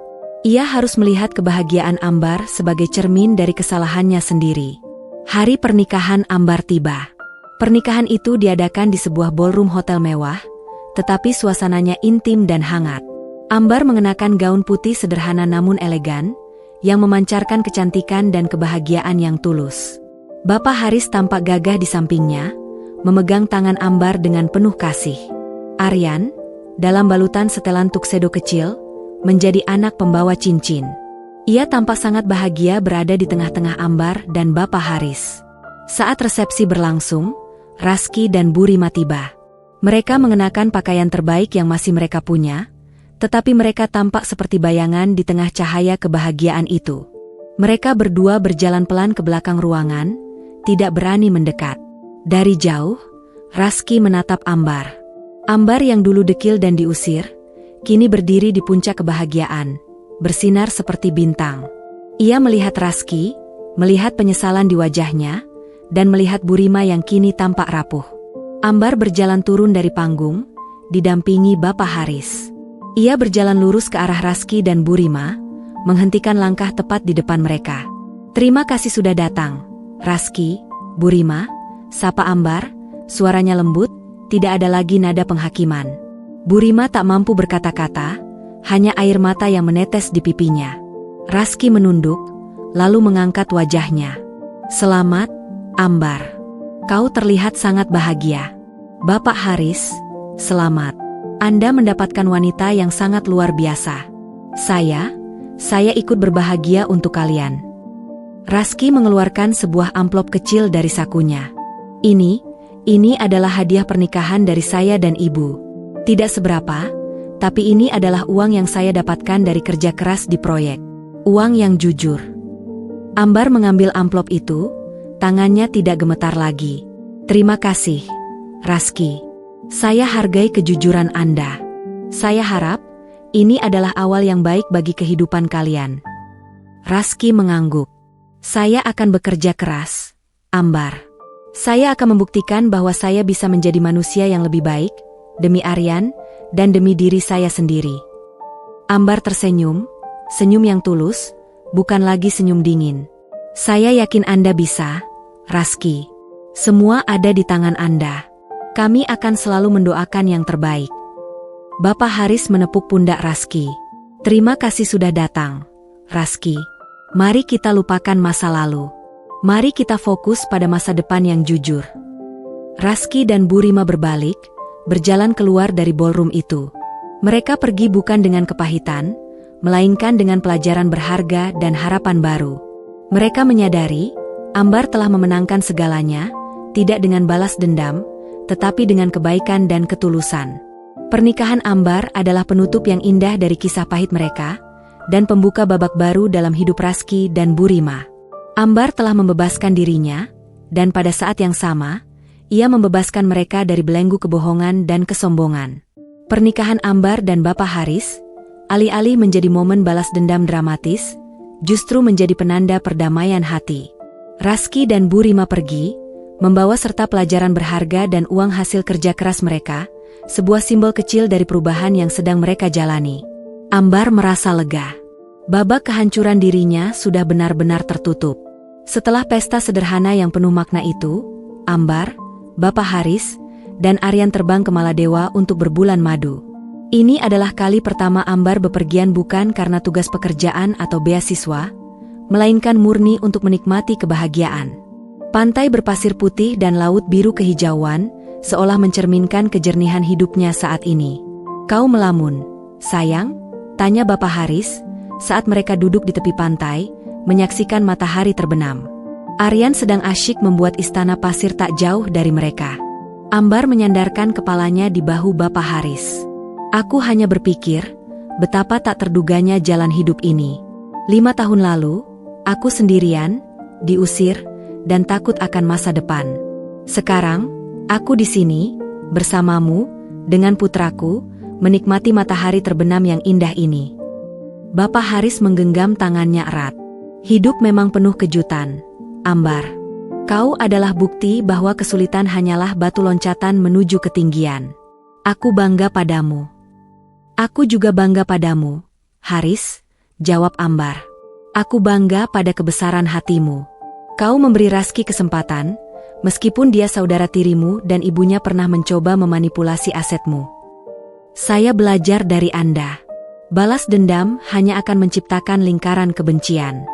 Ia harus melihat kebahagiaan Ambar sebagai cermin dari kesalahannya sendiri. Hari pernikahan Ambar tiba. Pernikahan itu diadakan di sebuah ballroom hotel mewah, tetapi suasananya intim dan hangat. Ambar mengenakan gaun putih sederhana namun elegan, yang memancarkan kecantikan dan kebahagiaan yang tulus. Bapak Haris tampak gagah di sampingnya, memegang tangan Ambar dengan penuh kasih. Aryan, dalam balutan setelan tuxedo kecil, menjadi anak pembawa cincin. Ia tampak sangat bahagia berada di tengah-tengah Ambar dan Bapak Haris. Saat resepsi berlangsung, Raski dan Burima tiba. Mereka mengenakan pakaian terbaik yang masih mereka punya, tetapi mereka tampak seperti bayangan di tengah cahaya kebahagiaan itu. Mereka berdua berjalan pelan ke belakang ruangan, tidak berani mendekat. Dari jauh, Raski menatap Ambar. Ambar yang dulu dekil dan diusir, kini berdiri di puncak kebahagiaan, bersinar seperti bintang. Ia melihat Raski, melihat penyesalan di wajahnya, dan melihat Burima yang kini tampak rapuh. Ambar berjalan turun dari panggung, didampingi Bapak Haris. Ia berjalan lurus ke arah Raski dan Burima, menghentikan langkah tepat di depan mereka. Terima kasih sudah datang, Raski, Burima, sapa Ambar, suaranya lembut, tidak ada lagi nada penghakiman. Burima tak mampu berkata-kata, hanya air mata yang menetes di pipinya. Raski menunduk, lalu mengangkat wajahnya. Selamat, Ambar. Kau terlihat sangat bahagia. Bapak Haris, selamat. Anda mendapatkan wanita yang sangat luar biasa. Saya ikut berbahagia untuk kalian. Raski mengeluarkan sebuah amplop kecil dari sakunya. Ini adalah hadiah pernikahan dari saya dan ibu. Tidak seberapa, tapi ini adalah uang yang saya dapatkan dari kerja keras di proyek. Uang yang jujur. Ambar mengambil amplop itu, tangannya tidak gemetar lagi. Terima kasih, Raski. Saya hargai kejujuran Anda. Saya harap, ini adalah awal yang baik bagi kehidupan kalian. Raski mengangguk. Saya akan bekerja keras, Ambar. Saya akan membuktikan bahwa saya bisa menjadi manusia yang lebih baik, demi Aryan, dan demi diri saya sendiri. Ambar tersenyum, senyum yang tulus, bukan lagi senyum dingin. Saya yakin Anda bisa, Raski. Semua ada di tangan Anda. Kami akan selalu mendoakan yang terbaik. Bapak Haris menepuk pundak Raski. Terima kasih sudah datang, Raski. Mari kita lupakan masa lalu. Mari kita fokus pada masa depan yang jujur. Raski dan Burima berbalik, berjalan keluar dari ballroom itu. Mereka pergi bukan dengan kepahitan, melainkan dengan pelajaran berharga dan harapan baru. Mereka menyadari, Ambar telah memenangkan segalanya, tidak dengan balas dendam, tetapi dengan kebaikan dan ketulusan. Pernikahan Ambar adalah penutup yang indah dari kisah pahit mereka, dan pembuka babak baru dalam hidup Raski dan Burima. Ambar telah membebaskan dirinya, dan pada saat yang sama, ia membebaskan mereka dari belenggu kebohongan dan kesombongan. Pernikahan Ambar dan Bapak Haris, alih-alih menjadi momen balas dendam dramatis, justru menjadi penanda perdamaian hati. Raski dan Burima pergi, membawa serta pelajaran berharga dan uang hasil kerja keras mereka, sebuah simbol kecil dari perubahan yang sedang mereka jalani. Ambar merasa lega. Babak kehancuran dirinya sudah benar-benar tertutup. Setelah pesta sederhana yang penuh makna itu, Ambar, Bapak Haris, dan Aryan terbang ke Maladewa untuk berbulan madu. Ini adalah kali pertama Ambar bepergian bukan karena tugas pekerjaan atau beasiswa, melainkan murni untuk menikmati kebahagiaan. Pantai berpasir putih dan laut biru kehijauan, seolah mencerminkan kejernihan hidupnya saat ini. "Kau melamun, sayang?" tanya Bapak Haris, saat mereka duduk di tepi pantai, menyaksikan matahari terbenam. Aryan sedang asyik membuat istana pasir tak jauh dari mereka. Ambar menyandarkan kepalanya di bahu Bapak Haris. "Aku hanya berpikir, betapa tak terduganya jalan hidup ini. 5 tahun lalu, aku sendirian, diusir, dan takut akan masa depan. Sekarang, aku di sini, bersamamu, dengan putraku, menikmati matahari terbenam yang indah ini." Bapak Haris menggenggam tangannya erat. "Hidup memang penuh kejutan, Ambar. Kau adalah bukti bahwa kesulitan hanyalah batu loncatan menuju ketinggian. Aku bangga padamu." "Aku juga bangga padamu, Haris," jawab Ambar. "Aku bangga pada kebesaran hatimu. Kau memberi Raski kesempatan, meskipun dia saudara tirimu dan ibunya pernah mencoba memanipulasi asetmu. Saya belajar dari Anda. Balas dendam hanya akan menciptakan lingkaran kebencian.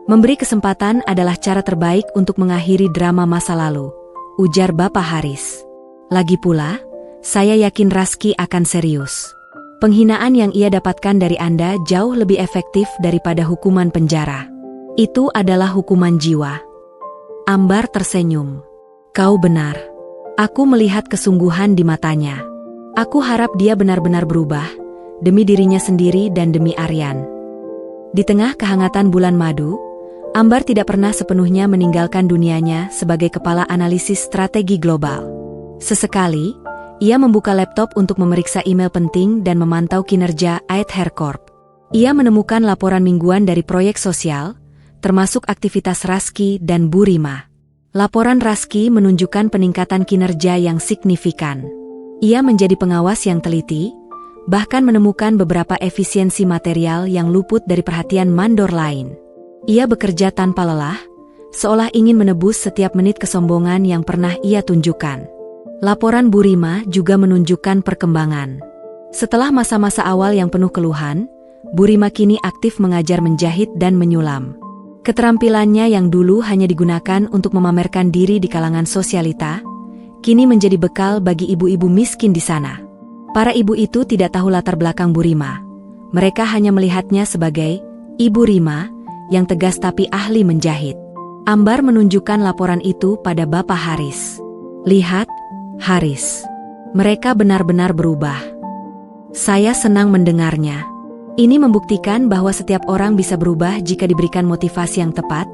Memberi kesempatan adalah cara terbaik untuk mengakhiri drama masa lalu," ujar Bapak Haris. "Lagi pula, saya yakin Raski akan serius. Penghinaan yang ia dapatkan dari Anda jauh lebih efektif daripada hukuman penjara. Itu adalah hukuman jiwa." Ambar tersenyum. "Kau benar. Aku melihat kesungguhan di matanya. Aku harap dia benar-benar berubah, demi dirinya sendiri dan demi Aryan." Di tengah kehangatan bulan madu, Ambar tidak pernah sepenuhnya meninggalkan dunianya sebagai kepala analisis strategi global. Sesekali, ia membuka laptop untuk memeriksa email penting dan memantau kinerja Aether Corp. Ia menemukan laporan mingguan dari proyek sosial, termasuk aktivitas Raski dan Bu Rima. Laporan Raski menunjukkan peningkatan kinerja yang signifikan. Ia menjadi pengawas yang teliti, bahkan menemukan beberapa efisiensi material yang luput dari perhatian mandor lain. Ia bekerja tanpa lelah, seolah ingin menebus setiap menit kesombongan yang pernah ia tunjukkan. Laporan Bu Rima juga menunjukkan perkembangan. Setelah masa-masa awal yang penuh keluhan, Bu Rima kini aktif mengajar menjahit dan menyulam. Keterampilannya yang dulu hanya digunakan untuk memamerkan diri di kalangan sosialita, kini menjadi bekal bagi ibu-ibu miskin di sana. Para ibu itu tidak tahu latar belakang Bu Rima. Mereka hanya melihatnya sebagai Ibu Rima, yang tegas tapi ahli menjahit. Ambar menunjukkan laporan itu pada Bapak Haris. "Lihat, Haris. Mereka benar-benar berubah." "Saya senang mendengarnya. Ini membuktikan bahwa setiap orang bisa berubah jika diberikan motivasi yang tepat,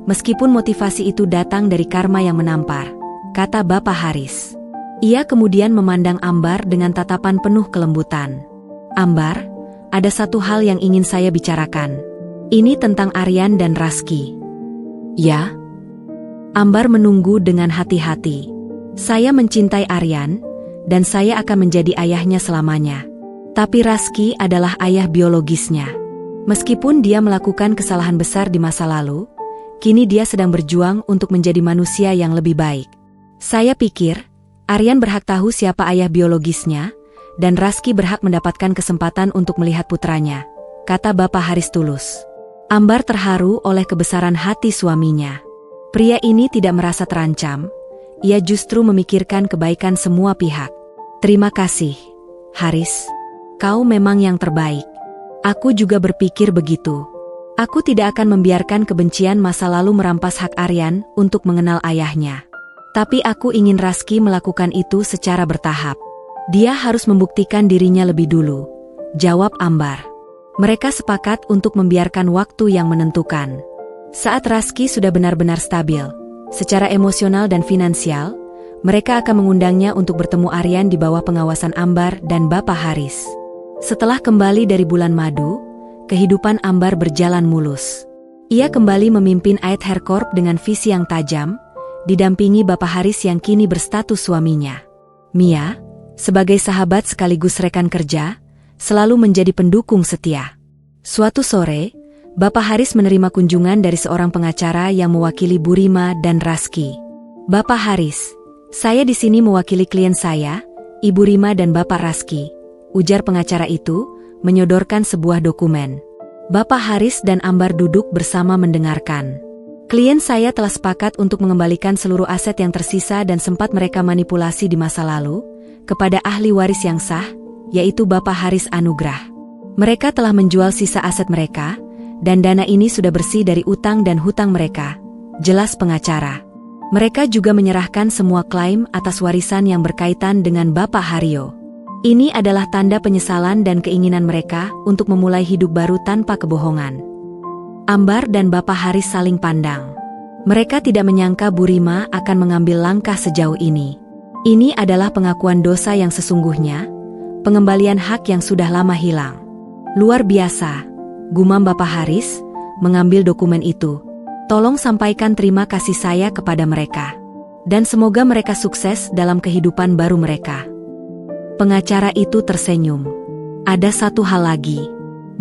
meskipun motivasi itu datang dari karma yang menampar," kata Bapak Haris. Ia kemudian memandang Ambar dengan tatapan penuh kelembutan. "Ambar, ada satu hal yang ingin saya bicarakan. Ini tentang Aryan dan Raski." "Ya?" Ambar menunggu dengan hati-hati. "Saya mencintai Aryan, dan saya akan menjadi ayahnya selamanya. Tapi Raski adalah ayah biologisnya. Meskipun dia melakukan kesalahan besar di masa lalu, kini dia sedang berjuang untuk menjadi manusia yang lebih baik. Saya pikir, Aryan berhak tahu siapa ayah biologisnya, dan Raski berhak mendapatkan kesempatan untuk melihat putranya," kata Bapak Haris tulus. Ambar terharu oleh kebesaran hati suaminya. Pria ini tidak merasa terancam, ia justru memikirkan kebaikan semua pihak. "Terima kasih, Haris. Kau memang yang terbaik. Aku juga berpikir begitu. Aku tidak akan membiarkan kebencian masa lalu merampas hak Aryan untuk mengenal ayahnya. Tapi aku ingin Raski melakukan itu secara bertahap. Dia harus membuktikan dirinya lebih dulu," jawab Ambar. Mereka sepakat untuk membiarkan waktu yang menentukan. Saat Raski sudah benar-benar stabil, secara emosional dan finansial, mereka akan mengundangnya untuk bertemu Aryan di bawah pengawasan Ambar dan Bapak Haris. Setelah kembali dari bulan madu, kehidupan Ambar berjalan mulus. Ia kembali memimpin Aether Corp dengan visi yang tajam, didampingi Bapak Haris yang kini berstatus suaminya. "Mia, Sebagai sahabat sekaligus rekan kerja, selalu menjadi pendukung setia. Suatu sore, Bapak Haris menerima kunjungan dari seorang pengacara yang mewakili Bu Rima dan Raski. "Bapak Haris, saya di sini mewakili klien saya, Ibu Rima dan Bapak Raski," ujar pengacara itu, menyodorkan sebuah dokumen. Bapak Haris dan Ambar duduk bersama mendengarkan. "Klien saya telah sepakat untuk mengembalikan seluruh aset yang tersisa dan sempat mereka manipulasi di masa lalu, kepada ahli waris yang sah, yaitu Bapak Haris Anugrah. Mereka telah menjual sisa aset mereka, dan dana ini sudah bersih dari utang dan hutang mereka," jelas pengacara. "Mereka juga menyerahkan semua klaim atas warisan yang berkaitan dengan Bapak Haryo. Ini adalah tanda penyesalan dan keinginan mereka untuk memulai hidup baru tanpa kebohongan." Ambar dan Bapak Haris saling pandang. Mereka tidak menyangka Bu Rima akan mengambil langkah sejauh ini. Ini adalah pengakuan dosa yang sesungguhnya, pengembalian hak yang sudah lama hilang. "Luar biasa," gumam Bapak Haris, mengambil dokumen itu. "Tolong sampaikan terima kasih saya kepada mereka. Dan semoga mereka sukses dalam kehidupan baru mereka." Pengacara itu tersenyum. "Ada satu hal lagi.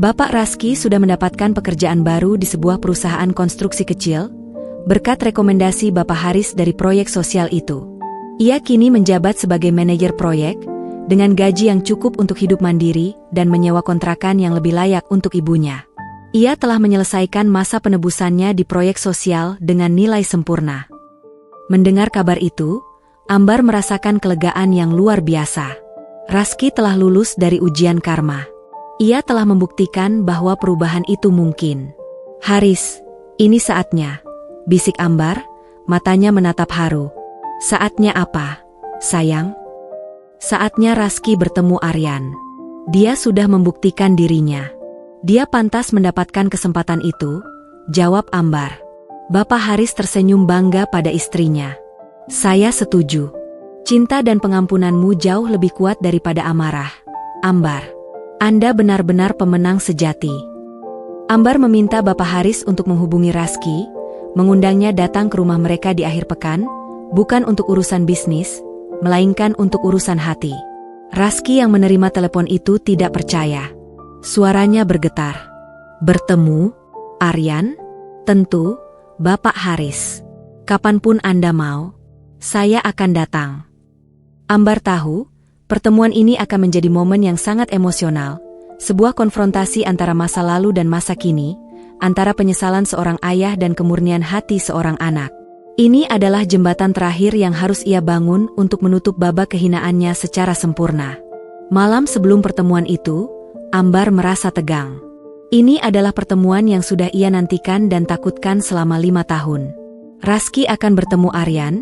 Bapak Raski sudah mendapatkan pekerjaan baru di sebuah perusahaan konstruksi kecil, berkat rekomendasi Bapak Haris dari proyek sosial itu. Ia kini menjabat sebagai manajer proyek, dengan gaji yang cukup untuk hidup mandiri dan menyewa kontrakan yang lebih layak untuk ibunya. Ia telah menyelesaikan masa penebusannya di proyek sosial dengan nilai sempurna." Mendengar kabar itu, Ambar merasakan kelegaan yang luar biasa. Raski telah lulus dari ujian karma. Ia telah membuktikan bahwa perubahan itu mungkin. "Haris, ini saatnya," bisik Ambar, matanya menatap haru. "Saatnya apa, sayang?" "Saatnya Raski bertemu Aryan. Dia sudah membuktikan dirinya. Dia pantas mendapatkan kesempatan itu," jawab Ambar. Bapak Haris tersenyum bangga pada istrinya. "Saya setuju. Cinta dan pengampunanmu jauh lebih kuat daripada amarah, Ambar. Anda benar-benar pemenang sejati." Ambar meminta Bapak Haris untuk menghubungi Raski, mengundangnya datang ke rumah mereka di akhir pekan, bukan untuk urusan bisnis, melainkan untuk urusan hati. Raski yang menerima telepon itu tidak percaya. Suaranya bergetar. "Bertemu, Aryan? Tentu, Bapak Haris. Kapanpun Anda mau, saya akan datang." Ambar tahu, pertemuan ini akan menjadi momen yang sangat emosional, sebuah konfrontasi antara masa lalu dan masa kini, antara penyesalan seorang ayah dan kemurnian hati seorang anak. Ini adalah jembatan terakhir yang harus ia bangun untuk menutup babak kehinaannya secara sempurna. Malam sebelum pertemuan itu, Ambar merasa tegang. Ini adalah pertemuan yang sudah ia nantikan dan takutkan selama 5 tahun. Raski akan bertemu Aryan,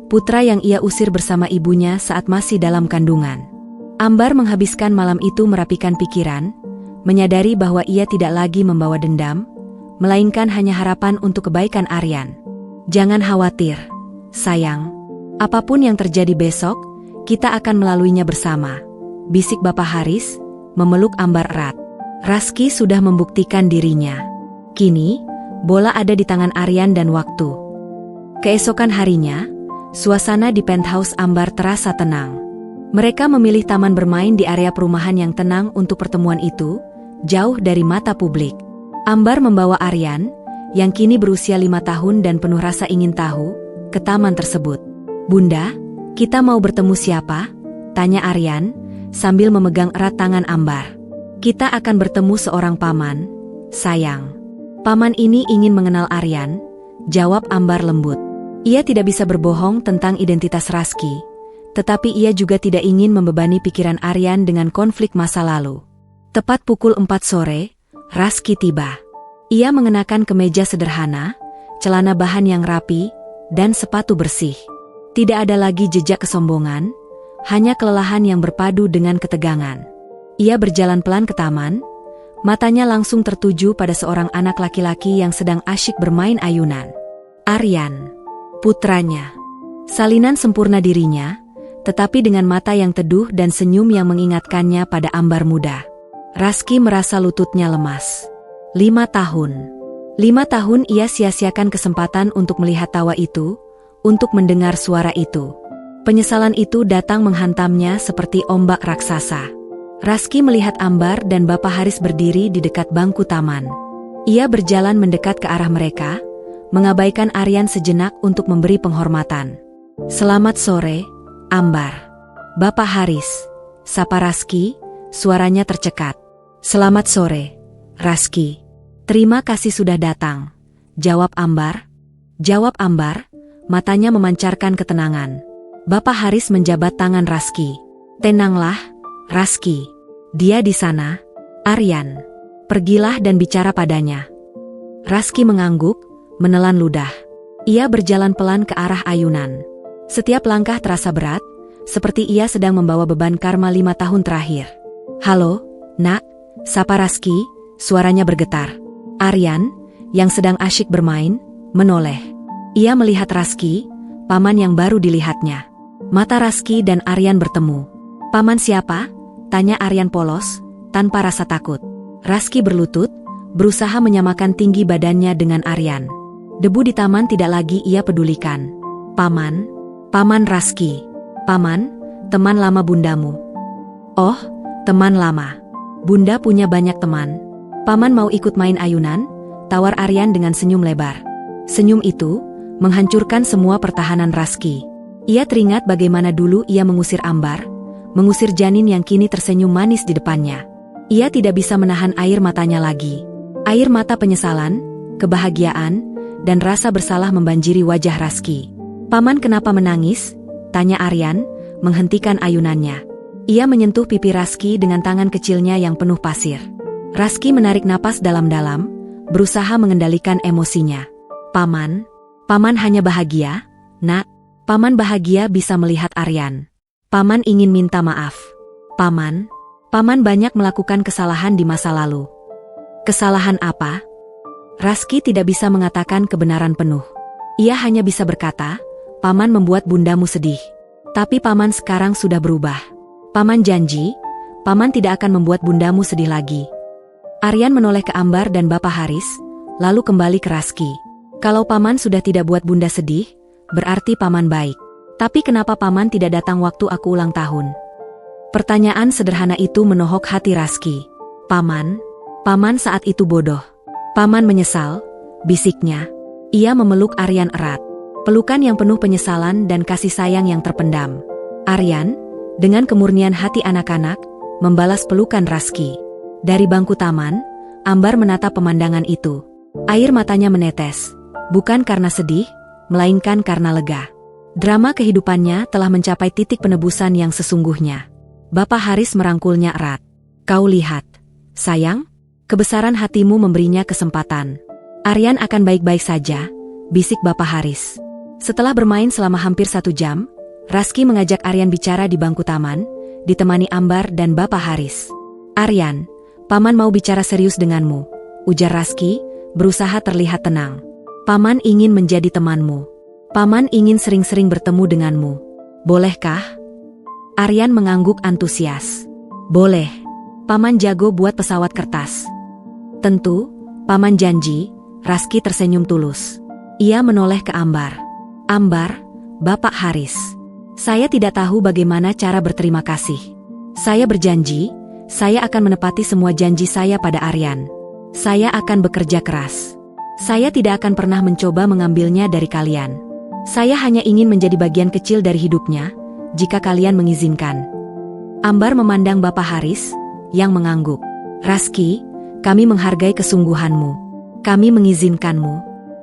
putra yang ia usir bersama ibunya saat masih dalam kandungan. Ambar menghabiskan malam itu merapikan pikiran, menyadari bahwa ia tidak lagi membawa dendam, melainkan hanya harapan untuk kebaikan Aryan. "Jangan khawatir, sayang. Apapun yang terjadi besok, kita akan melaluinya bersama," bisik Bapak Haris, memeluk Ambar erat. Raski sudah membuktikan dirinya. Kini, bola ada di tangan Aryan dan waktu. Keesokan harinya, suasana di penthouse Ambar terasa tenang. Mereka memilih taman bermain di area perumahan yang tenang untuk pertemuan itu, jauh dari mata publik. Ambar membawa Aryan, yang kini berusia 5 tahun dan penuh rasa ingin tahu, ke taman tersebut. "Bunda, kita mau bertemu siapa?" tanya Aryan, sambil memegang erat tangan Ambar. "Kita akan bertemu seorang paman, sayang." "Paman ini ingin mengenal Aryan," jawab Ambar lembut. Ia tidak bisa berbohong tentang identitas Raski, tetapi ia juga tidak ingin membebani pikiran Aryan dengan konflik masa lalu. Tepat pukul 4 sore, Raski tiba. Ia mengenakan kemeja sederhana, celana bahan yang rapi, dan sepatu bersih. Tidak ada lagi jejak kesombongan, hanya kelelahan yang berpadu dengan ketegangan. Ia berjalan pelan ke taman, matanya langsung tertuju pada seorang anak laki-laki yang sedang asyik bermain ayunan. Aryan, putranya. Salinan sempurna dirinya, tetapi dengan mata yang teduh dan senyum yang mengingatkannya pada Ambar muda. Raski merasa lututnya lemas. 5 tahun. 5 tahun ia sia-siakan kesempatan untuk melihat tawa itu, untuk mendengar suara itu. Penyesalan itu datang menghantamnya seperti ombak raksasa. Raski melihat Ambar dan Bapak Haris berdiri di dekat bangku taman. Ia berjalan mendekat ke arah mereka, mengabaikan Aryan sejenak untuk memberi penghormatan. "Selamat sore, Ambar." "Bapak Haris," sapa Raski, suaranya tercekat. "Selamat sore, Raski." "Terima kasih sudah datang," jawab Ambar. Matanya memancarkan ketenangan. Bapak Haris menjabat tangan Raski. "Tenanglah, Raski. Dia di sana. Aryan, pergilah dan bicara padanya." Raski mengangguk, menelan ludah. Ia berjalan pelan ke arah ayunan. Setiap langkah terasa berat, seperti ia sedang membawa beban karma 5 tahun terakhir. "Halo, Nak," sapa Raski, suaranya bergetar. Aryan, yang sedang asyik bermain, menoleh. Ia melihat Raski, paman yang baru dilihatnya. Mata Raski dan Aryan bertemu. "Paman siapa?" tanya Aryan polos, tanpa rasa takut. Raski berlutut, berusaha menyamakan tinggi badannya dengan Aryan. Debu di taman tidak lagi ia pedulikan. Paman Raski." "Paman, teman lama bundamu." "Oh, teman lama. Bunda punya banyak teman. Paman mau ikut main ayunan?" tawar Aryan dengan senyum lebar. Senyum itu menghancurkan semua pertahanan Raski. Ia teringat bagaimana dulu ia mengusir Ambar, mengusir janin yang kini tersenyum manis di depannya. Ia tidak bisa menahan air matanya lagi. Air mata penyesalan, kebahagiaan, dan rasa bersalah membanjiri wajah Raski. "Paman kenapa menangis?" tanya Aryan, menghentikan ayunannya. Ia menyentuh pipi Raski dengan tangan kecilnya yang penuh pasir. Raski menarik napas dalam-dalam, berusaha mengendalikan emosinya. Paman hanya bahagia, Nak. Paman bahagia bisa melihat Aryan. Paman ingin minta maaf. Paman banyak melakukan kesalahan di masa lalu." "Kesalahan apa?" Raski tidak bisa mengatakan kebenaran penuh. Ia hanya bisa berkata, "Paman membuat bundamu sedih. Tapi paman sekarang sudah berubah. Paman janji, paman tidak akan membuat bundamu sedih lagi." Aryan menoleh ke Ambar dan Bapak Haris, lalu kembali ke Raski. "Kalau paman sudah tidak buat bunda sedih, berarti paman baik. Tapi kenapa paman tidak datang waktu aku ulang tahun?" Pertanyaan sederhana itu menohok hati Raski. Paman saat itu bodoh. Paman menyesal, bisiknya. Ia memeluk Aryan erat. Pelukan yang penuh penyesalan dan kasih sayang yang terpendam. Aryan, dengan kemurnian hati anak-anak, membalas pelukan Raski. Dari bangku taman, Ambar menatap pemandangan itu. Air matanya menetes, bukan karena sedih, melainkan karena lega. Drama kehidupannya telah mencapai titik penebusan yang sesungguhnya. Bapak Haris merangkulnya erat. "Kau lihat, sayang, kebesaran hatimu memberinya kesempatan. Aryan akan baik-baik saja," bisik Bapak Haris. Setelah bermain selama hampir 1 jam, Raski mengajak Aryan bicara di bangku taman, ditemani Ambar dan Bapak Haris. "Aryan, paman mau bicara serius denganmu," ujar Raski, berusaha terlihat tenang. "Paman ingin menjadi temanmu. Paman ingin sering-sering bertemu denganmu. Bolehkah?" Aryan mengangguk antusias. "Boleh. Paman jago buat pesawat kertas." "Tentu, paman janji." Raski tersenyum tulus. Ia menoleh ke Ambar. "Ambar, Bapak Haris. Saya tidak tahu bagaimana cara berterima kasih. Saya berjanji, saya akan menepati semua janji saya pada Aryan. Saya akan bekerja keras. Saya tidak akan pernah mencoba mengambilnya dari kalian. Saya hanya ingin menjadi bagian kecil dari hidupnya, jika kalian mengizinkan." Ambar memandang Bapak Haris, yang mengangguk. "Raski, kami menghargai kesungguhanmu. Kami mengizinkanmu.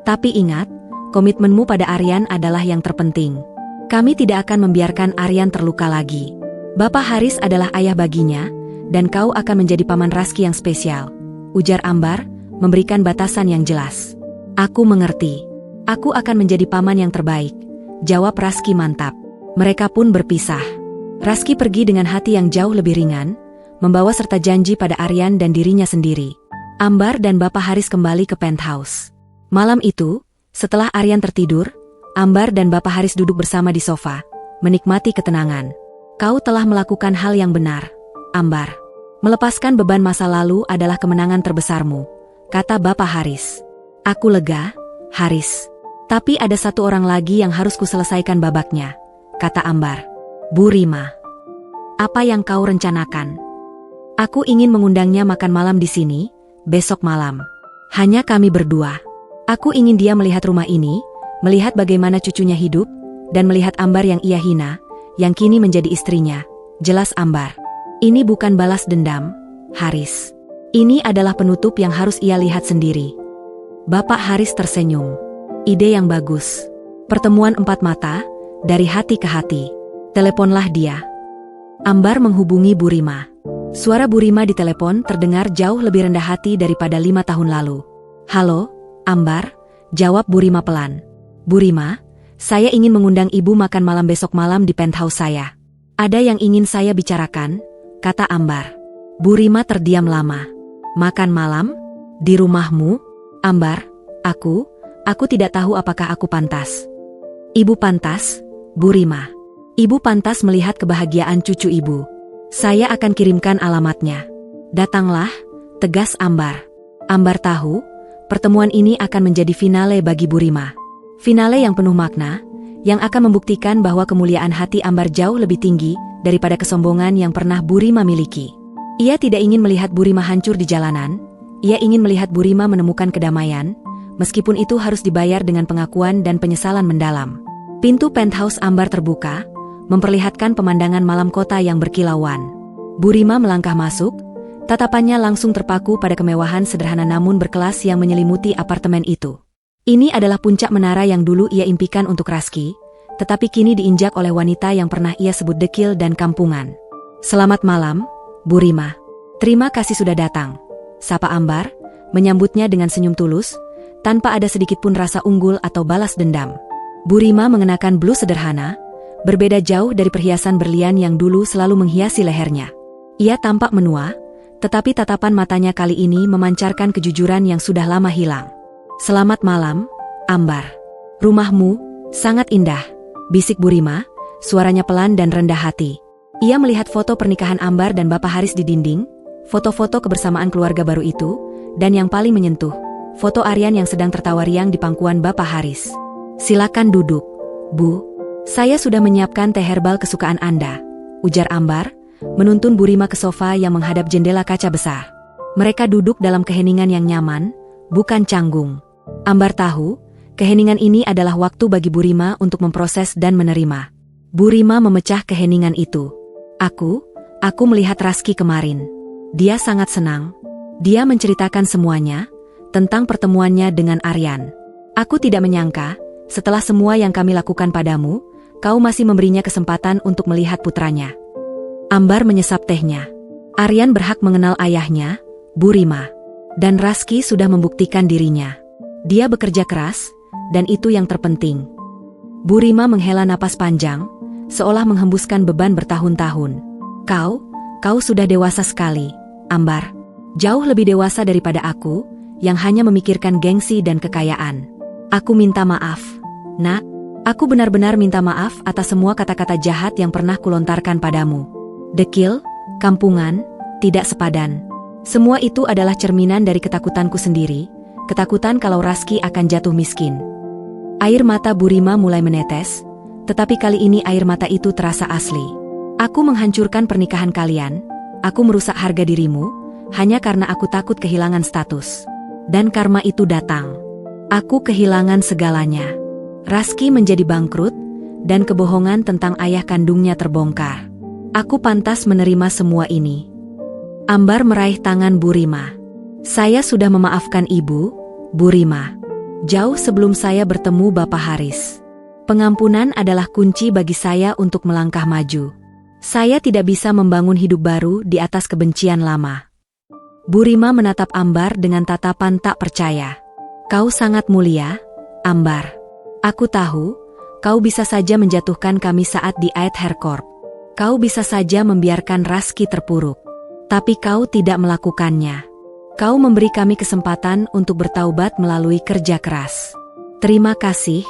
Tapi ingat, komitmenmu pada Aryan adalah yang terpenting. Kami tidak akan membiarkan Aryan terluka lagi. Bapak Haris adalah ayah baginya, dan kau akan menjadi paman Raski yang spesial," ujar Ambar, memberikan batasan yang jelas. "Aku mengerti. Aku akan menjadi paman yang terbaik," jawab Raski mantap. Mereka pun berpisah. Raski pergi dengan hati yang jauh lebih ringan, membawa serta janji pada Aryan dan dirinya sendiri. Ambar dan Bapak Haris kembali ke penthouse. Malam itu, setelah Aryan tertidur, Ambar dan Bapak Haris duduk bersama di sofa, menikmati ketenangan. "Kau telah melakukan hal yang benar, Ambar. Melepaskan beban masa lalu adalah kemenangan terbesarmu," kata Bapak Haris. "Aku lega, Haris. Tapi ada satu orang lagi yang harus kuselesaikan babaknya," kata Ambar. Bu Rima, apa yang kau rencanakan? Aku ingin mengundangnya makan malam di sini, besok malam. Hanya kami berdua. Aku ingin dia melihat rumah ini, melihat bagaimana cucunya hidup, dan melihat Ambar yang ia hina, yang kini menjadi istrinya. Jelas Ambar. Ini bukan balas dendam, Haris. Ini adalah penutup yang harus ia lihat sendiri. Bapak Haris tersenyum. Ide yang bagus. Pertemuan 4 mata, dari hati ke hati. Teleponlah dia. Ambar menghubungi Bu Rima. Suara Bu Rima di telepon terdengar jauh lebih rendah hati daripada 5 tahun lalu. Halo, Ambar, jawab Bu Rima pelan. Bu Rima, saya ingin mengundang ibu makan malam besok malam di penthouse saya. Ada yang ingin saya bicarakan, kata Ambar. Bu Rima terdiam lama. Makan malam? Di rumahmu? Ambar, aku tidak tahu apakah aku pantas. Ibu pantas, Bu Rima. Ibu pantas melihat kebahagiaan cucu ibu. Saya akan kirimkan alamatnya. Datanglah, tegas Ambar. Ambar tahu, pertemuan ini akan menjadi finale bagi Bu Rima. Finale yang penuh makna, yang akan membuktikan bahwa kemuliaan hati Ambar jauh lebih tinggi daripada kesombongan yang pernah Bu Rima miliki. Ia tidak ingin melihat Bu Rima hancur di jalanan, ia ingin melihat Bu Rima menemukan kedamaian, meskipun itu harus dibayar dengan pengakuan dan penyesalan mendalam. Pintu penthouse Ambar terbuka, memperlihatkan pemandangan malam kota yang berkilauan. Bu Rima melangkah masuk, tatapannya langsung terpaku pada kemewahan sederhana namun berkelas yang menyelimuti apartemen itu. Ini adalah puncak menara yang dulu ia impikan untuk Raski, tetapi kini diinjak oleh wanita yang pernah ia sebut dekil dan kampungan. Selamat malam, Bu Rima. Terima kasih sudah datang, sapa Ambar, menyambutnya dengan senyum tulus, tanpa ada sedikit pun rasa unggul atau balas dendam. Bu Rima mengenakan blus sederhana, berbeda jauh dari perhiasan berlian yang dulu selalu menghiasi lehernya. Ia tampak menua, tetapi tatapan matanya kali ini memancarkan kejujuran yang sudah lama hilang. Selamat malam, Ambar. Rumahmu sangat indah, bisik Bu Rima, suaranya pelan dan rendah hati. Ia melihat foto pernikahan Ambar dan Bapak Haris di dinding, foto-foto kebersamaan keluarga baru itu, dan yang paling menyentuh, foto Aryan yang sedang tertawa riang di pangkuan Bapak Haris. Silakan duduk, Bu. Saya sudah menyiapkan teh herbal kesukaan Anda, ujar Ambar, menuntun Bu Rima ke sofa yang menghadap jendela kaca besar. Mereka duduk dalam keheningan yang nyaman, bukan canggung. Ambar tahu, keheningan ini adalah waktu bagi Bu Rima untuk memproses dan menerima. Bu Rima memecah keheningan itu. Aku melihat Raski kemarin. Dia sangat senang. Dia menceritakan semuanya, tentang pertemuannya dengan Aryan. Aku tidak menyangka, setelah semua yang kami lakukan padamu, kau masih memberinya kesempatan untuk melihat putranya. Ambar menyesap tehnya. Aryan berhak mengenal ayahnya, Bu Rima. Dan Raski sudah membuktikan dirinya. Dia bekerja keras, dan itu yang terpenting. Bu Rima menghela napas panjang, seolah menghembuskan beban bertahun-tahun. Kau sudah dewasa sekali, Ambar. Jauh lebih dewasa daripada aku, yang hanya memikirkan gengsi dan kekayaan. Aku minta maaf, Nak. Aku benar-benar minta maaf atas semua kata-kata jahat yang pernah kulontarkan padamu. Dekil, kampungan, tidak sepadan. Semua itu adalah cerminan dari ketakutanku sendiri, ketakutan kalau Raski akan jatuh miskin. Air mata Bu Rima mulai menetes, tetapi kali ini air mata itu terasa asli. Aku menghancurkan pernikahan kalian, aku merusak harga dirimu, hanya karena aku takut kehilangan status. Dan karma itu datang. Aku kehilangan segalanya. Raski menjadi bangkrut, dan kebohongan tentang ayah kandungnya terbongkar. Aku pantas menerima semua ini. Ambar meraih tangan Bu Rima. Saya sudah memaafkan ibu, Bu Rima. Jauh sebelum saya bertemu Bapak Haris. Pengampunan adalah kunci bagi saya untuk melangkah maju. Saya tidak bisa membangun hidup baru di atas kebencian lama. Bu Rima menatap Ambar dengan tatapan tak percaya. Kau sangat mulia, Ambar. Aku tahu, kau bisa saja menjatuhkan kami saat di Ait Haircorp. Kau bisa saja membiarkan Raski terpuruk. Tapi kau tidak melakukannya. Kau memberi kami kesempatan untuk bertaubat melalui kerja keras. Terima kasih,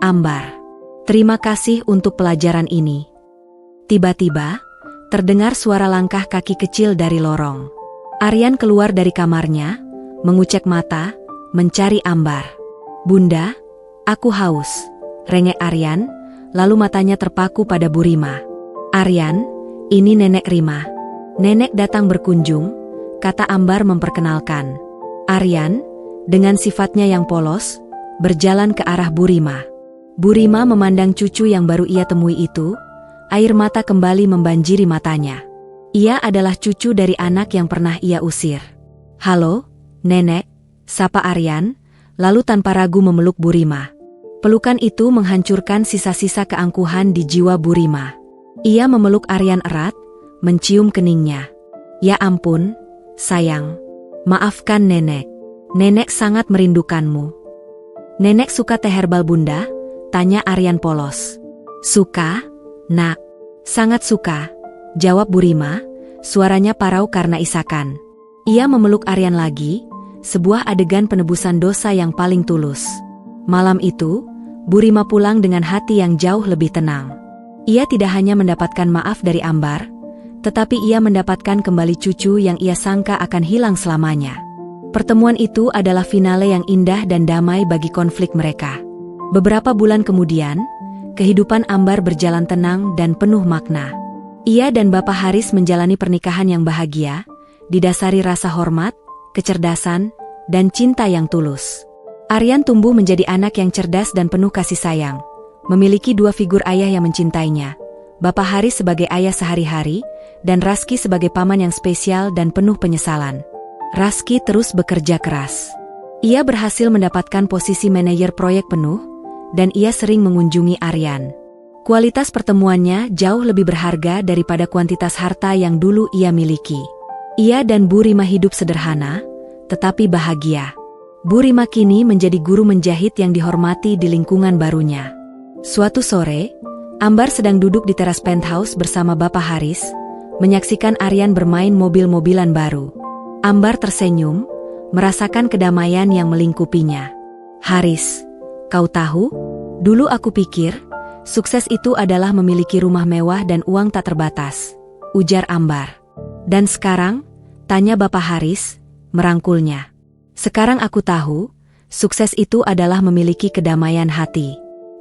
Ambar. Terima kasih untuk pelajaran ini. Tiba-tiba, terdengar suara langkah kaki kecil dari lorong. Aryan keluar dari kamarnya, mengucek mata, mencari Ambar. Bunda, aku haus, rengek Aryan, lalu matanya terpaku pada Bu Rima. "Aryan, ini Nenek Rima. Nenek datang berkunjung," kata Ambar memperkenalkan. Aryan, dengan sifatnya yang polos, berjalan ke arah Bu Rima. Bu Rima memandang cucu yang baru ia temui itu, air mata kembali membanjiri matanya. Ia adalah cucu dari anak yang pernah ia usir. "Halo, Nenek," sapa Aryan, lalu tanpa ragu memeluk Bu Rima. Pelukan itu menghancurkan sisa-sisa keangkuhan di jiwa Bu Rima. Ia memeluk Aryan erat, mencium keningnya. "Ya ampun, sayang. Maafkan Nenek. Nenek sangat merindukanmu." "Nenek suka teh herbal Bunda?" tanya Aryan polos. "Suka, Nak. Sangat suka," jawab Bu Rima, suaranya parau karena isakan. Ia memeluk Aryan lagi, sebuah adegan penebusan dosa yang paling tulus. Malam itu, Bu Rima pulang dengan hati yang jauh lebih tenang. Ia tidak hanya mendapatkan maaf dari Ambar, tetapi ia mendapatkan kembali cucu yang ia sangka akan hilang selamanya. Pertemuan itu adalah finale yang indah dan damai bagi konflik mereka. Beberapa bulan kemudian, kehidupan Ambar berjalan tenang dan penuh makna. Ia dan Bapak Haris menjalani pernikahan yang bahagia, didasari rasa hormat, kecerdasan, dan cinta yang tulus. Aryan tumbuh menjadi anak yang cerdas dan penuh kasih sayang, memiliki dua figur ayah yang mencintainya, Bapak Haris sebagai ayah sehari-hari, dan Raski sebagai paman yang spesial dan penuh penyesalan. Raski terus bekerja keras. Ia berhasil mendapatkan posisi manajer proyek penuh, dan ia sering mengunjungi Aryan. Kualitas pertemuannya jauh lebih berharga daripada kuantitas harta yang dulu ia miliki. Ia dan Bu Rima hidup sederhana, tetapi bahagia. Bu Rima kini menjadi guru menjahit yang dihormati di lingkungan barunya. Suatu sore, Ambar sedang duduk di teras penthouse bersama Bapak Haris, menyaksikan Aryan bermain mobil-mobilan baru. Ambar tersenyum, merasakan kedamaian yang melingkupinya. "Haris, kau tahu, dulu aku pikir, sukses itu adalah memiliki rumah mewah dan uang tak terbatas," ujar Ambar. "Dan sekarang?" tanya Bapak Haris, merangkulnya. "Sekarang aku tahu, sukses itu adalah memiliki kedamaian hati.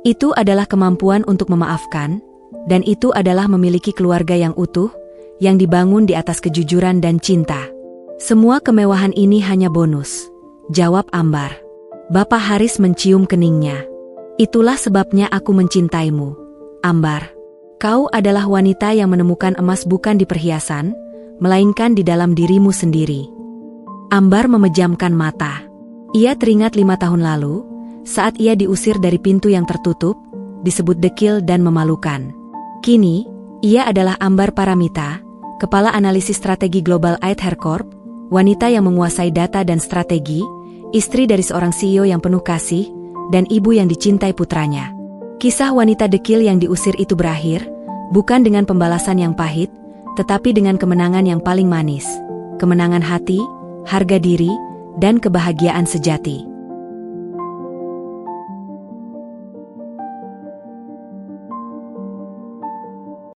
Itu adalah kemampuan untuk memaafkan, dan itu adalah memiliki keluarga yang utuh, yang dibangun di atas kejujuran dan cinta. Semua kemewahan ini hanya bonus," jawab Ambar. Bapak Haris mencium keningnya. "Itulah sebabnya aku mencintaimu, Ambar. Kau adalah wanita yang menemukan emas bukan di perhiasan, melainkan di dalam dirimu sendiri." Ambar memejamkan mata. Ia teringat 5 tahun lalu, saat ia diusir dari pintu yang tertutup, disebut dekil dan memalukan. Kini, ia adalah Ambar Paramita, Kepala Analisis Strategi Global Aether Corp, wanita yang menguasai data dan strategi, istri dari seorang CEO yang penuh kasih, dan ibu yang dicintai putranya. Kisah wanita dekil yang diusir itu berakhir, bukan dengan pembalasan yang pahit, tetapi dengan kemenangan yang paling manis. Kemenangan hati, harga diri, dan kebahagiaan sejati.